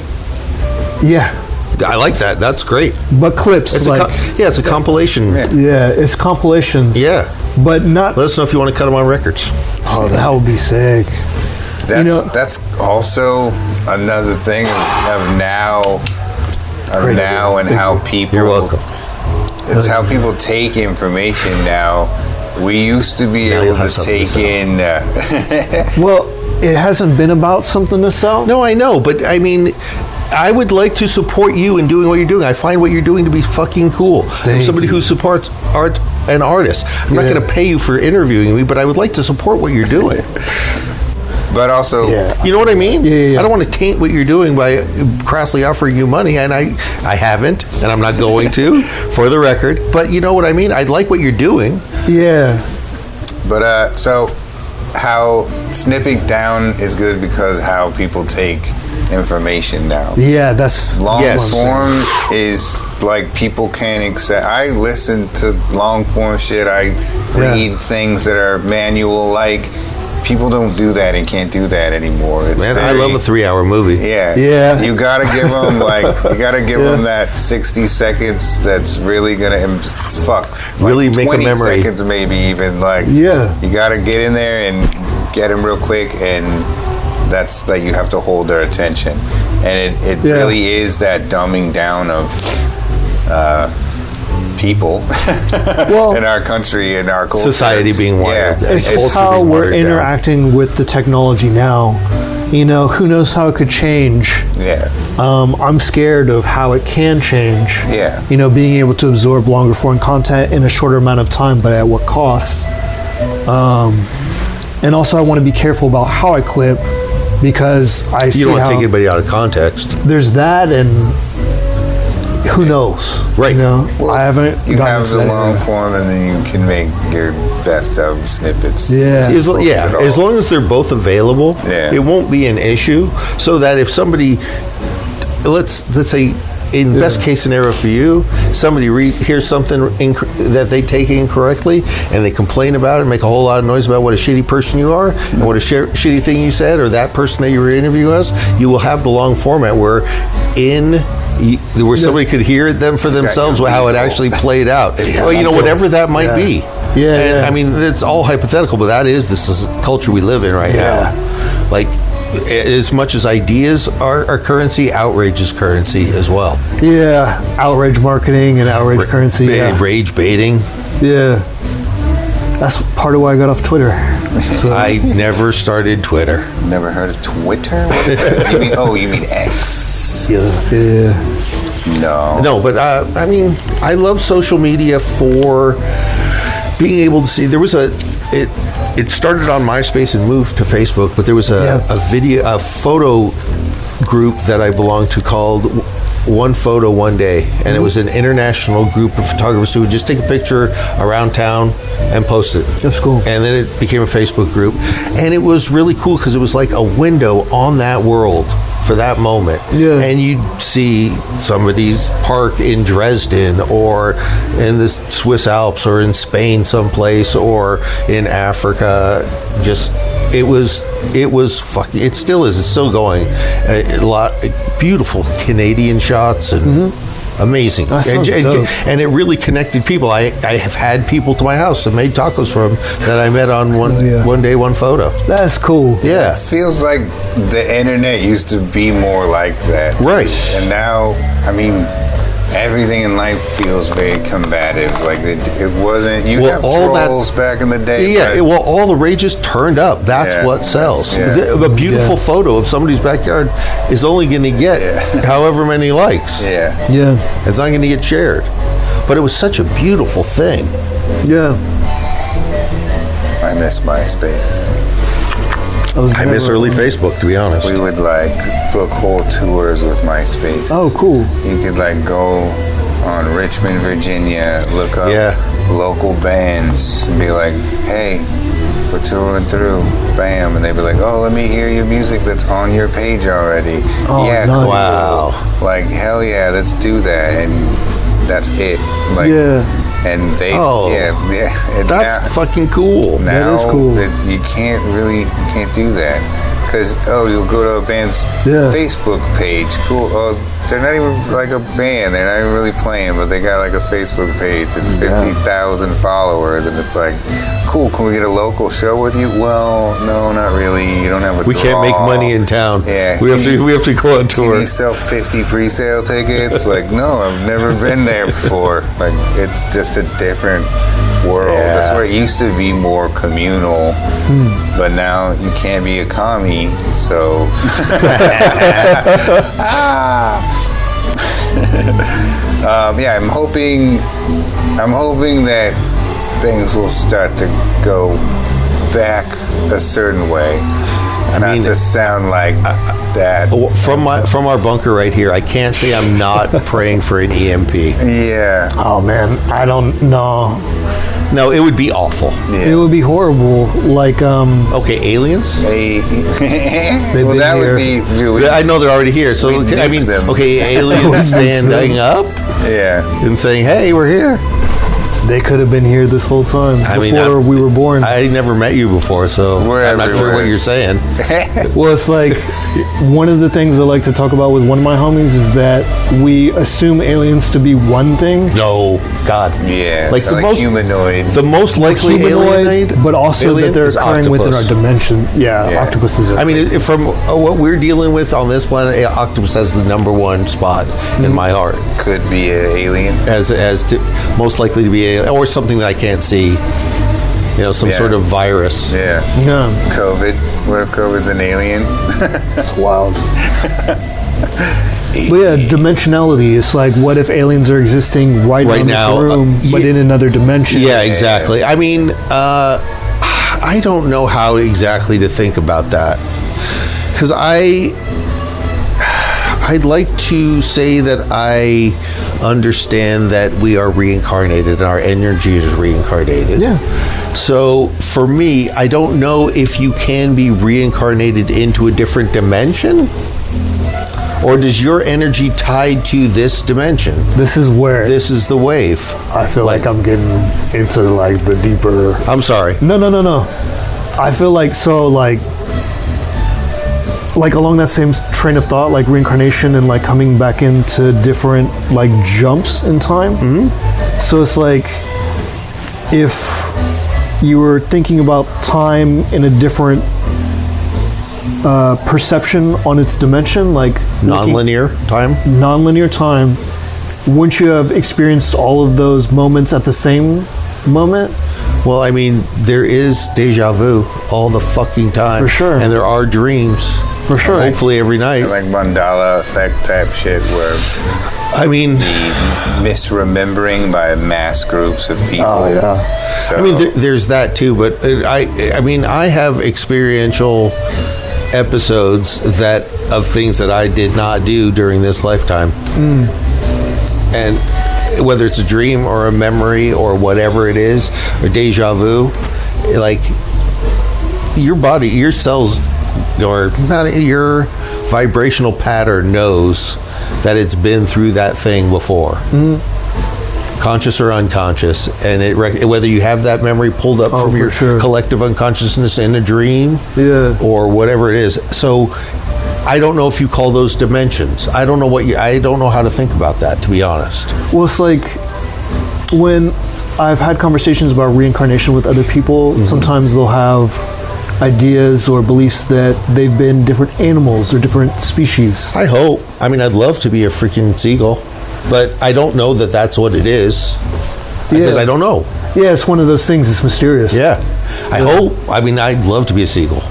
Yeah. I like that. That's great. But clips. It's it's a compilation. Yeah, it's compilations. Yeah. But not. Let us know if you want to cut them on records. Oh, that would be sick. That's also another thing of now and how people. You're welcome. It's how people take information now. We used to be able to take in. Well, it hasn't been about something to sell. No, I know, but I mean, I would like to support you in doing what you're doing. I find what you're doing to be fucking cool. I'm somebody who supports art and artists. I'm not going to pay you for interviewing me, but I would like to support what you're doing. But also, you know what I mean? Yeah. I don't want to taint what you're doing by crassly offering you money, and I haven't, and I'm not going to, for the record. But you know what I mean? I like what you're doing. Yeah. But so how snipping down is good because how people take information now. Yeah, that's long form is like people can't accept. I listen to long form shit. I read things that are manual like. People don't do that and can't do that anymore. I love a 3-hour movie. Yeah. You gotta give them them that 60 seconds. That's really gonna really make 20 a memory. seconds, maybe even You gotta get in there and get them real quick, and that's you have to hold their attention. And it really is that dumbing down of people in our country and our culture. Society being wired. Yeah. It's how we're interacting with the technology now. Who knows how it could change. Yeah. I'm scared of how it can change. Yeah. Being able to absorb longer form content in a shorter amount of time, but at what cost? And also I want to be careful about how I clip, because you don't want to take anybody out of context. There's that, and who knows? Right. Well, I haven't. You have the long form, and then you can make your best of snippets. Yeah. As long as they're both available, it won't be an issue. So that if somebody, let's say, in best case scenario for you, somebody hears something that they take incorrectly, and they complain about it and make a whole lot of noise about what a shitty person you are and what a shitty thing you said, or that person that you were interviewing us, you will have the long format where somebody could hear them for themselves how it actually played out. Whatever that might be. Yeah. I mean, it's all hypothetical, but this is culture we live in right now. Like, as much as ideas are currency, outrage is currency as well. Yeah, outrage marketing and outrage currency. Rage baiting. Yeah. That's part of why I got off Twitter. So. I never started Twitter. Never heard of Twitter? What is that? You mean X? Yeah. No, but I mean, I love social media for being able to see. There was it started on MySpace and moved to Facebook, but there was a photo group that I belonged to called One Photo One Day, and it was an international group of photographers who would just take a picture around town and post it. That's cool. And then it became a Facebook group, and it was really cool because it was like a window on that world for that moment. Yeah. And you'd see somebody's park in Dresden or in the Swiss Alps or in Spain someplace or in Africa. Just it was fucking. It still is. It's still going. A lot beautiful Canadian shots and. Amazing. That sounds dope. And it really connected people. I have had people to my house that made tacos for them that I met on one day, one photo. That's cool. Yeah. It feels like the internet used to be more like that. Right. And now, I mean, everything in life feels very combative. Like it wasn't. You have trolls back in the day. Yeah. Well, all the rage is turned up. That's what sells. A beautiful photo of somebody's backyard is only going to get however many likes. Yeah. Yeah. It's not going to get shared. But it was such a beautiful thing. Yeah. I miss MySpace. I miss early Facebook, to be honest. We would like book whole tours with MySpace. Oh, cool. You could like go on Richmond, Virginia, look up local bands and be like, hey, we're touring through. Bam. And they'd be like, oh, let me hear your music that's on your page already. Oh, yeah, nice. cool. Wow. Like, hell yeah, let's do that. And that's it. Like, and they, and that's fucking cool. Now that is cool. You can't do that. Because, you'll go to a band's Facebook page. Cool. Oh, they're not even like a band. They're not even really playing, but they got like a Facebook page and 50,000 followers. And it's like, cool, can we get a local show with you? Well, no, not really. You don't have a We can't make money in town. Yeah. We have to go on tour. Can you sell 50 pre-sale tickets? Like, no, I've never been there before. Like, it's just a different world. Yeah. That's where it used to be more communal. But now you can't be a commie, so... I'm hoping that things will start to go back a certain way. Not to sound like that. From our bunker right here, I can't say I'm not praying for an EMP. Yeah. Oh man, I don't know. No, it would be awful. Yeah. It would be horrible. Like, okay, aliens? Well, that would be really... I know they're already here. So, I mean, okay, aliens standing up and saying, hey, we're here. They could have been here this whole time before we were born. I never met you before, so I'm not sure what you're saying. Well, it's like one of the things I like to talk about with one of my homies is that we assume aliens to be one thing. No, God. Yeah, like the most humanoid. The most likely alien, but also that they're occurring within our dimension. Yeah, octopuses. I mean, from what we're dealing with on this planet, octopus has the #1 spot in my heart. Could be an alien, as most likely to be or something that I can't see. Some sort of virus. Yeah. COVID. What if COVID's an alien? It's wild. But yeah, dimensionality is like, what if aliens are existing right now in this room, but in another dimension? Yeah, exactly. I mean, I don't know how exactly to think about that, because I'd like to say that I understand that we are reincarnated and our energy is reincarnated. Yeah. So for me, I don't know if you can be reincarnated into a different dimension, or does your energy tied to this dimension? This is the wave. I feel like I'm getting into like the deeper. I'm sorry. No. I feel like like along that same train of thought, like reincarnation and like coming back into different like jumps in time. Mm-hmm. So it's like if you were thinking about time in a different perception on its dimension, like non-linear time, wouldn't you have experienced all of those moments at the same moment? Well, I mean, there is deja vu all the fucking time. For sure. And there are dreams. For sure. Hopefully every night. Like Mandela effect type shit where I mean, the misremembering by mass groups of people. Oh, yeah. So. I mean, there's that too, but I mean, I have experiential episodes of things that I did not do during this lifetime. And whether it's a dream or a memory or whatever it is, or deja vu, like your body, your cells, or not your vibrational pattern knows that it's been through that thing before. Conscious or unconscious, and whether you have that memory pulled up from your collective unconsciousness in a dream, or whatever it is. So, I don't know if you call those dimensions. I don't know I don't know how to think about that, to be honest. Well, it's like when I've had conversations about reincarnation with other people. Sometimes they'll have ideas or beliefs that they've been different animals or different species. I hope. I mean, I'd love to be a freaking seagull. But I don't know that that's what it is, because I don't know. Yeah, it's one of those things. It's mysterious. Yeah. I hope. I mean, I'd love to be a seagull.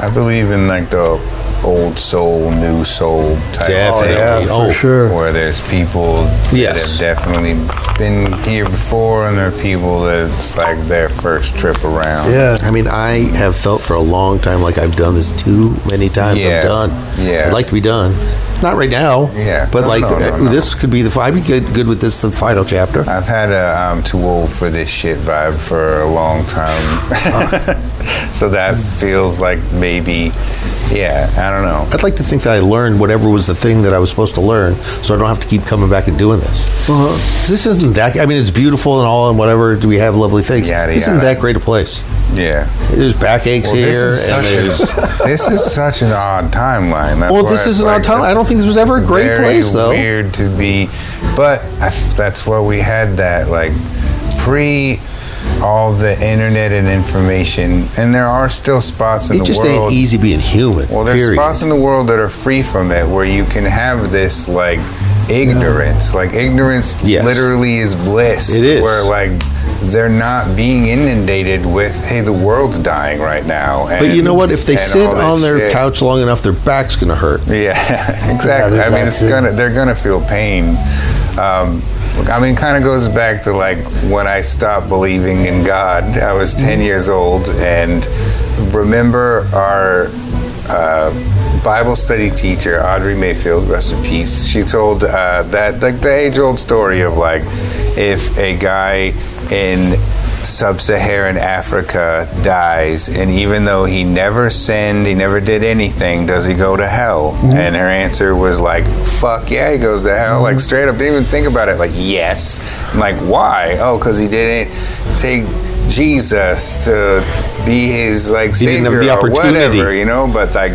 I believe in like the old soul, new soul type Definitely. thing. For sure. Where there's people that have definitely been here before, and there are people that it's like their first trip around. Yeah. I mean, I have felt for a long time like I've done this too many times. I'm done. Yeah. I'd like to be done. Not right now. Yeah. But No. this could be I'd be good with this, the final chapter. I've had a I'm too old for this shit vibe for a long time. So that feels like maybe, I don't know. I'd like to think that I learned whatever was the thing that I was supposed to learn, so I don't have to keep coming back and doing this. 'Cause this isn't that, I mean, it's beautiful and all and whatever, do we have lovely things? This isn't that great a place. Yeah. There's backaches here. This is such an odd timeline. This is an odd time. I don't think this was ever a great place, though. Weird to be, but that's where we had that, like, pre all the internet and information, and there are still spots in the world. It just ain't easy being human. Well, there's spots in the world that are free from it, where you can have this, like, ignorance. Like, ignorance literally is bliss. It is. Where, like, they're not being inundated with, hey, the world's dying right now. And, but you know what? If they sit on their couch long enough, their back's going to hurt. Yeah, exactly. I mean, they're going to feel pain. I mean, it kind of goes back to like when I stopped believing in God. I was 10 years old, and remember our Bible study teacher, Audrey Mayfield, rest in peace. She told that, like, the age-old story of like, if a guy in sub-Saharan Africa dies, and even though he never sinned, he never did anything, does he go to hell? And her answer was like, fuck yeah, he goes to hell. Like, straight up, didn't even think about it. Like, yes. I'm like, why? Oh, because he didn't take Jesus to be his, like, savior or whatever, you know? But like,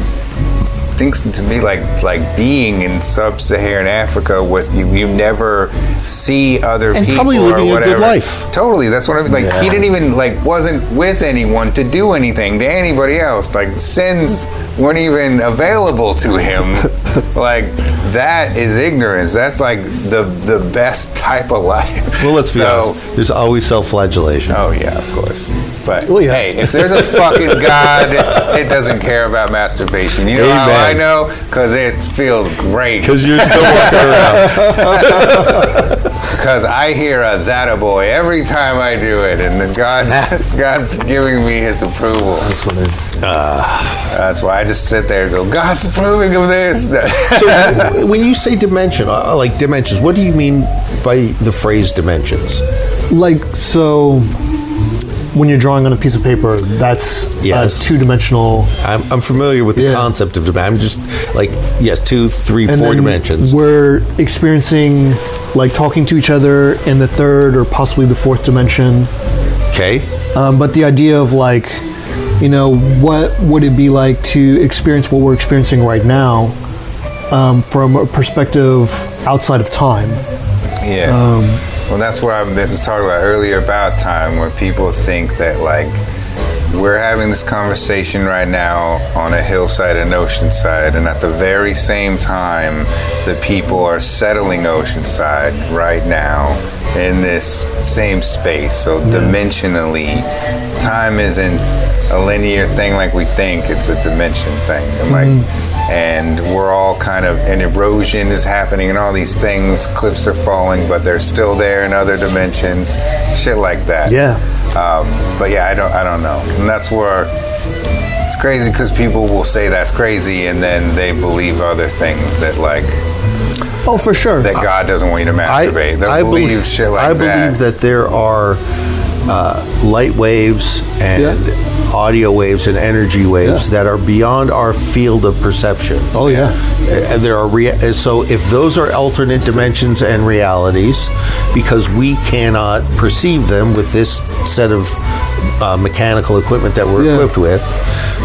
things to me like being in sub-Saharan Africa with you never see other and people probably living or whatever. A good life. Totally, that's what I mean. Like, he didn't even, like, wasn't with anyone to do anything to anybody else. Like, sins weren't even available to him. Like, that is ignorance. That's like the best type of life. Well, let's be honest. There's always self-flagellation. Oh yeah, of course. But hey, if there's a fucking God, it doesn't care about masturbation. You know how I know? Because it feels great. Because you're still walking around. Because I hear a Zata boy every time I do it, and God's giving me his approval. That's why I just sit there and go, God's approving of this. So when you say dimension, like dimensions, what do you mean by the phrase dimensions? Like, so when you're drawing on a piece of paper, that's two-dimensional. I'm familiar with the concept of dimension. I'm just like, 2, 3, and 4 dimensions. We're experiencing, like, talking to each other in the third or possibly the fourth dimension. Okay. But the idea of, like, you know, what would it be like to experience what we're experiencing right now from a perspective outside of time? Yeah. Well, that's what I was talking about earlier about time, where people think that, like, we're having this conversation right now on a hillside and Oceanside, and at the very same time, the people are settling Oceanside right now in this same space. So dimensionally, time isn't a linear thing like we think. It's a dimension thing. And like, and we're all kind of, an erosion is happening and all these things, cliffs are falling, but they're still there in other dimensions, shit like that. Yeah. But yeah, I don't know. And that's where it's crazy, because people will say that's crazy and then they believe other things that, like, oh, for sure, that God doesn't want you to masturbate. They'll believe shit like that. I believe that there are light waves and audio waves and energy waves that are beyond our field of perception. Oh yeah. And there are so if those are alternate dimensions and realities, because we cannot perceive them with this set of mechanical equipment that we're equipped with.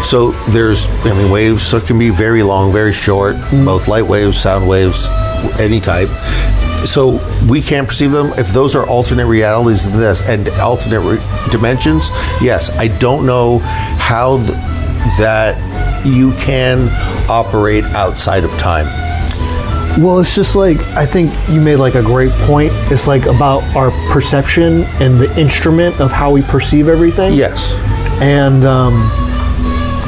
So there's, waves. So it can be very long, very short, both light waves, sound waves, any type. So we can't perceive them. If those are alternate realities than this and alternate dimensions, yes. I don't know how that you can operate outside of time. Well, it's just like, I think you made like a great point. It's like about our perception and the instrument of how we perceive everything. Yes. And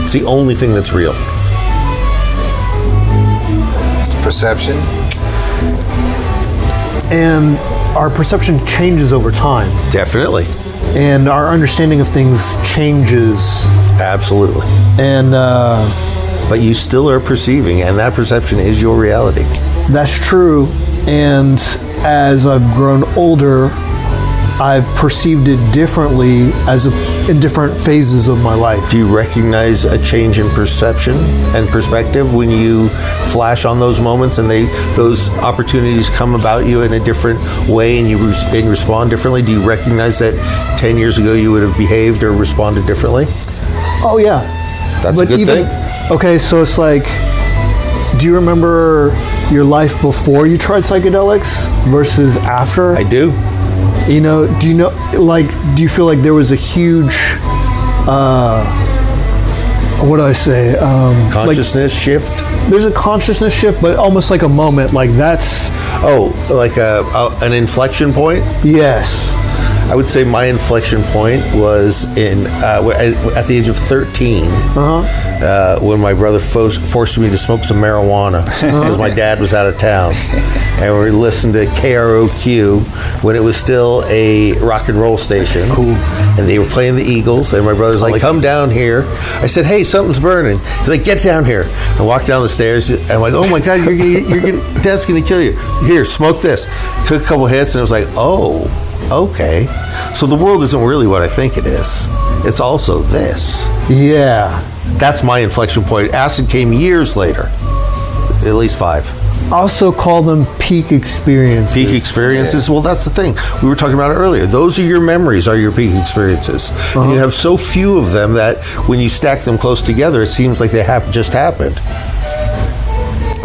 it's the only thing that's real. Perception. And our perception changes over time. Definitely. And our understanding of things changes. Absolutely. And but you still are perceiving, and that perception is your reality. that's true. And as I've grown older, I've perceived it differently in different phases of my life. Do you recognize a change in perception and perspective when you flash on those moments and those opportunities come about you in a different way and you respond differently? Do you recognize that 10 years ago you would have behaved or responded differently? Oh yeah. That's a good thing. Okay, so it's like, do you remember your life before you tried psychedelics versus after? I do. You know, do you feel like there was a huge, what do I say? Consciousness shift? There's a consciousness shift, but almost like a moment, like that's... Oh, like an inflection point? Yes. I would say my inflection point was at the age of 13, when my brother forced me to smoke some marijuana because my dad was out of town. And we listened to KROQ when it was still a rock and roll station. Cool. And they were playing the Eagles, and my brother's like, come down here. I said, hey, something's burning. He's like, get down here. I walked down the stairs, and I'm like, oh my God, Dad's going to kill you. Here, smoke this. Took a couple hits, and I was like, oh, okay. So the world isn't really what I think it is. It's also this. Yeah. That's my inflection point. Acid came years later, at least 5. I also call them peak experiences. Peak experiences. Yeah. Well, that's the thing. We were talking about it earlier. Those are your memories, are your peak experiences. And you have so few of them that when you stack them close together, it seems like they just happened.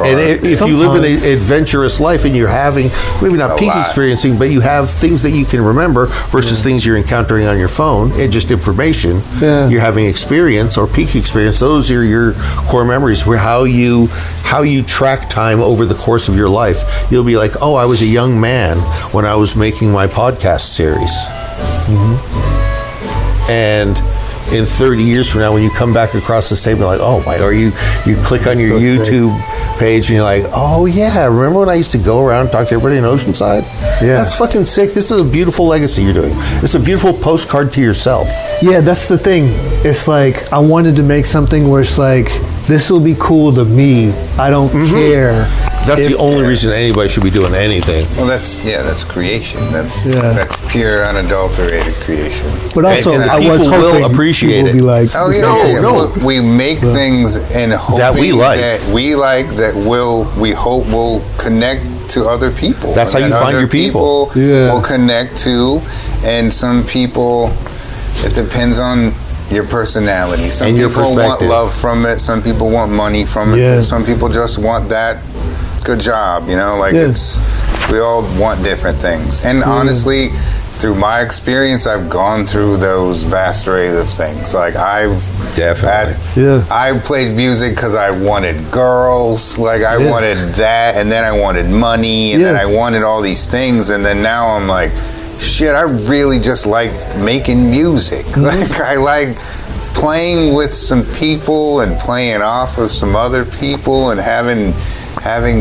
And if you live an adventurous life and you're having, maybe not peak experiencing, but you have things that you can remember versus things you're encountering on your phone and just information, you're having experience or peak experience, those are your core memories, where how you track time over the course of your life. You'll be like, oh, I was a young man when I was making my podcast series. And in 30 years from now, when you come back across this table, like, oh my, or you click on your YouTube page and you're like, oh yeah, remember when I used to go around and talk to everybody in Oceanside? Yeah. That's fucking sick. This is a beautiful legacy you're doing. It's a beautiful postcard to yourself. Yeah, that's the thing. It's like, I wanted to make something where it's like, this will be cool to me. I don't care. That's the only reason anybody should be doing anything. Well, that's creation. That's pure, unadulterated creation. But also, I was hoping will appreciate it. Be like, oh yeah, no. We make things and hoping that we hope will connect to other people. That's how you find your people. Will connect to, and some people, it depends on your personality. Some people want love from it. Some people want money from it. Some people just want that good job. You know, like we all want different things. And honestly, through my experience, I've gone through those vast arrays of things. Like I played music because I wanted girls. Like I wanted that, and then I wanted money, and then I wanted all these things, and then now I'm like, shit, I really just like making music. Like I like playing with some people and playing off of some other people and having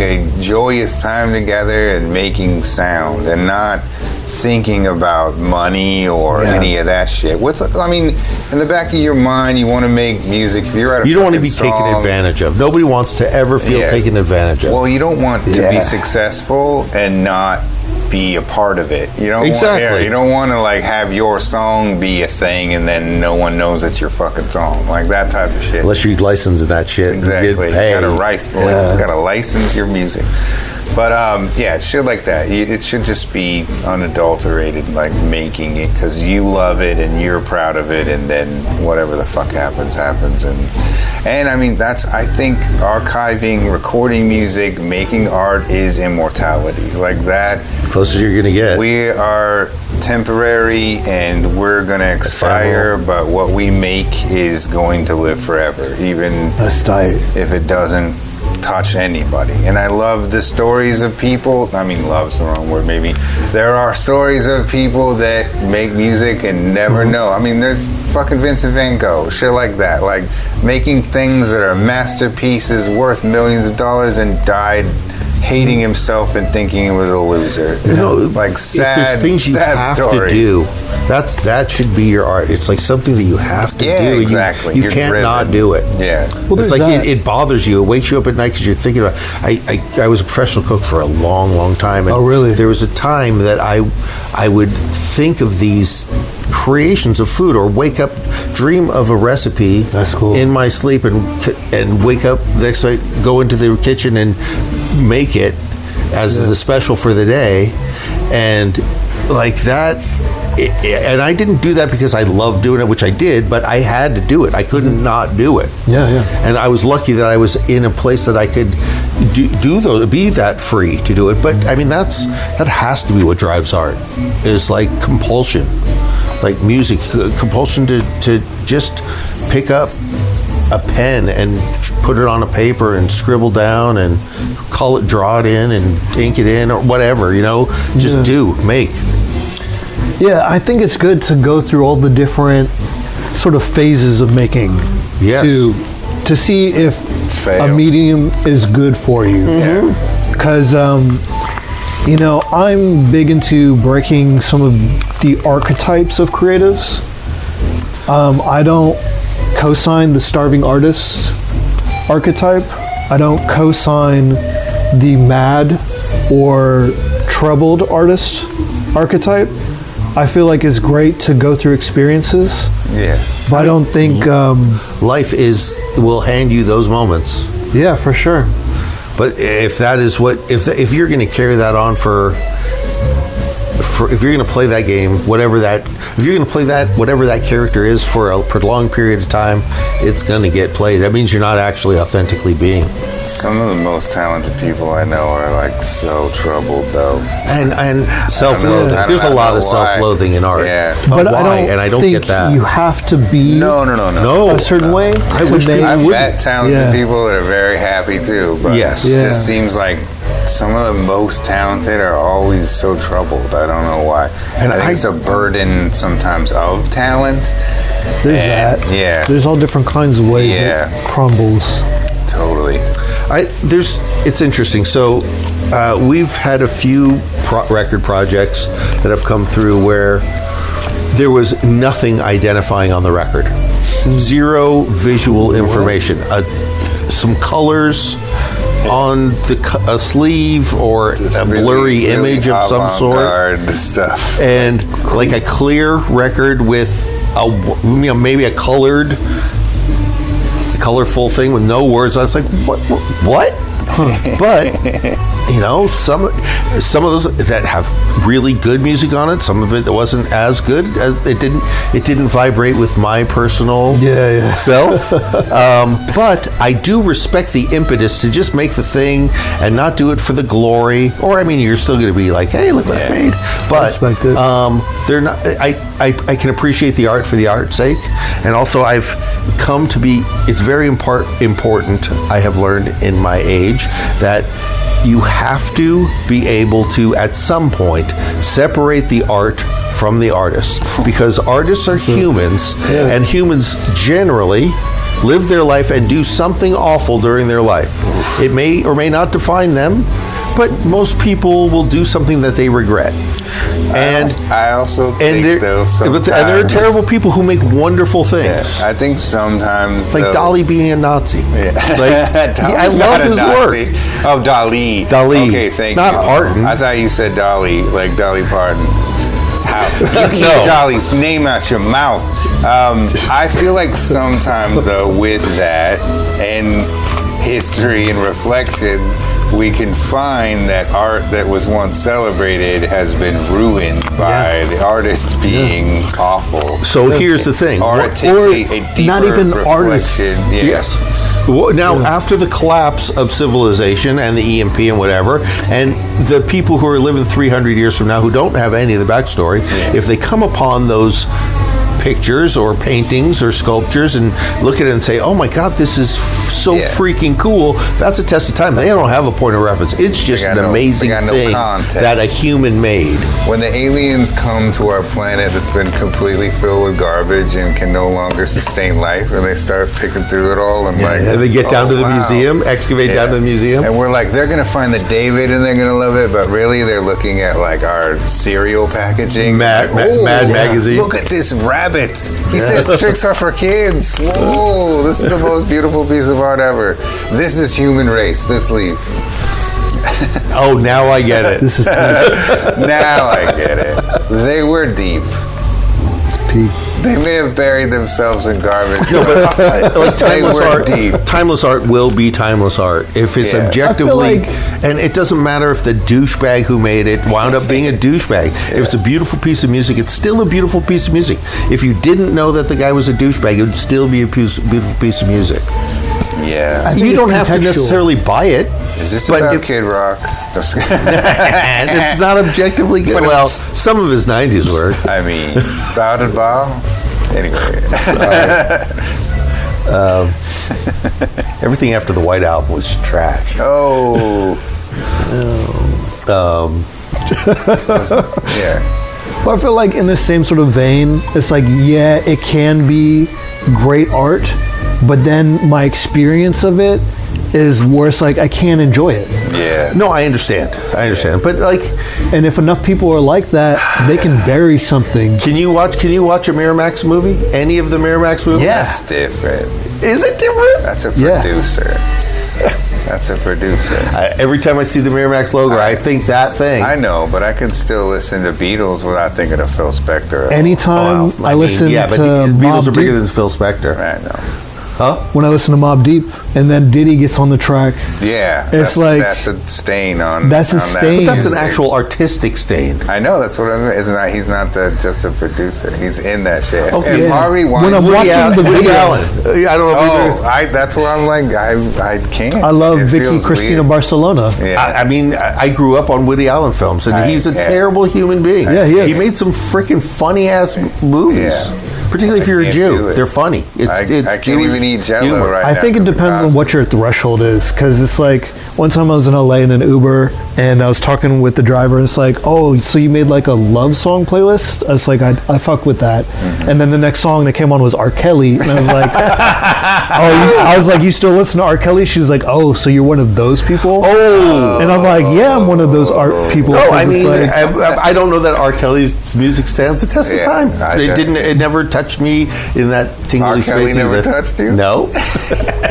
a joyous time together and making sound and not thinking about money or any of that shit. In the back of your mind, you want to make music. If you're at a you don't want to be taken advantage of. Nobody wants to ever feel taken advantage of. Well, you don't want to be successful and not be a part of it. You don't Exactly. you don't want to like have your song be a thing and then no one knows it's your fucking song, like that type of shit. Unless you're licensing that shit. and Exactly. get You paid. gotta license your music. But yeah, shit like that. It should just be unadulterated, like making it because you love it and you're proud of it, and then whatever the fuck happens. And I mean, I think archiving, recording music, making art is immortality. Like that. Closest you're gonna get. We are temporary and we're going to expire, but what we make is going to live forever, even That's tight. if it doesn't touch anybody. And I love the stories of people. I mean, love's the wrong word, maybe. There are stories of people that make music and never know. I mean, there's fucking Vincent van Gogh, shit like that. Like making things that are masterpieces worth millions of dollars and died hating himself and thinking he was a loser. You know, like sad, if there's things you sad have stories. to do, that should be your art. It's like something that you have to do. Yeah, exactly. You You're can't driven. not do it. Yeah. Well, It's there's like that. it bothers you. It wakes you up at night because you're thinking about. I was a professional cook for a long time. And Oh, really? There was a time that I would think of these creations of food, or wake up, dream of a recipe. That's cool. In my sleep, and wake up the next night, go into the kitchen and make it as the special for the day, and like that. And I didn't do that because I loved doing it, which I did, but I had to do it. I couldn't not do it. Yeah. And I was lucky that I was in a place that I could do those, be that free to do it. But I mean, that has to be what drives art, is like compulsion, like music, compulsion to just pick up a pen and put it on a paper and scribble down and draw it in and ink it in or whatever, just make. Yeah, I think it's good to go through all the different sort of phases of making. Yes. To see if Fail. a medium is good for you. Because, I'm big into breaking some of the archetypes of creatives. I don't co-sign the starving artist archetype. I don't co-sign the mad or troubled artist archetype. I feel like it's great to go through experiences, Yeah. but I don't think, Life will hand you those moments. yeah, for sure. But if that is if you're going to carry that on if you're going to play that game, whatever that character is for a prolonged period of time, it's going to get played. That means you're not actually authentically being. Some of the most talented people I know are like so troubled though. And self-loathing. I don't There's a lot know of why. self-loathing in art. Yeah. But But why? I don't get think that. you have to be No. a certain way. I to wish make- people I've would- met talented Yeah. people that are very happy too, but Yes. it Yeah. just seems like some of the most talented are always so troubled. I don't know why. And I think I- it's a burden sometimes of talent. There's And, that. yeah. There's all different kinds of ways Yeah. it crumbles. Totally. It's interesting. So we've had a few record projects that have come through where there was nothing identifying on the record, zero visual information, some colors on a sleeve or a blurry image of some sort, avant-garde stuff. and like a clear record with maybe a colorful thing with no words. I was like, what? But some of those that have really good music on it, some of it that wasn't as good. It didn't vibrate with my personal self. But I do respect the impetus to just make the thing and not do it for the glory. Or you're still going to be like, hey, look what I made. But respect it. they're not. I can appreciate the art for the art's sake, and also I've come to be. It's very important. I have learned in my age that you have to be able to, at some point, separate the art from the artist, because artists are humans, and humans generally live their life and do something awful during their life. It may or may not define them, but most people will do something that they regret. And I also think though sometimes, and there are terrible people who make wonderful things. I think sometimes Like though, Dali being a Nazi. Yeah. Like, Dali's I not love a his Nazi. work. Oh, Dali. Dali. Okay, thank Not you. Parton. I thought you said Dolly, like Dolly Parton. How? You keep No. Dolly's name out your mouth. I feel like sometimes, though, with that and history and reflection, we can find that art that was once celebrated has been ruined by the artist being awful. So here's the thing. Or it takes a deeper not even reflection. artists. Yeah. Yes. Well, now, after the collapse of civilization and the EMP and whatever, and the people who are living 300 years from now who don't have any of the backstory, if they come upon those pictures or paintings or sculptures and look at it and say, oh my God, this is so freaking cool, that's a test of time. They don't have a point of reference. It's just an amazing thing that a human made. When the aliens come to our planet that's been completely filled with garbage and can no longer sustain life, and they start picking through it all, and And they get down to the museum, excavate down to the museum. And we're like, they're going to find the David and they're going to love it, but really they're looking at like our cereal packaging. Mad Magazine. Look at this rabbit. He says tricks are for kids. Whoa, this is the most beautiful piece of art ever. This is human race. Let's leave. Oh, now I get it. This is peak. Now I get it. They were deep. Peak. They may have buried themselves in garbage. No, but like They timeless were art, deep. timeless art will be timeless art if it's objectively, I feel and it doesn't matter if the douchebag who made it wound up being a douchebag. If it's a beautiful piece of music, it's still a beautiful piece of music. If you didn't know that the guy was a douchebag, it would still be a beautiful piece of music. Yeah. I think You it's don't have to contextual. necessarily buy it. Is this but about if- Kid Rock? and it's not objectively good. Well, some of his 90s were. I mean, bow to bow. Anyway. Everything after the White Album was trash. Oh. Yeah. But I feel like in the same sort of vein, it's like, yeah, it can be great art, but then my experience of it is worse. Like, I can't enjoy it. Yeah. No, I understand. But like, And if enough people are like that, they can bury something. can you watch a Miramax movie? Any of the Miramax movies? That's different. Is it different? That's a Yeah. producer. That's a producer. Every time I see the Miramax logo, I think that thing. I know, but I can still listen to Beatles without thinking of Phil Spector. Anytime I listen yeah, but to the Beatles Mobb are bigger Deep, than Phil Spector. I know. when I listen to Mobb Deep, and then Diddy gets on the track, Yeah. It's that's, like- that's a stain on. That's a on stain. But that's an music. actual artistic stain. I know, that's what I mean. It's not. He's not just a producer. He's in that shit. Okay. If Yeah. Harvey When I'm Weinstein. watching the Woody video- Allen. I don't know. If That's what I'm like. I can't. I love It Vicky feels Cristina weird. Barcelona. Yeah. I mean, I grew up on Woody Allen films, and he's a terrible human being. Yeah, he is. He made some freaking funny ass movies. Yeah. Particularly if you're a can't Jew, do it. they're funny. I can't Jewish even eat Jello humor. right I now think it 'cause of depends on Cosby. what your threshold is, because it's like one time I was in LA in an Uber and I was talking with the driver, and it's like, oh, so you made like a love song playlist? I was like, I fuck with that. And then the next song that came on was R. Kelly, and I was like, I was like, you still listen to R. Kelly? She's like, oh, so you're one of those people? Oh. And I'm like, yeah, I'm one of those art people. No, 'cause I it's mean, like- I don't know that R. Kelly's music stands the test of Yeah, time. I It get didn't. it. It never touched me in that tingly R. space. Kelly never either. touched you? No.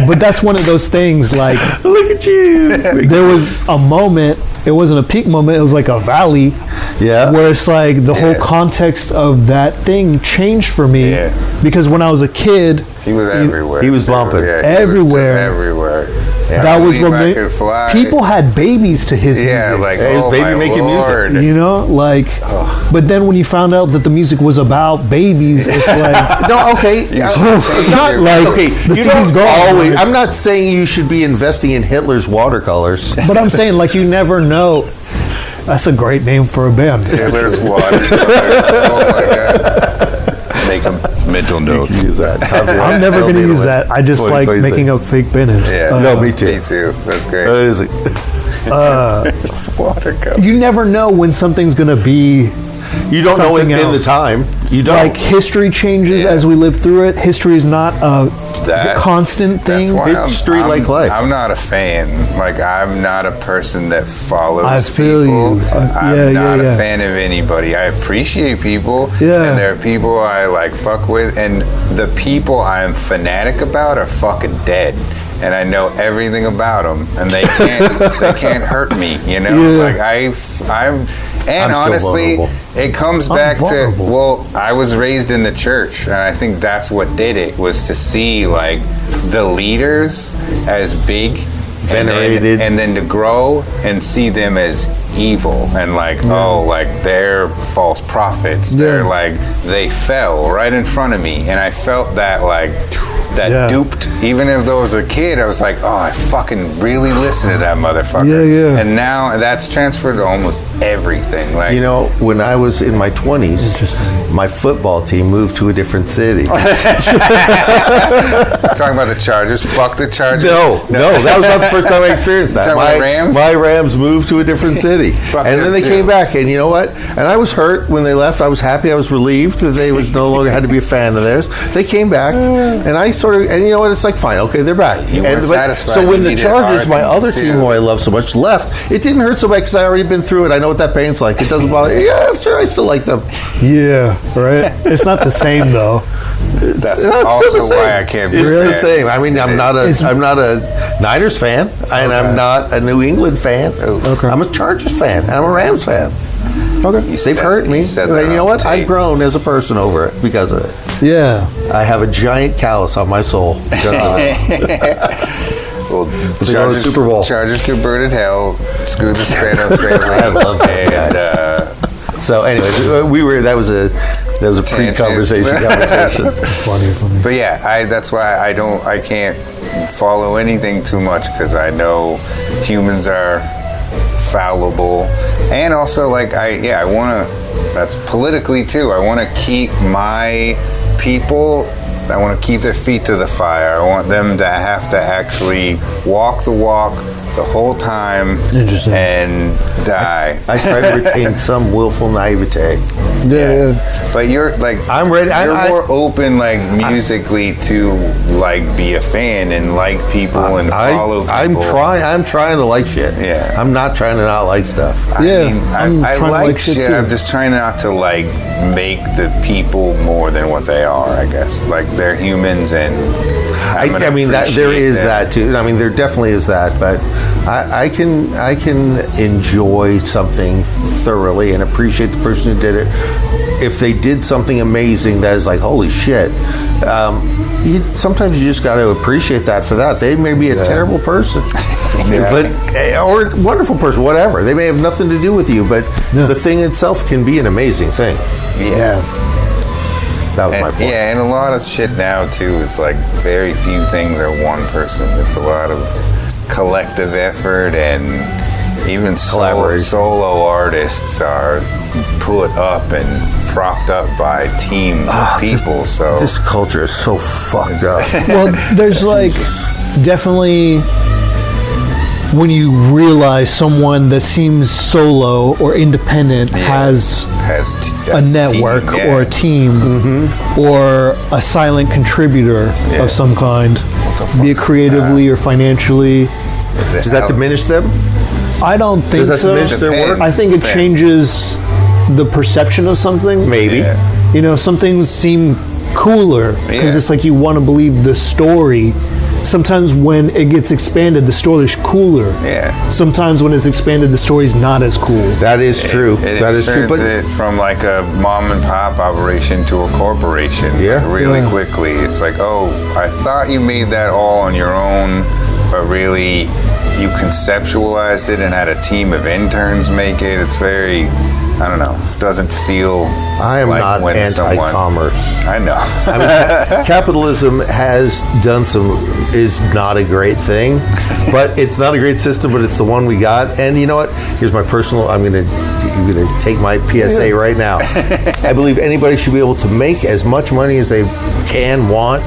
but that's one of those things. Like, Look at you. there was a moment. It wasn't a peak moment. It was like a valley. Yeah. Where it's like the whole Yeah. context of that thing changed for me, Yeah. because when I was a kid, He was everywhere. he was bumping. Yeah, he was Everywhere. just everywhere. that was what what could fly. people had babies to his Yeah, music. like His oh baby my making music. Lord. You know, like, but then when you found out that the music was about babies, it's like, No, okay. not like Okay, the you CD's don't gone. always. like- I'm not saying you should be investing in Hitler's watercolors. but I'm saying, like, you never know. That's a great name for a band. Hitler's watercolors. Oh my god. Make a mental note. Use that. I'm never going to use that. I just like 2026. making up fake bands. Yeah. No, me too. Me too. That's great. Is it? Watercolor. You never know when something's going to be You don't know it Something in the else. time. You don't. like history changes Yeah. as we live through it. History is not a That- constant That's thing. why History like life. I'm not a fan. Like I'm not a person that follows I feel people. you. I'm Yeah, not yeah. a fan of anybody. I appreciate people. Yeah. And there are people I like fuck with, and the people I'm fanatic about are fucking dead. and I know everything about them, and they can't hurt me. You know, like I'm honestly, it comes back to, well, I was raised in the church, and I think that's what did it, was to see like the leaders as big, venerated, and then to grow and see them as evil, and like, oh, like they're false prophets. They're like, they fell right in front of me, and I felt that like that duped. Even if there was a kid, I was like, oh, I fucking really listened to that motherfucker. And now that's transferred to almost everything. Like, you know, when I was in my 20s, my football team moved to a different city. Talking about the Chargers. Fuck the Chargers. No, that was not the first time I experienced that. My Rams? My Rams moved to a different city. And then they came back, and you know what? And I was hurt when they left. I was happy. I was relieved that they was no longer had to be a fan of theirs. They came back, and I sort of, and you know what? It's like, fine, okay, they're back. Satisfied. So when the Chargers, my other team who I love so much, left, it didn't hurt so bad because I already been through it. I know what that pain's like. It doesn't bother. Yeah, sure, I still like them. Yeah, right. It's not the same though. That's also why I can't be It's the same. I mean, I'm not a Niners fan, and I'm not a New England fan. Okay. I'm a Chargers fan, and I'm a Rams fan. Okay. They've hurt me. And you know what? I've grown as a person over it because of it. Yeah. I have a giant callus on my soul because of it. Well, Chargers, Super Bowl. Chargers could burn in hell. Screw the Spanos family. I love that guys. So, anyways, that was a pre-conversation conversation. Funny. But yeah, that's why I can't follow anything too much, because I know humans are fallible, and also like I want to. That's politically too. I want to keep my people. I want to keep their feet to the fire. I want them to have to actually walk the walk the whole time and die. I try to retain some willful naivete. Yeah. But you're like, I'm ready. You're more open, like musically, to like be a fan and like people and follow people. I'm trying to like shit. Yeah. I'm not trying to not like stuff. I like shit. I'm just trying not to like make the people more than what they are. I guess like they're humans, and I mean that there is that too. I mean there definitely is that, but I can enjoy something thoroughly and appreciate the person who did it. If they did something amazing that is like, holy shit, sometimes you just got to appreciate that for that. They may be a terrible person, but or a wonderful person, whatever. They may have nothing to do with you, but the thing itself can be an amazing thing. Yeah. That was my point. Yeah, and a lot of shit now too is like very few things are one person. It's a lot of collective effort, and even solo artists are put up and propped up by teams of people. So this culture is so fucked up. Well, there's like definitely when you realize someone that seems solo or independent has a network or a team or a silent contributor of some kind, be it creatively or financially. Does that diminish them? I don't think Does that diminish their work? I think it changes the perception of something. Maybe. You know, some things seem cooler because it's like you want to believe the story. Sometimes when it gets expanded, the story's cooler. Yeah. Sometimes when it's expanded, the story's not as cool. That is true. That is true. But it from like a mom and pop operation to a corporation. Really quickly. It's like, oh, I thought you made that all on your own, but really you conceptualized it and had a team of interns make it. It's very, I don't know, doesn't feel I am like not when anti-commerce. I know. I mean, capitalism is not a great thing, but it's not a great system, but it's the one we got. And you know what? Here's my personal, I'm going to take my PSA right now. I believe anybody should be able to make as much money as they want,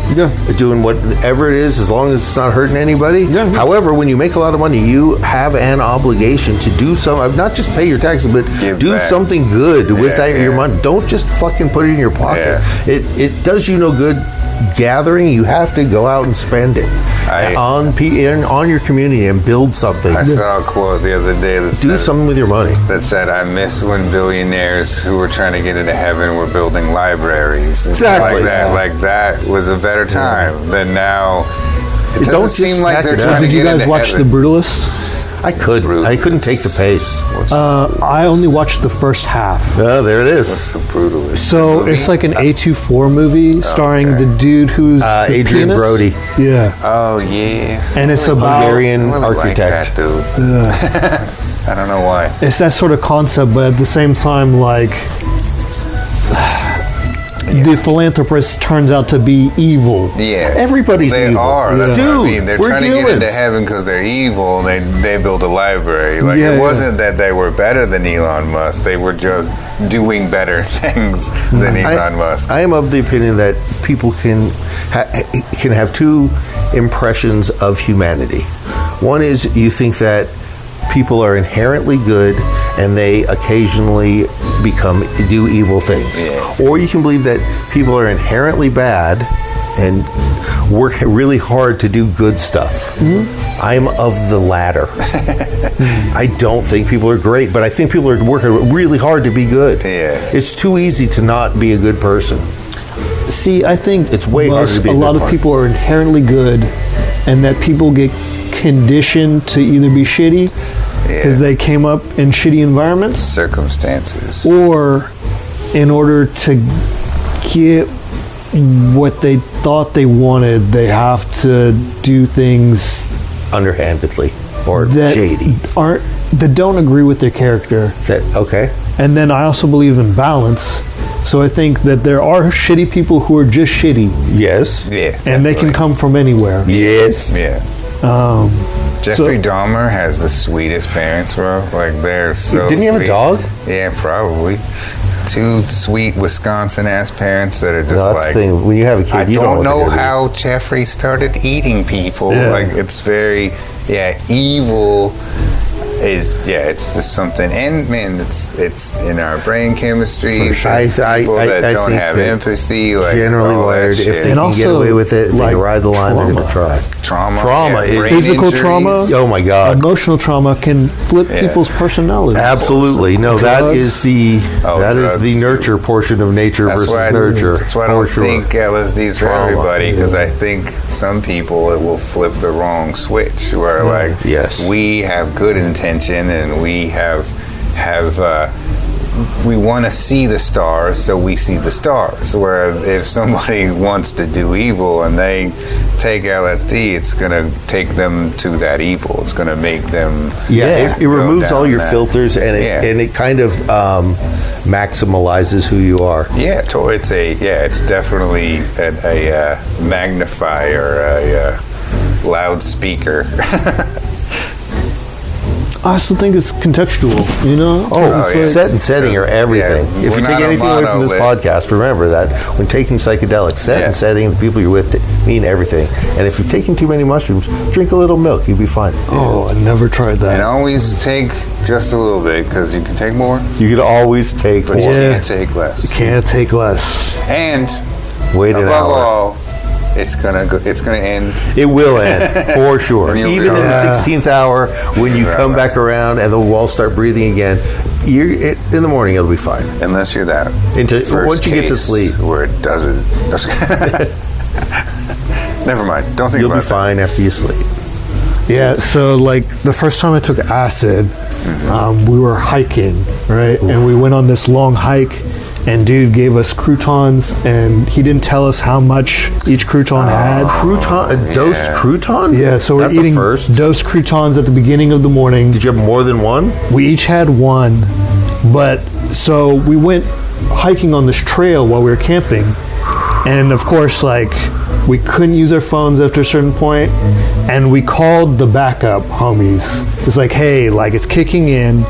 doing whatever it is, as long as it's not hurting anybody. However, when you make a lot of money, you have an obligation to do not just pay your taxes, but do something good with your money. Don't just fucking put it in your pocket. It does you no good gathering. You have to go out and spend it on your community and build something. I saw a quote the other day that do something with your money. That said, I miss when billionaires who were trying to get into heaven were building libraries. Exactly. Like that was a better time than now. It doesn't Don't seem just like hack they're it out. trying to Did you get guys into watch heaven. The Brutalist? I couldn't take the pace. I only watched the first half. Oh, there it What's is. the Brutalist? So movie? it's like an A24 movie starring the dude who's the Adrian pianist. Brody. Yeah. Oh yeah. And it's about Hungarian I really architect. like that dude. I don't know why. it's that sort of concept, but at the same time, like the philanthropist turns out to be evil. Yeah, Everybody's they evil. are. That's what I Dude, mean. They're we're trying to get into humans. heaven because they're evil. They built a library. Like Yeah, it yeah. wasn't that they were better than Elon Musk. They were just doing better things than Elon Musk. I am of the opinion that people can have two impressions of humanity. One is you think that people are inherently good and they occasionally do evil things. Yeah. Or you can believe that people are inherently bad and work really hard to do good stuff. I'm of the latter. I don't think people are great, but I think people are working really hard to be good. Yeah. It's too easy to not be a good person. See, I think It's way harder to be a a lot good of part. people are inherently good, and that people get conditioned to either be shitty because they came up in shitty environments, Circumstances. or in order to get what they thought they wanted, they have to do things Underhandedly or that shady. that don't agree with their character. Okay. And then I also believe in balance. So I think that there are shitty people who are just shitty, Yes. Yeah. and they can definitely. come from anywhere. Yes. Yeah. Jeffrey Dahmer has the sweetest parents, bro. Like they're so. Didn't he have a sweet. dog? Yeah, probably. Two sweet Wisconsin ass parents that are just No, that's like. the thing. When you have a kid, I you don't what know they're gonna how Jeffrey started eating people. Yeah. Like it's very, evil is it's just something. And man, it's in our brain chemistry. For sure. There's people that I don't think have that empathy. Like generally all that wired. If shit. they And can get also, away with it, they like, can ride the line. They're going to try. Trauma. Trauma is- brain Physical injuries. trauma, Oh my God. emotional trauma can flip Yeah. people's personalities. Absolutely. No, that Drugs. is the Drugs, the nurture portion of nature That's versus why nurture. That's why I for don't sure. think LSD's for Trauma, everybody, because I think some people it will flip the wrong switch. Where like Yes. we have good intention and we have we want to see the stars, so we see the stars. Where if somebody wants to do evil and they take LSD, it's gonna take them to that evil. It's gonna make them It go removes all down your that. filters and it kind of maximalizes who you are. Yeah, it's definitely a magnifier, a loudspeaker. I still think it's contextual, you know? Oh, It's like- set and setting are everything. Yeah, if we're you not take a anything away from this monolith. podcast, remember that when taking psychedelics, set and setting, the people you're with mean everything. And if you're taking too many mushrooms, drink a little milk. You'll be fine. Oh, I never tried that. And always take just a little bit, because you can take more, You could always take but more. you Yeah. can't take less. Can't take less. And Wait an above hour. all, it's gonna end. It will end for sure. And you'll Even be in the alright. 16th hour, when you Right, come right. back around and the walls start breathing again, in the morning it'll be fine. Unless you're that Once first you get to case sleep, where it doesn't. Never mind. Don't think you'll be about that. fine after you sleep. Yeah, so like the first time I took acid, we were hiking, right? And we went on this long hike, and dude gave us croutons, and he didn't tell us how much each crouton had. Dosed croutons? Yeah, so we're That's a eating first. dosed croutons at the beginning of the morning. Did you have more than one? We each had one, but so we went hiking on this trail while we were camping, and of course, like we couldn't use our phones after a certain point, and we called the backup homies. It's like, hey, like it's kicking in.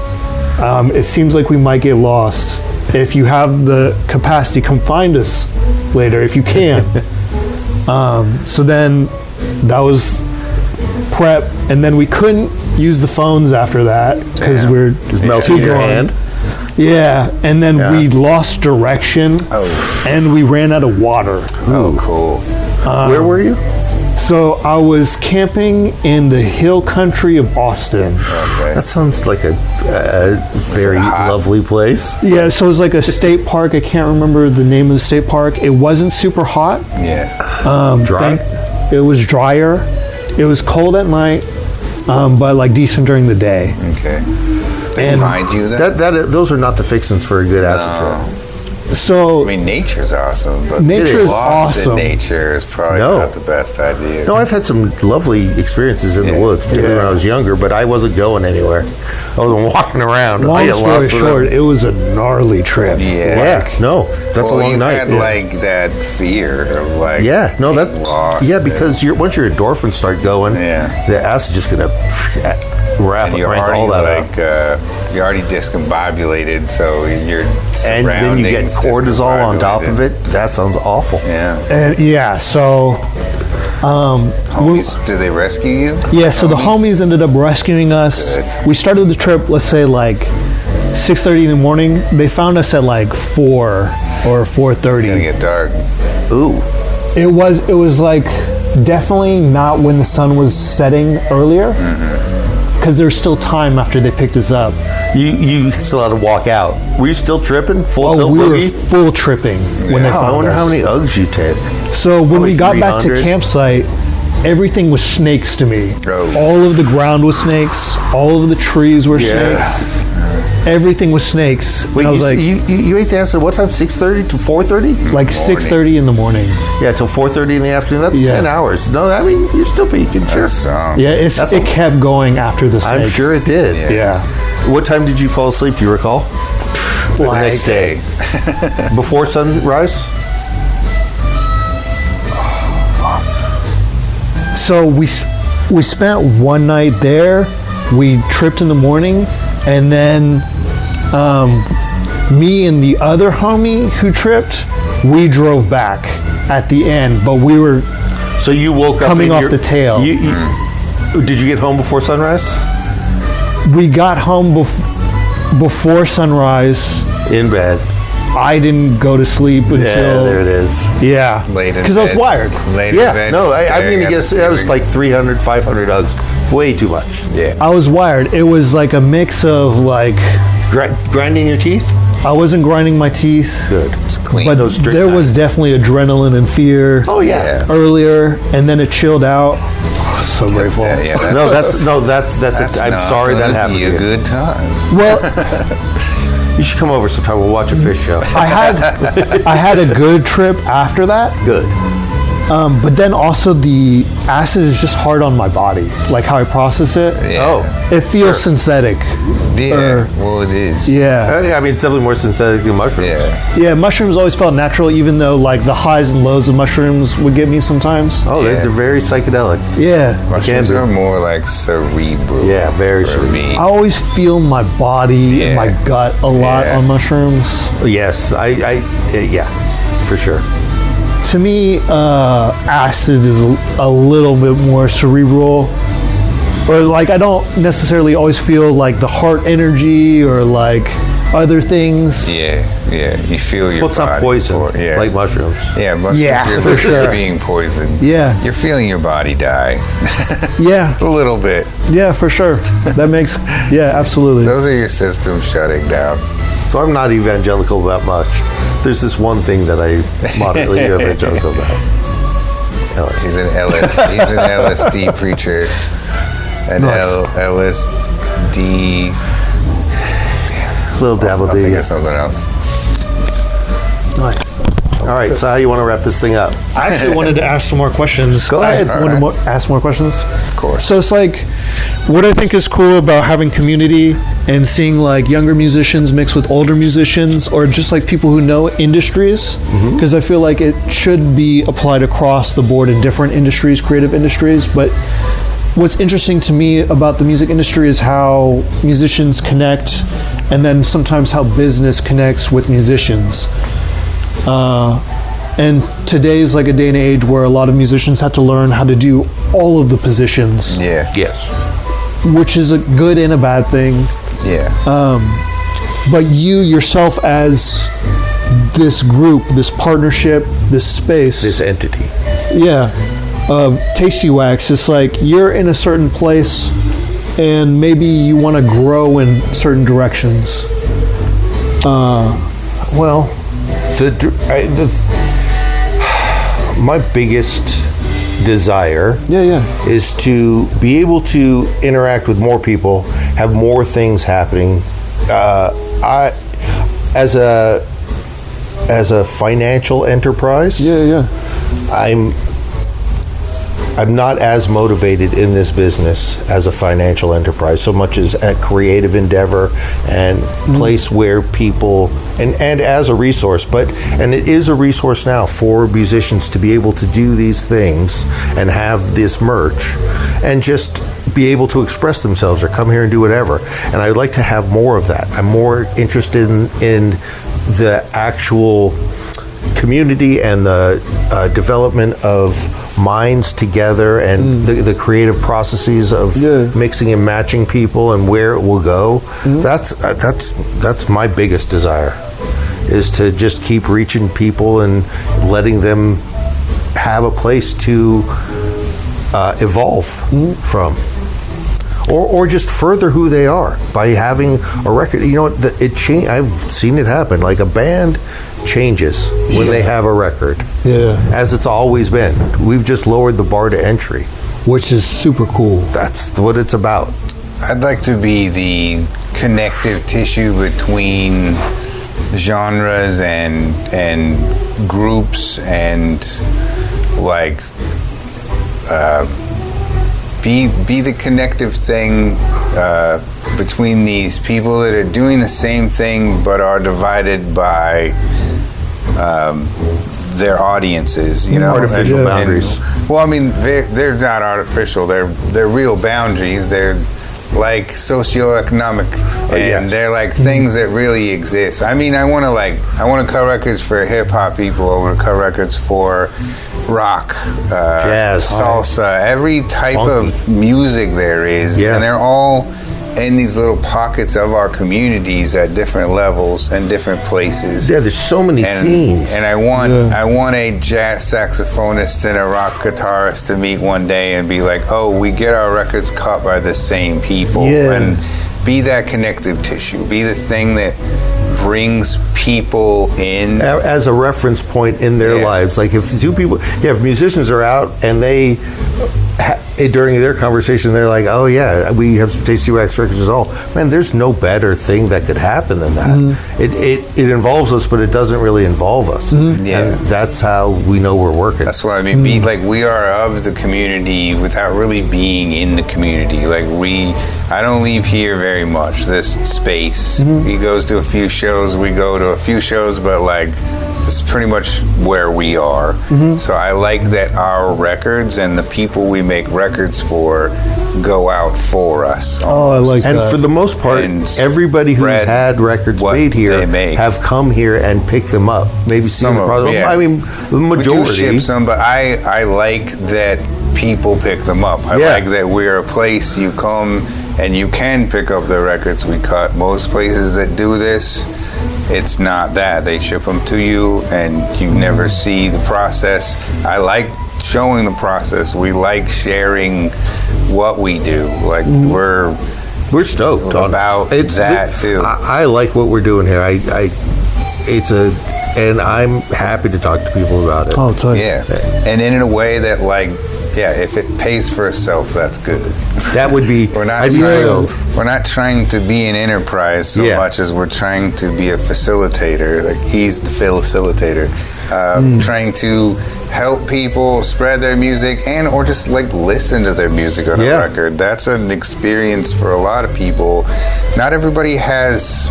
It seems like we might get lost. If you have the capacity, come find us later if you can. So then that was prep, and then we couldn't use the phones after that because Damn. we're Just melting in your gone. hand? Yeah, and then Yeah. we lost direction, and we ran out of water. Oh, cool. Where were you? So I was camping in the hill country of Austin. Okay. That sounds like a very hot? lovely place. Yeah, so it was like a state park. I can't remember the name of the state park. It wasn't super hot. Yeah. Dry? It was drier, It was cold at night, but like decent during the day. Okay. They And find you then? Those are not the fixings for a good acid trip. So I mean, nature's awesome, but Nature getting is lost awesome. in nature is probably No. not the best idea. No, I've had some lovely experiences in the Yeah. woods, particularly when I was younger, but I wasn't going anywhere. I wasn't walking around. I long got story lost without- short, it was a gnarly trip. Yeah. No, that's well, a long you night. had like that fear of like Yeah, no, that. being lost. Yeah, because once your endorphins start going, Yeah. the acid's just gonna wrap and you're rank already all that up. like you're already discombobulated, so you're And then you get surroundings cortisol on top of discombobulated. it. That sounds awful. Yeah. And yeah, so Homies, did they rescue you? yeah, so the homies ended up rescuing us. Good. We started the trip, let's say like 6:30 in the morning. They found us at like 4 or It's gonna 4:30. get dark. Ooh. It was like definitely not when the sun was setting earlier, because there's still time after they picked us up. You still had to walk out. Were you still tripping? Full Oh, tilt we were boogie? full tripping when they Wow, I found wonder us. how many Uggs you take. So when we got back to 300? campsite, everything was snakes to me. Oh. All of the ground was snakes. All of the trees were snakes. Everything was snakes. Wait, and I was like, you ate the acid what time? 6:30 to 4:30? like 6:30 in the morning. Yeah, till 4:30 in the afternoon. That's Yeah. 10 hours. No, I mean you're still peaking. Sure. That's strong. Yeah, That's it kept going after the snakes. I'm sure it did. Yeah. What time did you fall asleep? Do you recall? The next day, before sunrise. So we spent one night there. We tripped in the morning, and then me and the other homie who tripped, we drove back at the end. But we were So you woke up Coming in off your- the tail. Did you get home before sunrise? we got home before sunrise. In bed. I didn't go to sleep until Yeah, there it is. yeah, Late in because I was bed. wired. Late in Yeah, bed, no, I'm staring going to at guess the that was ceiling. like 300, 500 Uggs. Way too much. Yeah. I was wired. It was like a mix of like Grinding your teeth? I wasn't grinding my teeth, Good. It's clean. but No strict there was definitely adrenaline and fear Oh, yeah. earlier, and then it chilled out. Oh, so grateful. Yeah, That's it. I'm not sorry that gonna happened be to a you. good time. Well, You should come over sometime. We'll watch a fish show. I had a good trip after that, Good. but then also the acid is just hard on my body, like how I process it. Yeah. Oh. It feels synthetic. Yeah. Well, it is. Yeah. I mean, it's definitely more synthetic than mushrooms. Yeah. Yeah, mushrooms always felt natural, even though like the highs and lows of mushrooms would get me sometimes. Oh, Yeah. they're very psychedelic. Yeah. Mushrooms be. are more like cerebral. Yeah, very for cerebral. me. I always feel my body and Yeah. my gut a lot Yeah. on mushrooms. Yes, yeah, for sure. To me, acid is a little bit more cerebral. Or like I don't necessarily always feel like the heart energy or like other things. Yeah. You feel your Well, it's not body poison, for- yeah. like mushrooms. Yeah, mushrooms, Yeah, you're for literally sure. being poisoned. Yeah. You're feeling your body die. Yeah, A little bit. yeah, for sure. That makes yeah, absolutely. Those are your systems shutting down. So I'm not evangelical about much. There's this one thing that I moderately evangelical about. LSD. He's an LSD preacher. An LSD. Little dabble I'll think D. of something else. Nice. All right, so how you want to wrap this thing up? I actually wanted to ask some more questions. Go ahead. I wanted to ask more questions. Of course. So it's like, what I think is cool about having community and seeing like younger musicians mixed with older musicians, or just like people who know industries, because I feel like it should be applied across the board in different industries, creative industries. But what's interesting to me about the music industry is how musicians connect, and then sometimes how business connects with musicians. And today's like a day and age where a lot of musicians have to learn how to do all of the positions, Yeah. Yes. which is a good and a bad thing. Yeah. But you yourself as this group, this partnership, this space, This entity. yeah, Tasty Wax, it's like you're in a certain place and maybe you want to grow in certain directions. Well, my biggest desire is to be able to interact with more people, have more things happening. I, as a financial enterprise, I'm not as motivated in this business as a financial enterprise so much as a creative endeavor and place where people and as a resource, and it is a resource now for musicians to be able to do these things and have this merch and just be able to express themselves or come here and do whatever. And I'd like to have more of that. I'm more interested in the actual community and the development of minds together and the creative processes of mixing and matching people and where it will go. That's my biggest desire, is to just keep reaching people and letting them have a place to evolve from. Or just further who they are by having a record. You know, I've seen it happen. Like a band changes when they have a record. As it's always been. We've just lowered the bar to entry, which is super cool. That's what it's about. I'd like to be the connective tissue between genres and groups and like be the connective thing between these people that are doing the same thing but are divided by their audiences, you know, artificial boundaries. Well, I mean, they're not artificial. They're real boundaries. They're like socioeconomic, and they're like things that really exist. I mean, I want to cut records for hip hop people. I want to cut records for rock, jazz, salsa, every type funky of music there is, and they're all in these little pockets of our communities at different levels and different places. Yeah, there's so many scenes. And I want a jazz saxophonist and a rock guitarist to meet one day and be like, oh, we get our records cut by the same people. And be that connective tissue. Be the thing that brings people in as a reference point in their lives. Like if if musicians are out and they during their conversation they're like, oh yeah, we have some Tasty Wax records as all. Man, there's no better thing that could happen than that. It involves us, but it doesn't really involve us. And that's how we know we're working. That's what I mean. Be like, we are of the community without really being in the community. Like I don't leave here very much, this space. He goes to a few shows, we go to a few shows, but like it's pretty much where we are. So I like that our records and the people we make records for go out for us. Oh, I like that. And for the most part, everybody who's had records made here have come here and picked them up. Maybe seen the product. I mean, the majority. We do ship some, but I like that people pick them up. I like that we're a place you come and you can pick up the records we cut. Most places that do this, it's not that. They ship them to you and you never see the process. I like showing the process. We like sharing what we do. Like we're stoked about that too. I like what we're doing here. And I'm happy to talk to people about it. Oh, totally. Yeah, and in a way that if it pays for itself, that's good. That would be. We're not trying to be an enterprise so much as we're trying to be a facilitator. Like he's the facilitator, trying to help people spread their music or just like listen to their music on a record. That's an experience for a lot of people. Not everybody has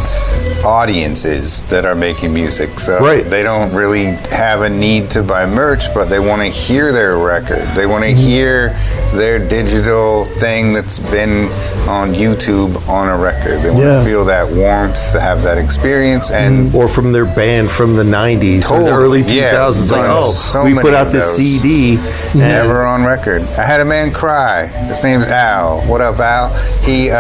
audiences that are making music, so they don't really have a need to buy merch, but they want to hear their record. They want to hear their digital thing that's been on YouTube on a record. They want to feel that warmth, to have that experience, and or from their band from the 90s or the early 2000s. We put out this CD, never on record. I had a man cry. His name's Al. What up, Al? He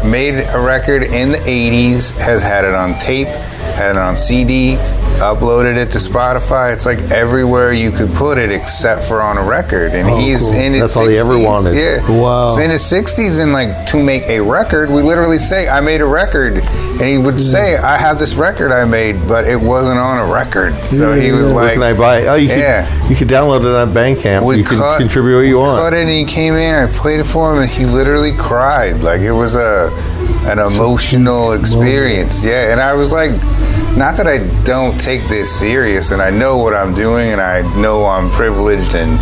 made a record in the 80s, has had it on tape, had it on CD, uploaded it to Spotify. It's like everywhere you could put it except for on a record. And he's cool. in his That's 60s. all he ever wanted. Yeah. Wow. So in his 60s, and like to make a record, we literally say, I made a record. And he would say, I have this record I made, but it wasn't on a record. So he was Where like, can I buy it? Oh, you can download it on Bandcamp. You can contribute what you want. Cut it, and he came in, I played it for him, and he literally cried. Like, it was an emotional experience. Yeah, and I was like, not that I don't take this serious, and I know what I'm doing, and I know I'm privileged and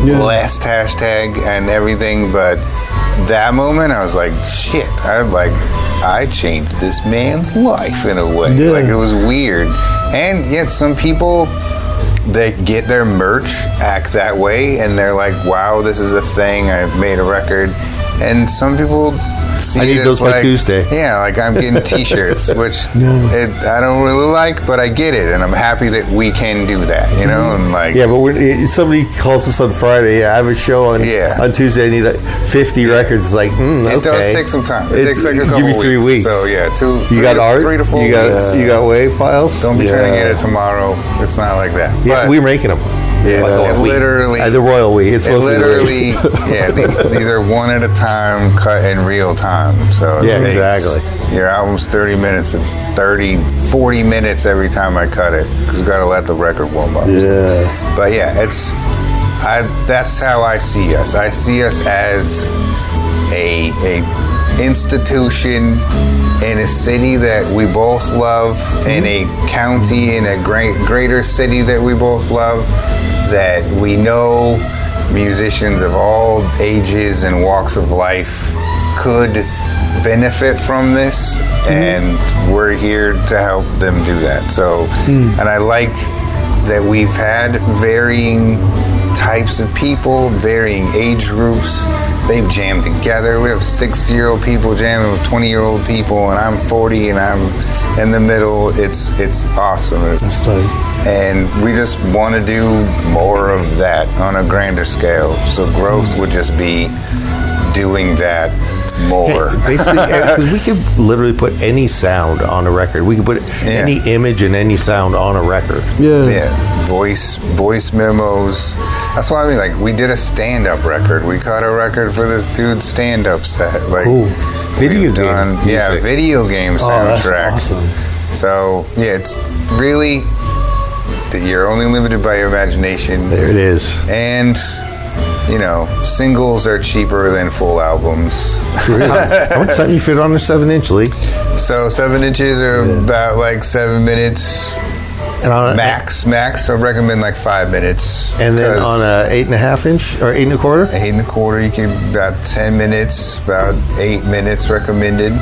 blessed hashtag and everything, but that moment I was like, shit, I changed this man's life in a way. Yeah. Like, it was weird. And yet some people, they get their merch, act that way, and they're like, wow, this is a thing, I made a record. And some people see I need it those as by like, Tuesday. yeah, like I'm getting t-shirts, which I don't really like, but I get it, and I'm happy that we can do that, you know? And like, Yeah, but when somebody calls us on Friday, I have a show on Tuesday, I need 50 records. It's like, okay. It does take some time. It takes like a couple give me 3 weeks. So yeah, You got art? 3 to 4 you got, weeks. You got wave files? Don't be trying to get it tomorrow. It's not like that. Yeah, But we're making them. yeah, Like, literally. the royal we. It's It supposed literally, yeah, these are one at a time, cut in real time. So it Yeah, takes, exactly. Your album's 30 minutes. It's 40 minutes every time I cut it, because you got to let the record warm up. Yeah. But yeah, that's how I see us. I see us as a institution in a city that we both love, in a county, in a greater city that we both love, that we know musicians of all ages and walks of life could benefit from this, and we're here to help them do that. So, and I like that we've had varying types of people, varying age groups. They've jammed together. We have 60-year-old people jamming with 20-year-old people, and I'm 40 and I'm in the middle. It's awesome. That's tight. And we just want to do more of that on a grander scale. So growth would just be doing that more. Basically, because we could literally put any sound on a record. We could put any image and any sound on a record. Yeah, voice memos. That's why I mean, like, we did a stand-up record. We cut a record for this dude's stand-up set. Like, video game music. Video game soundtrack. That's awesome. So yeah, it's really that you're only limited by your imagination. There it is. And you know, singles are cheaper than full albums. How much time you fit on a 7-inch, Lee? So 7 inches are about like 7 minutes. And on Max. I recommend like 5 minutes. And then on a 8.5 inch or 8 1/4? 8 1/4, you can about 10 minutes, about 8 minutes recommended.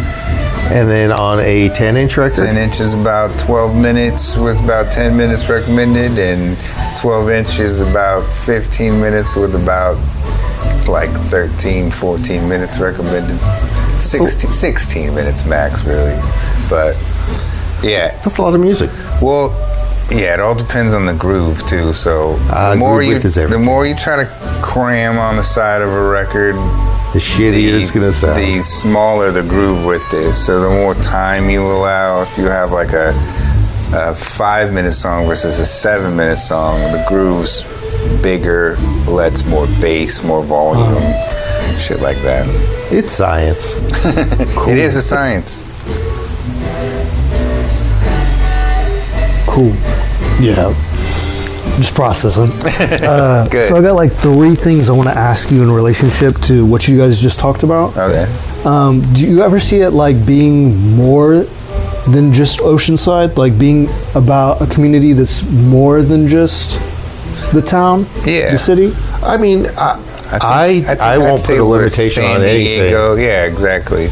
And then on a 10-inch record? 10 inches about 12 minutes with about 10 minutes recommended, and 12 inches about 15 minutes with about like 13, 14 minutes recommended. 16 minutes max, really. But yeah. That's a lot of music. Well, yeah, it all depends on the groove too. So the more you try to cram on the side of a record, the shittier it's gonna sound. The smaller the groove width is. So the more time you allow, if you have like a 5-minute song versus a 7-minute song, the groove's bigger, lets more bass, more volume, shit like that. It's science. Cool. It is a science. Cool. Yeah. Just processing. Good. So I got like 3 things I want to ask you in relationship to what you guys just talked about. Okay. Do you ever see it like being more than just Oceanside? Like being about a community that's more than just the town? Yeah. The city? I mean, I won't put a limitation on anything. Yeah, exactly.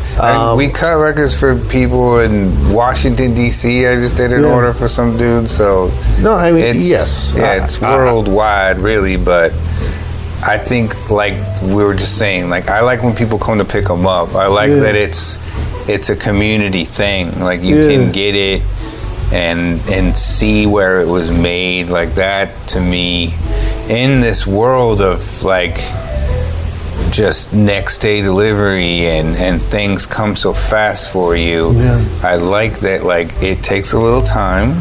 We cut records for people in Washington, D.C. I just did an order for some dude, so... No, I mean, it's, yes. Yeah, it's worldwide, really, but I think, like we were just saying, like, I like when people come to pick them up. I like that it's a community thing. Like, you can get it and see where it was made. Like, that, to me, in this world of, like, just next day delivery and things come so fast for you. Yeah. I like that. Like, it takes a little time.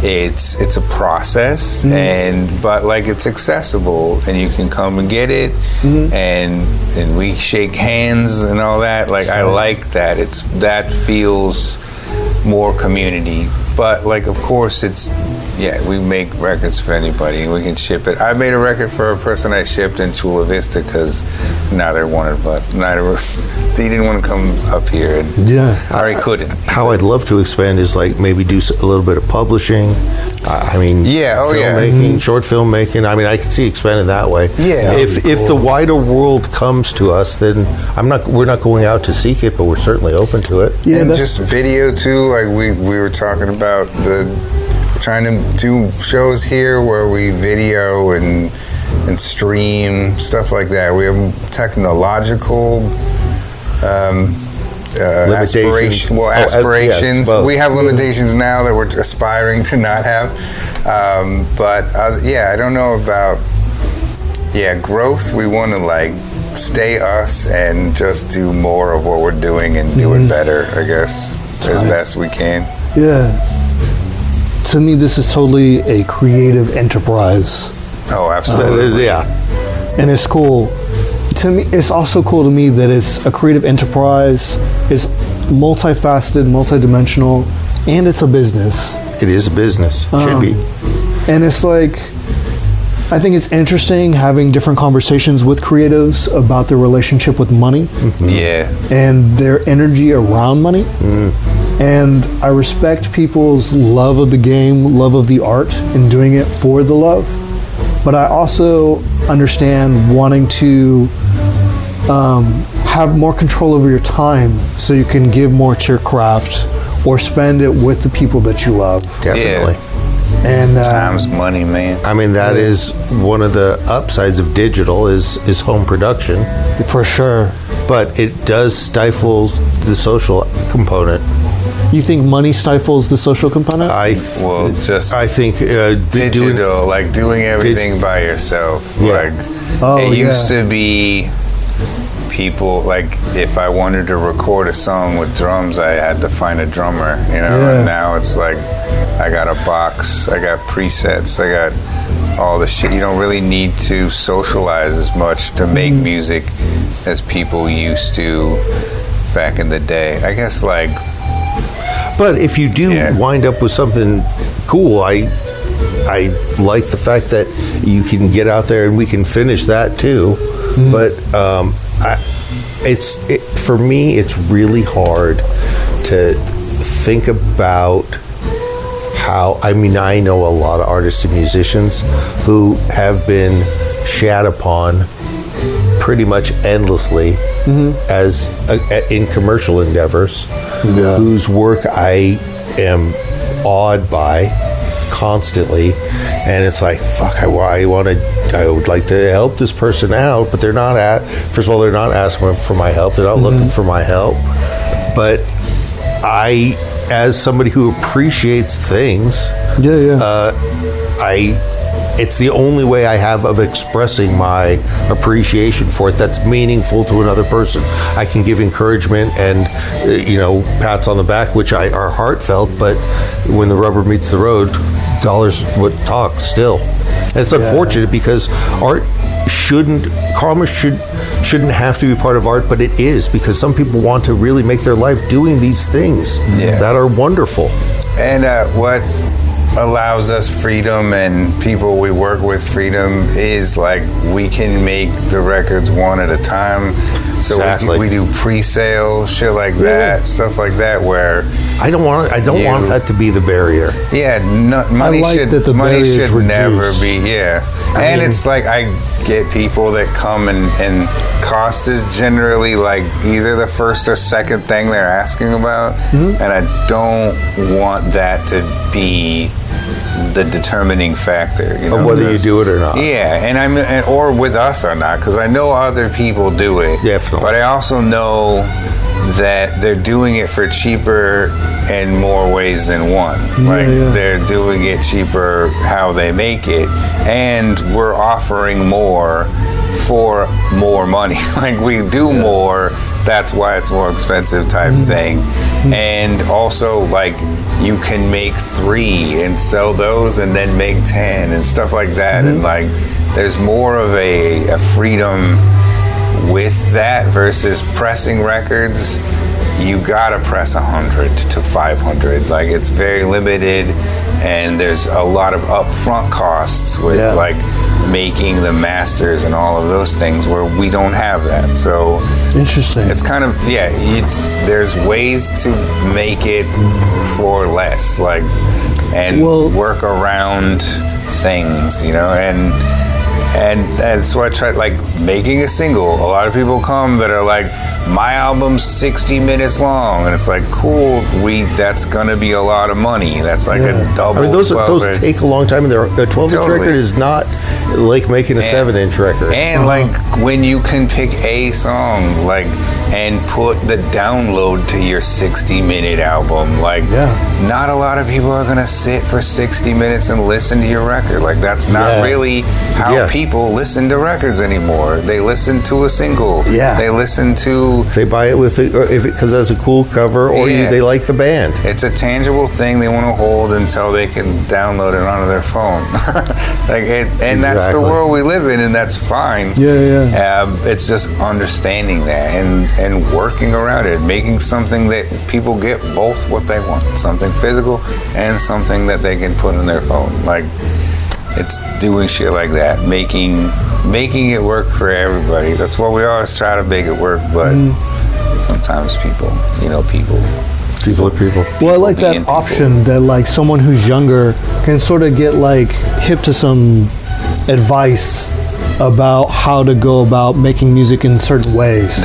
It's a process, but like, it's accessible, and you can come and get it, and we shake hands and all that. Like, I like that. That feels more community. But like, of course, we make records for anybody. We can ship it. I made a record for a person I shipped in Chula Vista because neither one of us, he didn't want to come up here, or he couldn't. How I'd love to expand is like maybe do a little bit of publishing. Filmmaking, short filmmaking. I mean, I could see expanding that way. Yeah. If the wider world comes to us, then we're not going out to seek it, but we're certainly open to it. Yeah, and just video too. Like we were talking about trying to do shows here where we video and stream stuff like that. We have technological aspirations. Yes, we have limitations now that we're aspiring to not have. I don't know about growth. We want to like stay us and just do more of what we're doing and do it better, I guess, as best we can. Yeah. To me, this is totally a creative enterprise. Oh, absolutely. And it's cool. To me, it's also cool to me that it's a creative enterprise. It's multifaceted, multidimensional, and it's a business. It is a business. Should be. And it's like, I think it's interesting having different conversations with creatives about their relationship with money. Yeah. And their energy around money. And I respect people's love of the game, love of the art, and doing it for the love. But I also understand wanting to have more control over your time so you can give more to your craft or spend it with the people that you love. Definitely. Yeah. And time's money, man. I mean, that is one of the upsides of digital is home production. For sure. But it does stifle the social component. You think money stifles the social component? I think digital, like doing everything by yourself. Yeah. Like it used to be people, like if I wanted to record a song with drums, I had to find a drummer, and now it's like I got a box, I got presets, I got all the shit. You don't really need to socialize as much to make music as people used to back in the day. I guess like. But if you do wind up with something cool, I like the fact that you can get out there and we can finish that too. But for me, it's really hard to think about how. I mean, I know a lot of artists and musicians who have been shat upon pretty much endlessly as in commercial endeavors, whose work I am awed by constantly, and it's like, fuck, I would like to help this person out, but they're not first of all, they're not asking for my help, they're not looking for my help. But I, as somebody who appreciates things, it's the only way I have of expressing my appreciation for it that's meaningful to another person. I can give encouragement and pats on the back, which are heartfelt, but when the rubber meets the road, dollars would talk still. And it's unfortunate because commerce shouldn't have to be part of art, but it is, because some people want to really make their life doing these things that are wonderful. And what allows us freedom and people we work with freedom is like we can make the records one at a time. So we do pre-sale, shit like that, stuff like that, where I don't want that to be the barrier. Yeah, money should never be. And it's like I get people that come and cost is generally like either the first or second thing they're asking about, and I don't want that to be the determining factor, of whether you do it or not. Yeah, or with us or not, because I know other people do it. Definitely. But I also know that they're doing it for cheaper in more ways than one. They're doing it cheaper how they make it, and we're offering more for more money. Like we do more, that's why it's more expensive type thing. And also like you can make 3 and sell those and then make 10 and stuff like that. And like there's more of a freedom with that versus pressing records. You gotta press 100 to 500. Like it's very limited, and there's a lot of upfront costs with like making the masters and all of those things where we don't have that. So interesting. it's kind of there's ways to make it for less, like, and work around things, you know, and that's why I tried, like, making a single. A lot of people come that are like, my album's 60 minutes long, and it's like, cool, that's gonna be a lot of money. That's like a double. I mean, those take a long time, and a 12-inch record is not like making a 7-inch record. And like when you can pick a song, like, and put the download to your 60-minute album, like, not a lot of people are gonna sit for 60 minutes and listen to your record. Like, that's not really how people listen to records anymore. They listen to a single. They listen to. They buy it because it has a cool cover, or they like the band. It's a tangible thing they want to hold until they can download it onto their phone. That's the world we live in, and that's fine. It's just understanding that and working around it, making something that people get both what they want, something physical and something that they can put on their phone. Like, it's doing shit like that, making it work for everybody. That's why we always try to make it work, but sometimes people are people. Well, I like that option that, like, someone who's younger can sort of get, like, hip to some advice about how to go about making music in certain ways.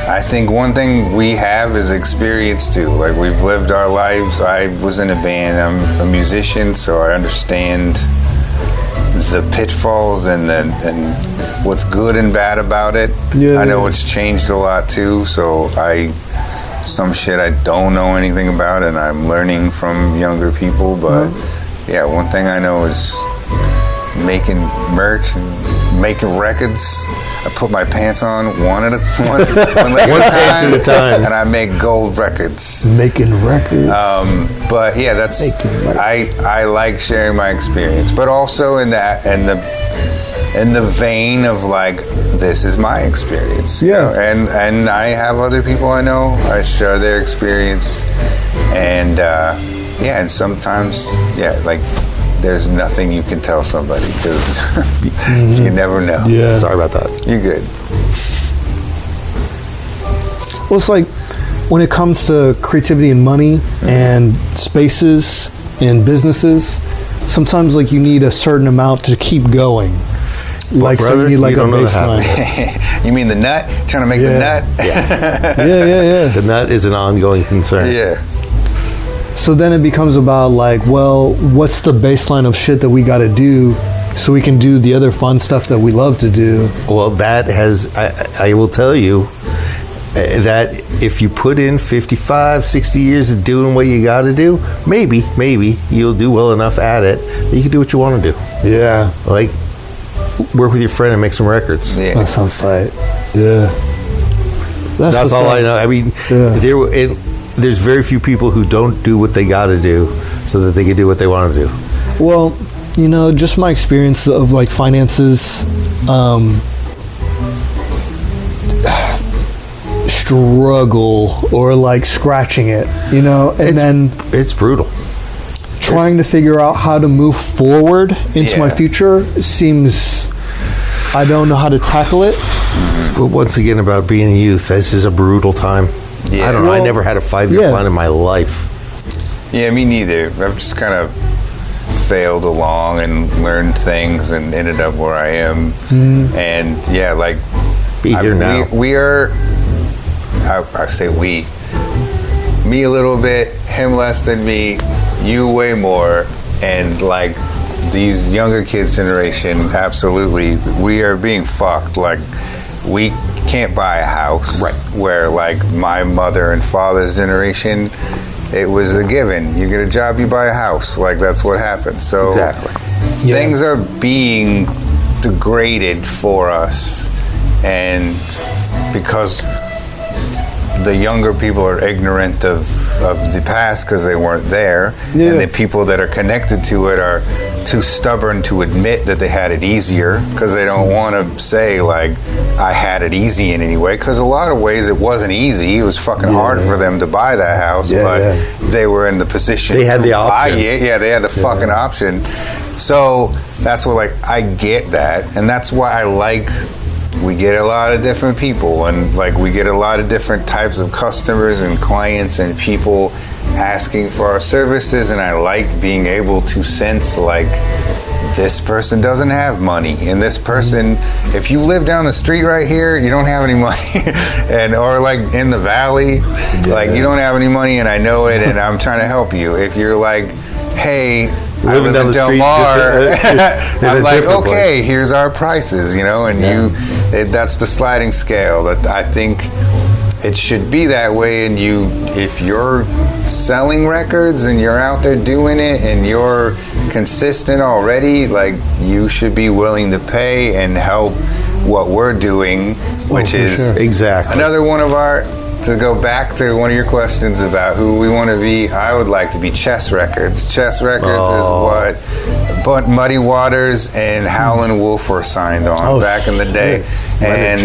I think one thing we have is experience too. Like, we've lived our lives. I was in a band. I'm a musician, so I understand the pitfalls and what's good and bad about it. I know it's changed a lot too, so some shit I don't know anything about, and I'm learning from younger people. But one thing I know is making merch and making records. I put my pants on one leg at a time, and I make gold records. Making records. But yeah, I like sharing my experience, but also in the vein of, like, this is my experience. You know? And I have other people I know. I share their experience, and and sometimes like, there's nothing you can tell somebody because you never know. Sorry about that. You're good. Well, it's like when it comes to creativity and money and spaces and businesses, sometimes, like, you need a certain amount to keep going. Like, so you need, like, a baseline. You mean the nut? Trying to make the nut? The nut is an ongoing concern. So then it becomes about, like, well, what's the baseline of shit that we got to do so we can do the other fun stuff that we love to do? Well, that has, I will tell you that if you put in 55, 60 years of doing what you got to do, maybe you'll do well enough at it that you can do what you want to do. Like, work with your friend and make some records. That sounds tight. That's all I know. I mean, there's very few people who don't do what they got to do so that they can do what they want to do. Well, you know, just my experience of, like, finances, struggle or, like, scratching it, you know, and then it's brutal. Trying to figure out how to move forward into my future seems, I don't know how to tackle it. But once again, about being a youth, this is a brutal time. I don't know. I never had a 5-year plan in my life. Yeah, me neither. I've just kind of failed along and learned things and ended up where I am. And like, be here now. We are. I say we. Me a little bit, him less than me, you way more, and, like, these younger kids' generation, absolutely, we are being fucked. Like, we can't buy a house. Where, like, my mother and father's generation, it was a given. You get a job, you buy a house. Like, that's what happened. So things are being degraded for us, and because the younger people are ignorant of the past because they weren't there, and the people that are connected to it are too stubborn to admit that they had it easier because they don't want to say like I had it easy in any way, because a lot of ways it wasn't easy. It was fucking hard for them to buy that house, but they were in the position they had to the buy option. it. Yeah, they had the fucking option. So that's what, like, I get that, and that's why I like. We get a lot of different people, and like we get a lot of different types of customers and clients and people asking for our services, and I like being able to sense like this person doesn't have money, and this person, if you live down the street right here, you don't have any money, and or like in the valley, like you don't have any money, and I know it, and I'm trying to help you. If you're like, hey, I live in Del Mar, I'm like, okay, here's our prices, you know, and that's the sliding scale. That I think it should be that way. And if you're selling records and you're out there doing it and you're consistent already, like you should be willing to pay and help what we're doing, which is exactly another one of our. To go back to one of your questions about who we want to be, I would like to be Chess Records. Chess Records is what Muddy Waters and Howlin' Wolf were signed on back in the day. And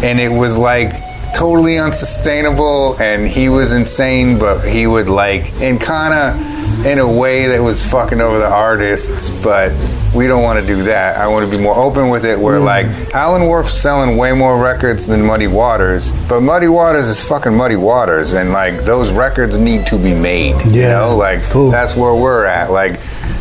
and it was like totally unsustainable, and he was insane, but he would like, and kind of in a way that was fucking over the artists, but we don't want to do that. I want to be more open with it, where like Howlin' Wolf's selling way more records than Muddy Waters, but Muddy Waters is fucking Muddy Waters, and like those records need to be made. You know, like that's where we're at. Like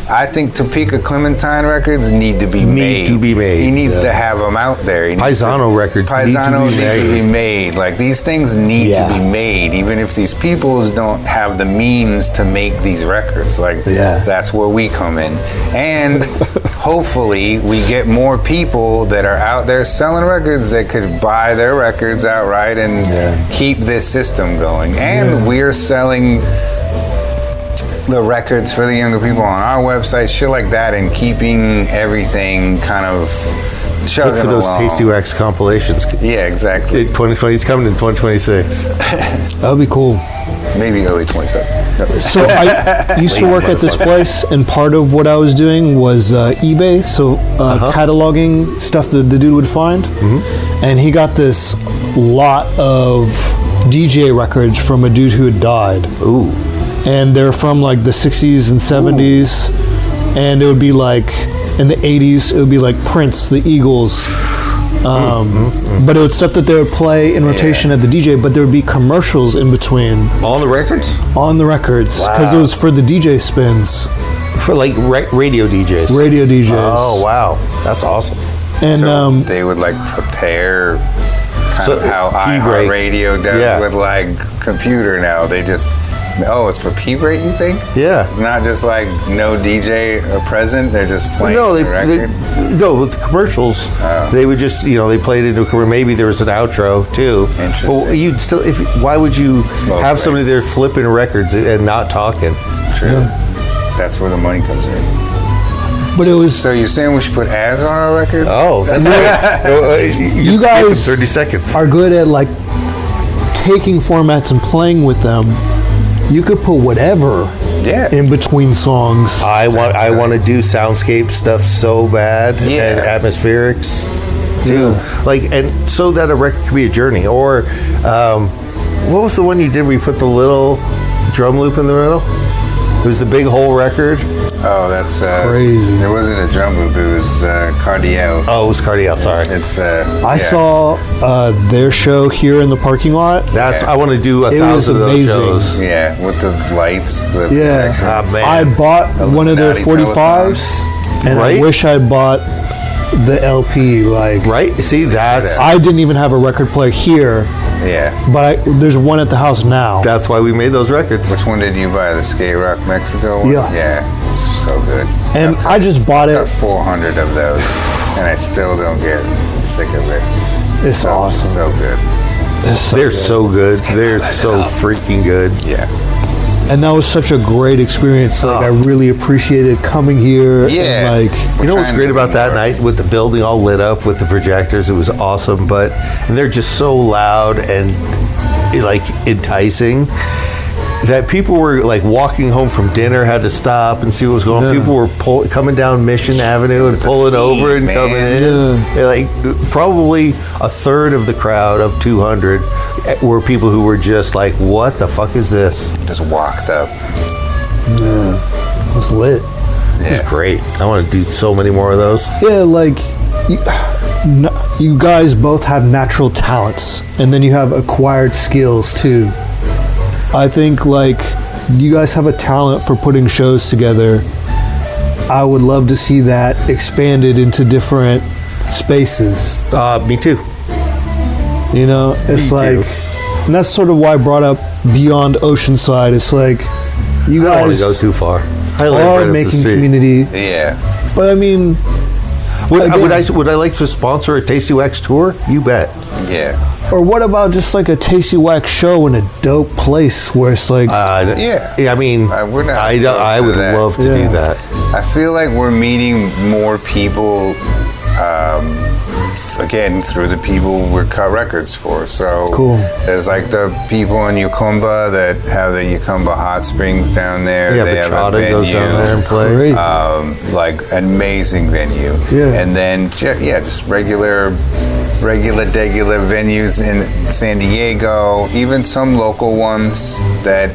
I think Topeka Clementine records need to be made. He needs to have them out there. Paisano records need to be made. Like these things need to be made, even if these peoples don't have the means to make these records. Like that's where we come in, and hopefully we get more people that are out there selling records that could buy their records outright and keep this system going. And we're selling the records for the younger people on our website, shit like that, and keeping everything kind of chugging Look for those along. Tasty Wax compilations. Yeah, exactly. 2020 is coming in 2026. That would be cool. Maybe early 27. So I used to work at this place, and part of what I was doing was eBay, so cataloging stuff that the dude would find. And he got this lot of DJ records from a dude who had died. Ooh. And they're from like the 60s and 70s. And it would be like, in the 80s, it would be like Prince, the Eagles. But it was stuff that they would play in rotation at the DJ, but there would be commercials in between. On the records? On the records. Because it was for the DJ spins. For like radio DJs? Radio DJs. Oh, wow. That's awesome. And so they would like prepare kind of how iHeartRadio does with like computer now. They just, it's for P-Rate, you think? Yeah. Not just like no DJ present, they're just playing the record? No, with the commercials, they would just, they played it into, maybe there was an outro too. Interesting. Well, you'd still, why would you have somebody there flipping records and not talking? True. That's where the money comes in. But it was. So you're saying we should put ads on our records? Oh, you guys 30 seconds. are good at like taking formats and playing with them. You could put whatever in between songs. I want to do soundscape stuff so bad and atmospherics too. Like, and so that a record could be a journey. Or what was the one you did where you put the little drum loop in the middle? It was the big whole record. Oh, that's crazy. It wasn't a drum loop. It was Cardiel. Oh, it was Cardiel. Sorry. It's. I saw their show here in the parking lot. I want to do 1,000 of those shows. Yeah, with the lights. The man. I bought one of their 45s, and I wish I bought the LP. Like, see that? I didn't even have a record player here. Yeah. But there's one at the house now. That's why we made those records. Which one did you buy? The Skate Rock Mexico one? Yeah. It's so good. And I just bought it. I got 400 of those, and I still don't get sick of it. It's awesome. So good. They're so good. They're so freaking good. Yeah. And that was such a great experience. Like, I really appreciated coming here. Yeah. And, like, You know what's great about that night with the building all lit up with the projectors? It was awesome, but and they're just so loud and like enticing that people were like walking home from dinner, had to stop and see what was going on. Yeah. People were coming down Mission Avenue and was a pulling scene, over and man. coming in. Yeah. And, like probably a third of the crowd of 200 were people who were just like, "What the fuck is this?" Just walked up. it was lit. It was great. I want to do so many more of those. Yeah, like, you guys both have natural talents, and then you have acquired skills too. I think, like, you guys have a talent for putting shows together. I would love to see that expanded into different spaces. Me too. You know, it's Me like, too. and that's sort of why I brought up Beyond Oceanside. It's like, you I don't want guys to go too far. I live right are up the making street. community, Yeah. but I mean, Would I like to sponsor a Tasty Wax tour? You bet. Yeah. or what about just like a Tasty Wax show in a dope place where it's like, Yeah. I mean, We're not I opposed to would that. love to Yeah. do that. I feel like we're meeting more people, again, through the people we're cut records for. So Cool. there's like the people in Yukumba that have the Yukumba Hot Springs down there. Yeah, they have a Bachata venue. goes down there and play. Great. Like an amazing venue. Yeah. And then just regular venues in San Diego, even some local ones that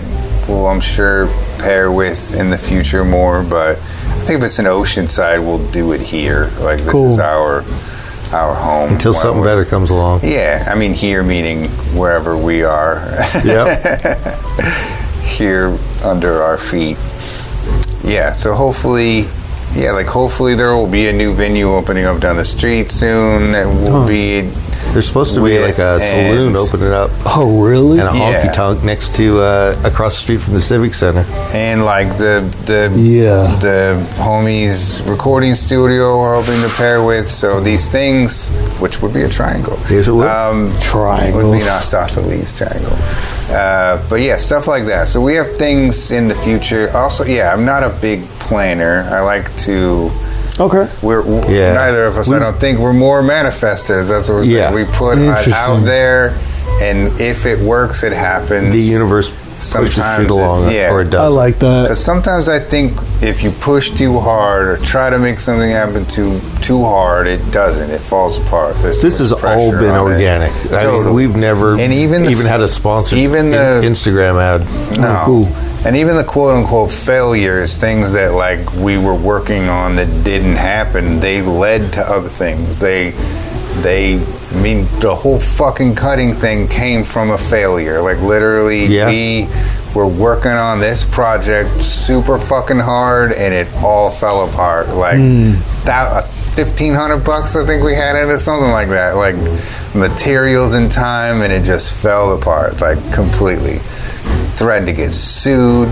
will, I'm sure, pair with in the future more. But I think if it's an Oceanside, we'll do it here. Like this Cool. is our home. Until while something we're- better comes along. Yeah, I mean here meaning wherever we are. Yep. Here under our feet. Yeah, so hopefully there will be a new venue opening up down the street soon. That will be There's supposed to be like a With saloon and- opening up oh really? and a honky Yeah. tonk next to across the street from the Civic Center. and like the Yeah. the homies recording studio are hoping to pair with. So these things, which would be a triangle. Yes, it would. Triangle. Would be an isosceles triangle. But yeah, stuff like that. So we have things in the future. Also, yeah, I'm not a big planner. I like to. Okay. Yeah. Neither of us. I don't think we're more manifestors. That's what we're saying. Yeah. We put it Interesting. out there, and if it works, it happens. The universe pushes Sometimes shit along, or it I does. like that. Because sometimes I think if you push too hard or try to make something happen too hard, it doesn't. It falls apart. This has all been organic. I mean, we've never And even had a sponsored even the- Instagram ad. No. cool. And even the quote unquote failures, things that like we were working on that didn't happen, they led to other things. I mean, the whole fucking cutting thing came from a failure. Like literally, Yeah. we were working on this project super fucking hard, and it all fell apart. Like that, $1,500 I think we had in it, something like that. Like materials and time, and it just fell apart like completely. Threatened to get sued.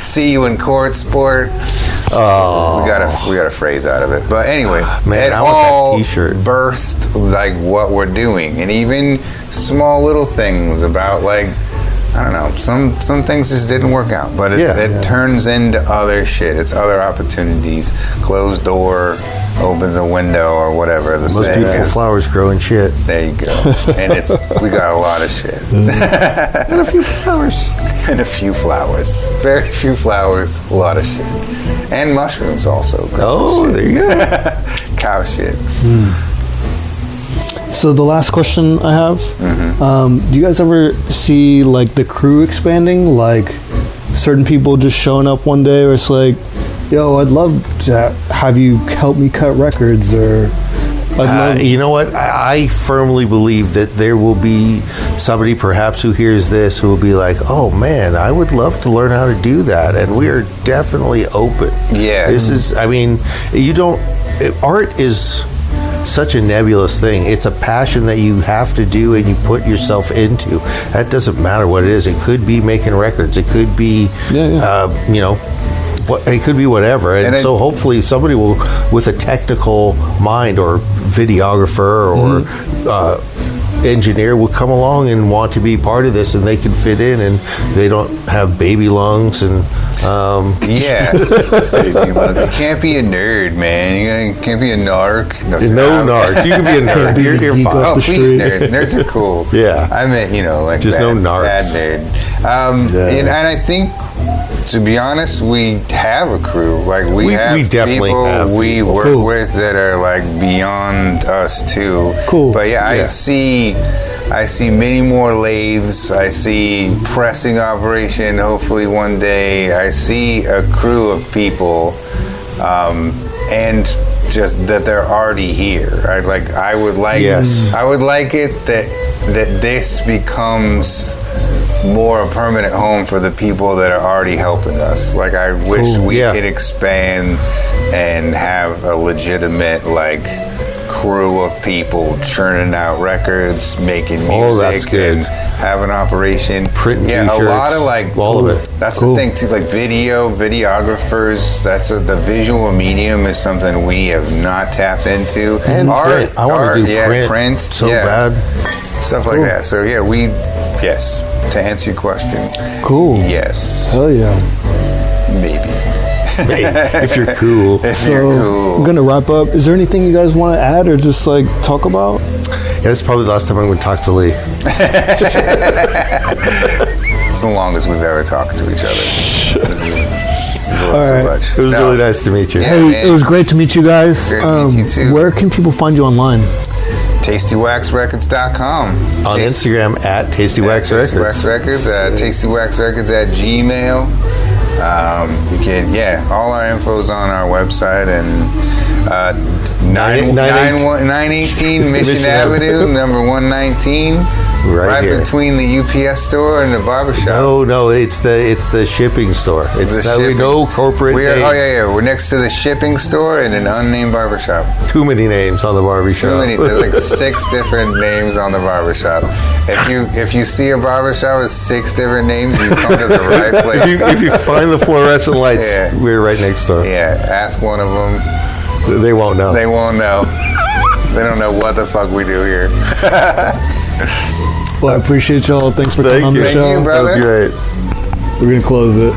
See you in court, sport. Oh, we got a phrase out of it. But anyway, Man, it I want that all t-shirt. birthed like what we're doing, and even small little things about like I don't know. Some things just didn't work out, but it turns into other shit. It's other opportunities. Closed door opens a window or whatever. The Most saying beautiful is. flowers grow in shit. There you go. And we got a lot of shit. And a few flowers. And a few flowers. Very few flowers, a lot of shit. And mushrooms also. Oh, Shit. there you go. Cow shit. So the last question I have, Mm-hmm. do you guys ever see like the crew expanding? Like certain people just showing up one day where it's like, yo, I'd love to have you help me cut records, or I'd love... You know what? I firmly believe that there will be somebody perhaps who hears this who will be like, oh man, I would love to learn how to do that. And we are definitely open. Yeah. This is, I mean, art is such a nebulous thing. It's a passion that you have to do and you put yourself into. That doesn't matter what it is. It could be making records. It could be, it could be whatever. And so hopefully somebody will, with a technical mind or videographer or engineer will come along and want to be part of this, and they can fit in, and they don't have baby lungs and. Yeah, you can't be a nerd, man. You can't be a narc. No narc. You can be a nerd. You're fine. Oh, please, nerds. Nerds are cool. Yeah. I meant, like just bad, no narcs. Bad nerd. And I think, to be honest, we have a crew. Like we have definitely people have we work with that are like beyond us too. Cool. But yeah, I see many more lathes. I see pressing operation. Hopefully one day I see a crew of people, and just that they're already here. I would like it that this becomes more a permanent home for the people that are already helping us. Like I wish we could expand and have a legitimate crew of people churning out records, making music, and have an operation. Print t-shirts, a lot of all of it. That's the thing too. Videographers. The visual medium is something we have not tapped into. And print. I want to do print so bad. Stuff like that. So yes. To answer your question. Cool. Yes. Hell yeah. Maybe. If you're cool. I'm gonna wrap up. Is there anything you guys want to add or just talk about? Yeah, this is probably the last time I'm going to talk to Lee. It's the longest we've ever talked to each other. This is All right. much. It was really nice to meet you. Yeah, Hey, it was great to meet you guys. Great to meet you too. Where can people find you online? TastyWaxRecords.com. On Instagram at TastyWaxRecords. TastyWaxRecords. TastyWaxRecords at Gmail. You can, all our info's on our website, and 918 Mission Avenue, number 119. Right here. Between the UPS store and the barbershop. No, it's the shipping store. It's no corporate names. We're next to the shipping store and an unnamed barbershop. Too many names on the barbershop. Too many. There's 6 different names on the barbershop. If you see a barbershop with 6 different names, you come to the right place. If you find the fluorescent lights, we're right next door. Yeah, ask one of them. They won't know. They won't know. They don't know what the fuck we do here. Well, I appreciate y'all. Thanks for coming on the show. Thank you, brother. That was great. We're going to close it.